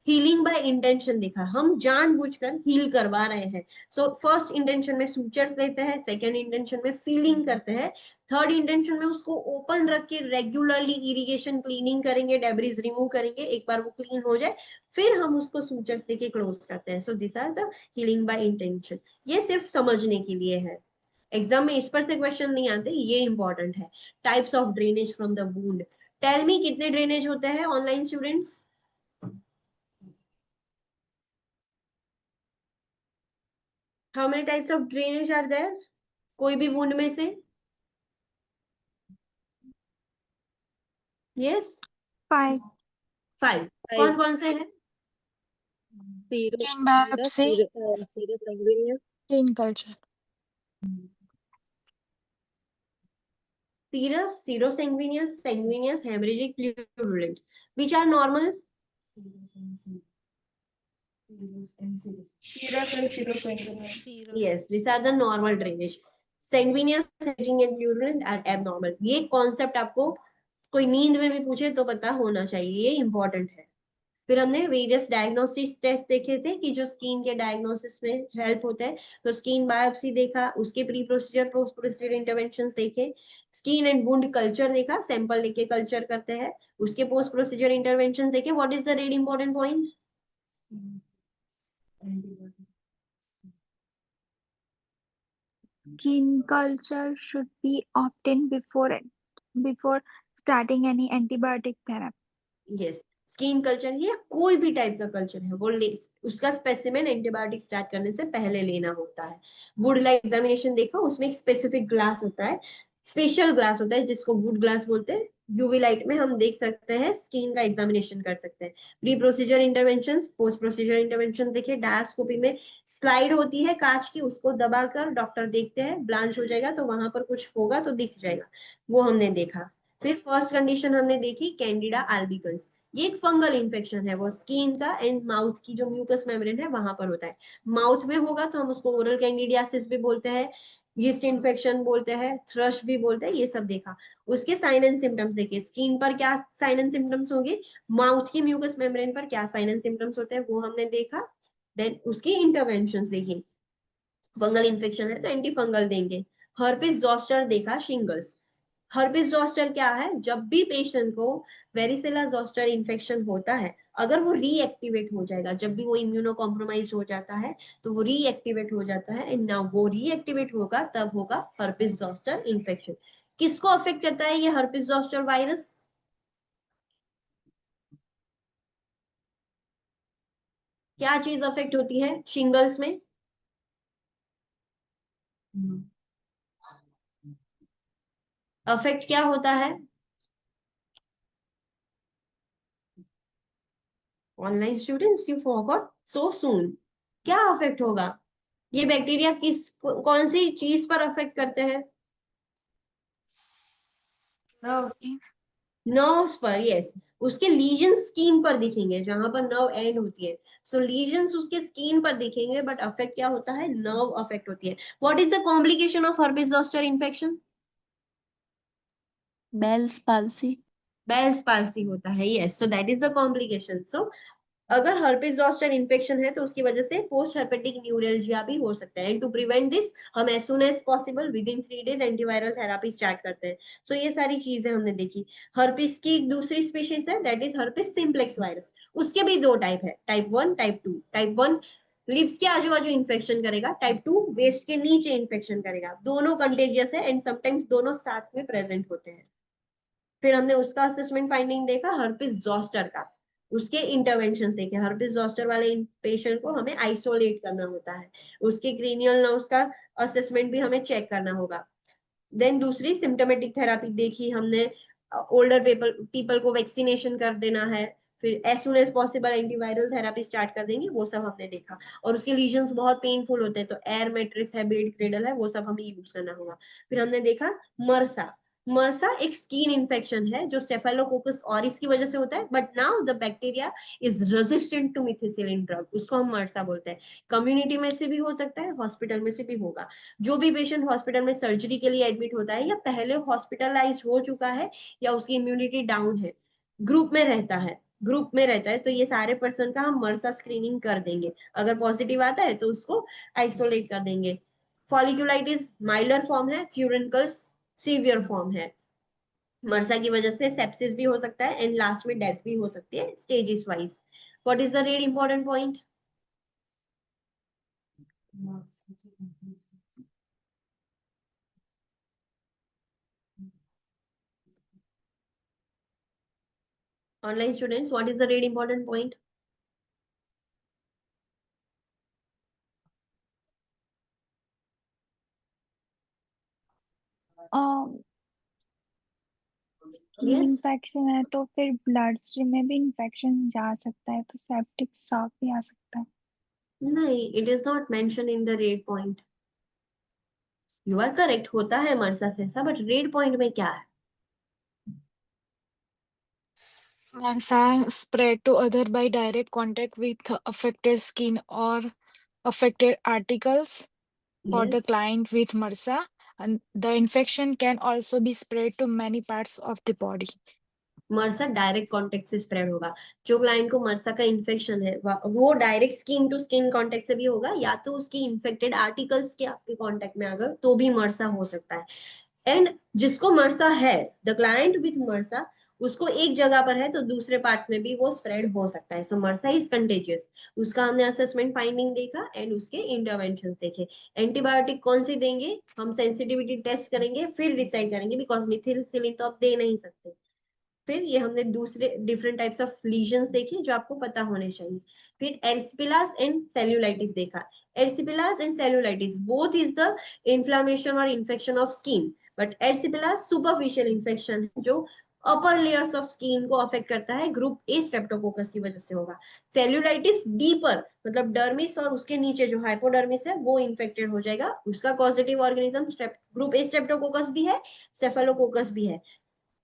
Healing by intention देखा, हम जानबूझकर हील करवा रहे हैं। सो फर्स्ट इंटेंशन में सूचर्स देते हैं, सेकंड इंटेंशन में फीलिंग करते हैं, थर्ड इंटेंशन में उसको ओपन रख के रेगुलरली इरिगेशन क्लीनिंग करेंगे, डेब्रिज रिमूव करेंगे, एक बार वो क्लीन हो जाए फिर हम उसको सूचर देके क्लोज करते हैं। So this are the healing by intention. ये सिर्फ समझने के लिए है, एग्जाम में इस पर से क्वेश्चन नहीं आते, ये इंपॉर्टेंट है। Types of drainage from the wound. Tell me कितने ड्रेनेज होते हैं online students? How many types of drainage are there? कोई भी वुंड में से? Yes? 5. 5. कौन कौन से हैं? Skin biopsy, skin culture. Serous, serosanguineous, sanguineous, hemorrhagic, purulent. Which are normal? Serous and serosanguineous. Yes, these are the normal drainage. Sanguineous, hemorrhaging and purulent are abnormal. ये concept आपको कोई नींद में भी पूछे तो पता होना चाहिए, ये इंपॉर्टेंट है। फिर हमने वेरियस डायग्नोस्टिक टेस्ट देखे थे कि जो स्किन के डायग्नोसिस में हेल्प होता है, तो स्किन बायोप्सी देखा, उसके pre procedure post procedure interventions देखे, स्किन एंड वुंड कल्चर देखा, सैंपल लेके कल्चर करते हैं, उसके पोस्ट प्रोसीजर इंटरवेंशंस देखे। What is the red important point? Skin culture should be obtained before starting any antibiotic therapy. Yes, skin culture या कोई भी टाइप का कल्चर है वो उसका स्पेसिमेन एंटीबायोटिक स्टार्ट करने से पहले लेना होता है। वुड लाइट एग्जामिनेशन देखा, उसमें एक स्पेसिफिक ग्लास होता है, स्पेशल ग्लास होता है जिसको वुड ग्लास बोलते हैं। यूवी लाइट में हम देख सकते हैं, स्किन का एग्जामिनेशन कर सकते हैं। Pre procedure intervention, post procedure intervention देखिए, डायस्कोपी में स्लाइड होती है कांच की, उसको दबाकर डॉक्टर देखते हैं, ब्लांच हो जाएगा तो वहां पर कुछ होगा तो दिख जाएगा, वो हमने देखा। फिर फर्स्ट कंडीशन हमने देखी कैंडिडा अल्बिकन्स, ये एक फंगल इन्फेक्शन है, वो स्किन का एंड माउथ की जो म्यूकस मेम्ब्रेन है वहां पर होता है। माउथ में होगा तो हम उसको ओरल कैंडिडियासिस भी बोलते हैं, यीस्ट इन्फेक्शन बोलते हैं, थ्रश भी बोलते हैं, ये सब देखा। उसके साइन एंड सिम्टम्स देखिए, स्किन पर क्या साइन एंड सिम्टम्स होंगे, माउथ की म्यूकस मेम्ब्रेन पर क्या साइन एंड सिम्टम्स होते हैं वो हमने देखा। देन उसकी इंटरवेंशन देखिए, फंगल इन्फेक्शन है तो एंटी फंगल देंगे। हर्पिस जोस्टर देखा, शिंगल्स। हर्पिस जोस्टर क्या है, जब भी पेशेंट को वेरिसेला जोस्टर इन्फेक्शन होता है, अगर वो रीएक्टिवेट हो जाएगा, जब भी वो इम्यूनो कॉम्प्रोमाइज हो जाता है तो वो रीएक्टिवेट हो जाता है, एंड नाउ वो रीएक्टिवेट होगा तब होगा हर्पिस जोस्टर इन्फेक्शन। किसको अफेक्ट करता है ये हर्पिस जोस्टर वायरस? क्या चीज अफेक्ट होती है शिंगल्स में? अफेक्ट क्या होता है? ऑनलाइन स्टूडेंट्स, यू फॉरगॉट सो सून। क्या अफेक्ट होगा? ये बैक्टीरिया कौन सी चीज पर अफेक्ट करते हैं? नर्व्स पर, यस। उसके लीजन स्किन पर दिखेंगे जहां पर नर्व एंड होती है, सो लीजन्स उसके स्किन पर दिखेंगे, बट अफेक्ट क्या होता है, नर्व अफेक्ट होती है। What is the complication of herpes zoster infection? Bell's palsy. Bell's palsy होता है, yes, so that is the complication. So अगर हर्पिस जोस्टर इन्फेक्शन है तो उसकी वजह से पोस्ट हर्पेटिक न्यूरल्जिया भी हो सकता है। एंड टू प्रिवेंट दिस हम as soon as possible within 3 days antiviral therapy start करते हैं। सो ये सारी चीजें हमने देखी। हर्पिस की एक दूसरी स्पीशीज है that is herpes simplex virus. उसके भी 2 टाइप है, टाइप 1 टाइप 2। टाइप 1 लिप्स के आजू बाजू इन्फेक्शन करेगा, टाइप 2 वेस्ट के नीचे इन्फेक्शन करेगा। दोनों कंटेजियस है एंड समटाइम्स दोनों साथ में प्रेजेंट होते हैं। फिर हमने उसका असेसमेंट फाइंडिंग देखा हर्पिस जोस्टर का, उसके इंटरवेंशन देखे। हर्पिस जोस्टर वाले पेशेंट को हमें आइसोलेट करना होता है, उसके क्रेनियल नर्व्स का असेसमेंट भी हमें चेक करना होगा। देन दूसरी सिम्टोमेटिक थेरापी देखी हमने, ओल्डर पीपल को वैक्सीनेशन कर देना है, फिर as soon as possible antiviral therapy start कर देंगे, वो सब हमने देखा। और उसके लीजन्स बहुत पेनफुल होते हैं तो एयर मैट्रिक्स है, बेड क्रेडल है, वो सब हमें यूज करना होगा। फिर हमने देखा मर्सा। मर्सा एक स्किन इन्फेक्शन है जो स्टेफाइलोकोकस ऑरिस की वजह से होता है, but now the bacteria is resistant to methicillin drug, उसको हम मर्सा बोलते हैं। कम्युनिटी में से भी हो सकता है, हॉस्पिटल में से भी होगा। जो भी पेशेंट हॉस्पिटल में सर्जरी के लिए एडमिट होता है या पहले हॉस्पिटलाइज हो चुका है या उसकी इम्यूनिटी डाउन है, ग्रुप में रहता है, तो ये सारे पर्सन का हम मर्सा स्क्रीनिंग कर देंगे। अगर पॉजिटिव आता है तो उसको आइसोलेट कर देंगे। फॉलिकुलाइटिस माइल्डर फॉर्म है, फ्यूरिनकल्स सीवियर फॉर्म है। मर्सा की वजह से सेप्सिस भी हो सकता है एंड लास्ट में डेथ भी हो सकती है stages wise. What is the red important point? Online students, what is the read important point? Yes. Infection है तो फिर ब्लड स्ट्रीम में भी इन्फेक्शन जा सकता है, तो सेप्टिक शॉक भी आ सकता है। नहीं, it is not mentioned in the read point. You are correct, होता है मर्सा से ऐसा, but read point में क्या है? MRSA spread to other by direct contact with affected skin or affected articles for the Yes. client with MRSA, and the infection can also be spread to many parts of the body. MRSA direct contact से spread होगा। जो client को MRSA का infection है वो direct skin to skin contact से भी होगा, या तो उसकी इन्फेक्टेड आर्टिकल्स के आपके कांटेक्ट में अगर तो भी मर्सा हो सकता है। एंड जिसको मर्सा है, द क्लाइंट विथ मर्सा, उसको एक जगह पर है तो दूसरे पार्ट में भी वो स्प्रेड हो सकता है। सो मर्सा इज कंटेजियस। उसका हमने असेसमेंट फाइंडिंग देखा एंड उसके इंटरवेंशन देखे। एंटीबायोटिक कौन से देंगे हम सेंसिटिविटी टेस्ट करेंगे फिर डिसाइड करेंगे, बिकॉज मिथिसिलिन तो आप दे नहीं सकते। फिर ये हमने दूसरे डिफरेंट टाइप्स ऑफ लीजन्स देखे जो आपको पता होने चाहिए। फिर एरिस्पिलास एंड सेल्यूलाइटिस देखा। Erysipelas and cellulitis both is the inflammation और infection of skin, but erysipelas superficial infection है जो अपर लेयर्स ऑफ स्किन को अफेक्ट करता है, ग्रुप ए स्ट्रेप्टोकोकस की वजह से होगा। सेल्यूलाइटिस डीपर मतलब डर्मिस और उसके नीचे जो हाइपोडर्मिस है वो इन्फेक्टेड हो जाएगा, उसका positive organism group A Streptococcus भी है, स्टेफेलोकोकस भी है।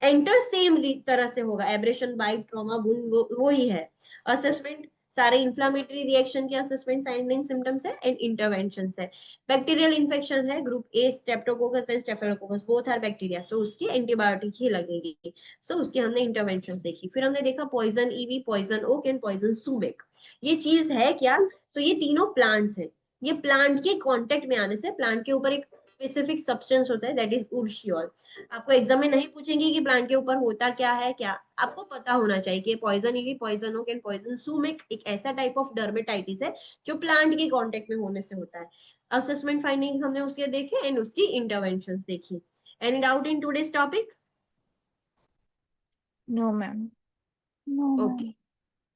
एंटर सेम तरह से होगा, एब्रेशन बाइट ट्रॉमा वुंड वो ही है। असेसमेंट सारे इंफ्लामेटरी रिएक्शन के असेसमेंट फाइंडिंग सिम्टम्स है एंड इंटरवेंशंस है। बैक्टीरियल इन्फेक्शन है, group A streptococcus and staphylococcus both are bacteria, so उसकी एंटीबायोटिक ही लगेगी। सो उसके हमने इंटरवेंशन देखी। फिर हमने देखा poison ivy, poison oak and poison sumac. ये चीज है क्या? तो ये तीनों प्लांट्स है। ये प्लांट के कांटेक्ट में आने से प्लांट के ऊपर एक स्पेसिफिक सब्सटेंस होता है दैट इज उर्शियोल। आपको एग्जाम में नहीं पूछेंगे कि प्लांट के ऊपर होता क्या है, क्या आपको पता होना चाहिए कि poison ivy, poison oak and poison sumac एक ऐसा टाइप ऑफ डर्मेटाइटिस है जो प्लांट के कांटेक्ट में होने से होता है। असेसमेंट फाइंडिंग हमने उसके देखे एंड उसकी इंटरवेंशंस देखी। Any doubt in today's topic? No, ma'am. No okay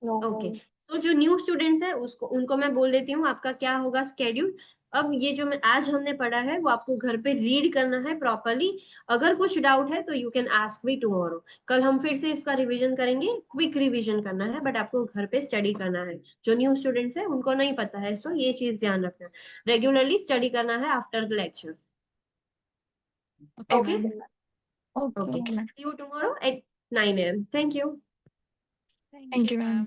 No, okay. तो जो न्यू स्टूडेंट्स है उसको उनको मैं बोल देती हूँ आपका क्या होगा स्केड्यूल। अब ये जो मैं आज हमने पढ़ा है वो आपको घर पे रीड करना है प्रॉपरली। अगर कुछ डाउट है तो you can ask me tomorrow. कल हम फिर से इसका रिवीजन करेंगे, क्विक रिवीजन करना है, बट आपको घर पे स्टडी करना है। जो न्यू स्टूडेंट्स है उनको नहीं पता है, सो ये चीज ध्यान रखना। रेगुलरली स्टडी करना है after the lecture. Okay, okay ma'am. Okay okay, Okay, ma'am. See you tomorrow at 9 AM। Thank you. Thank you, ma'am.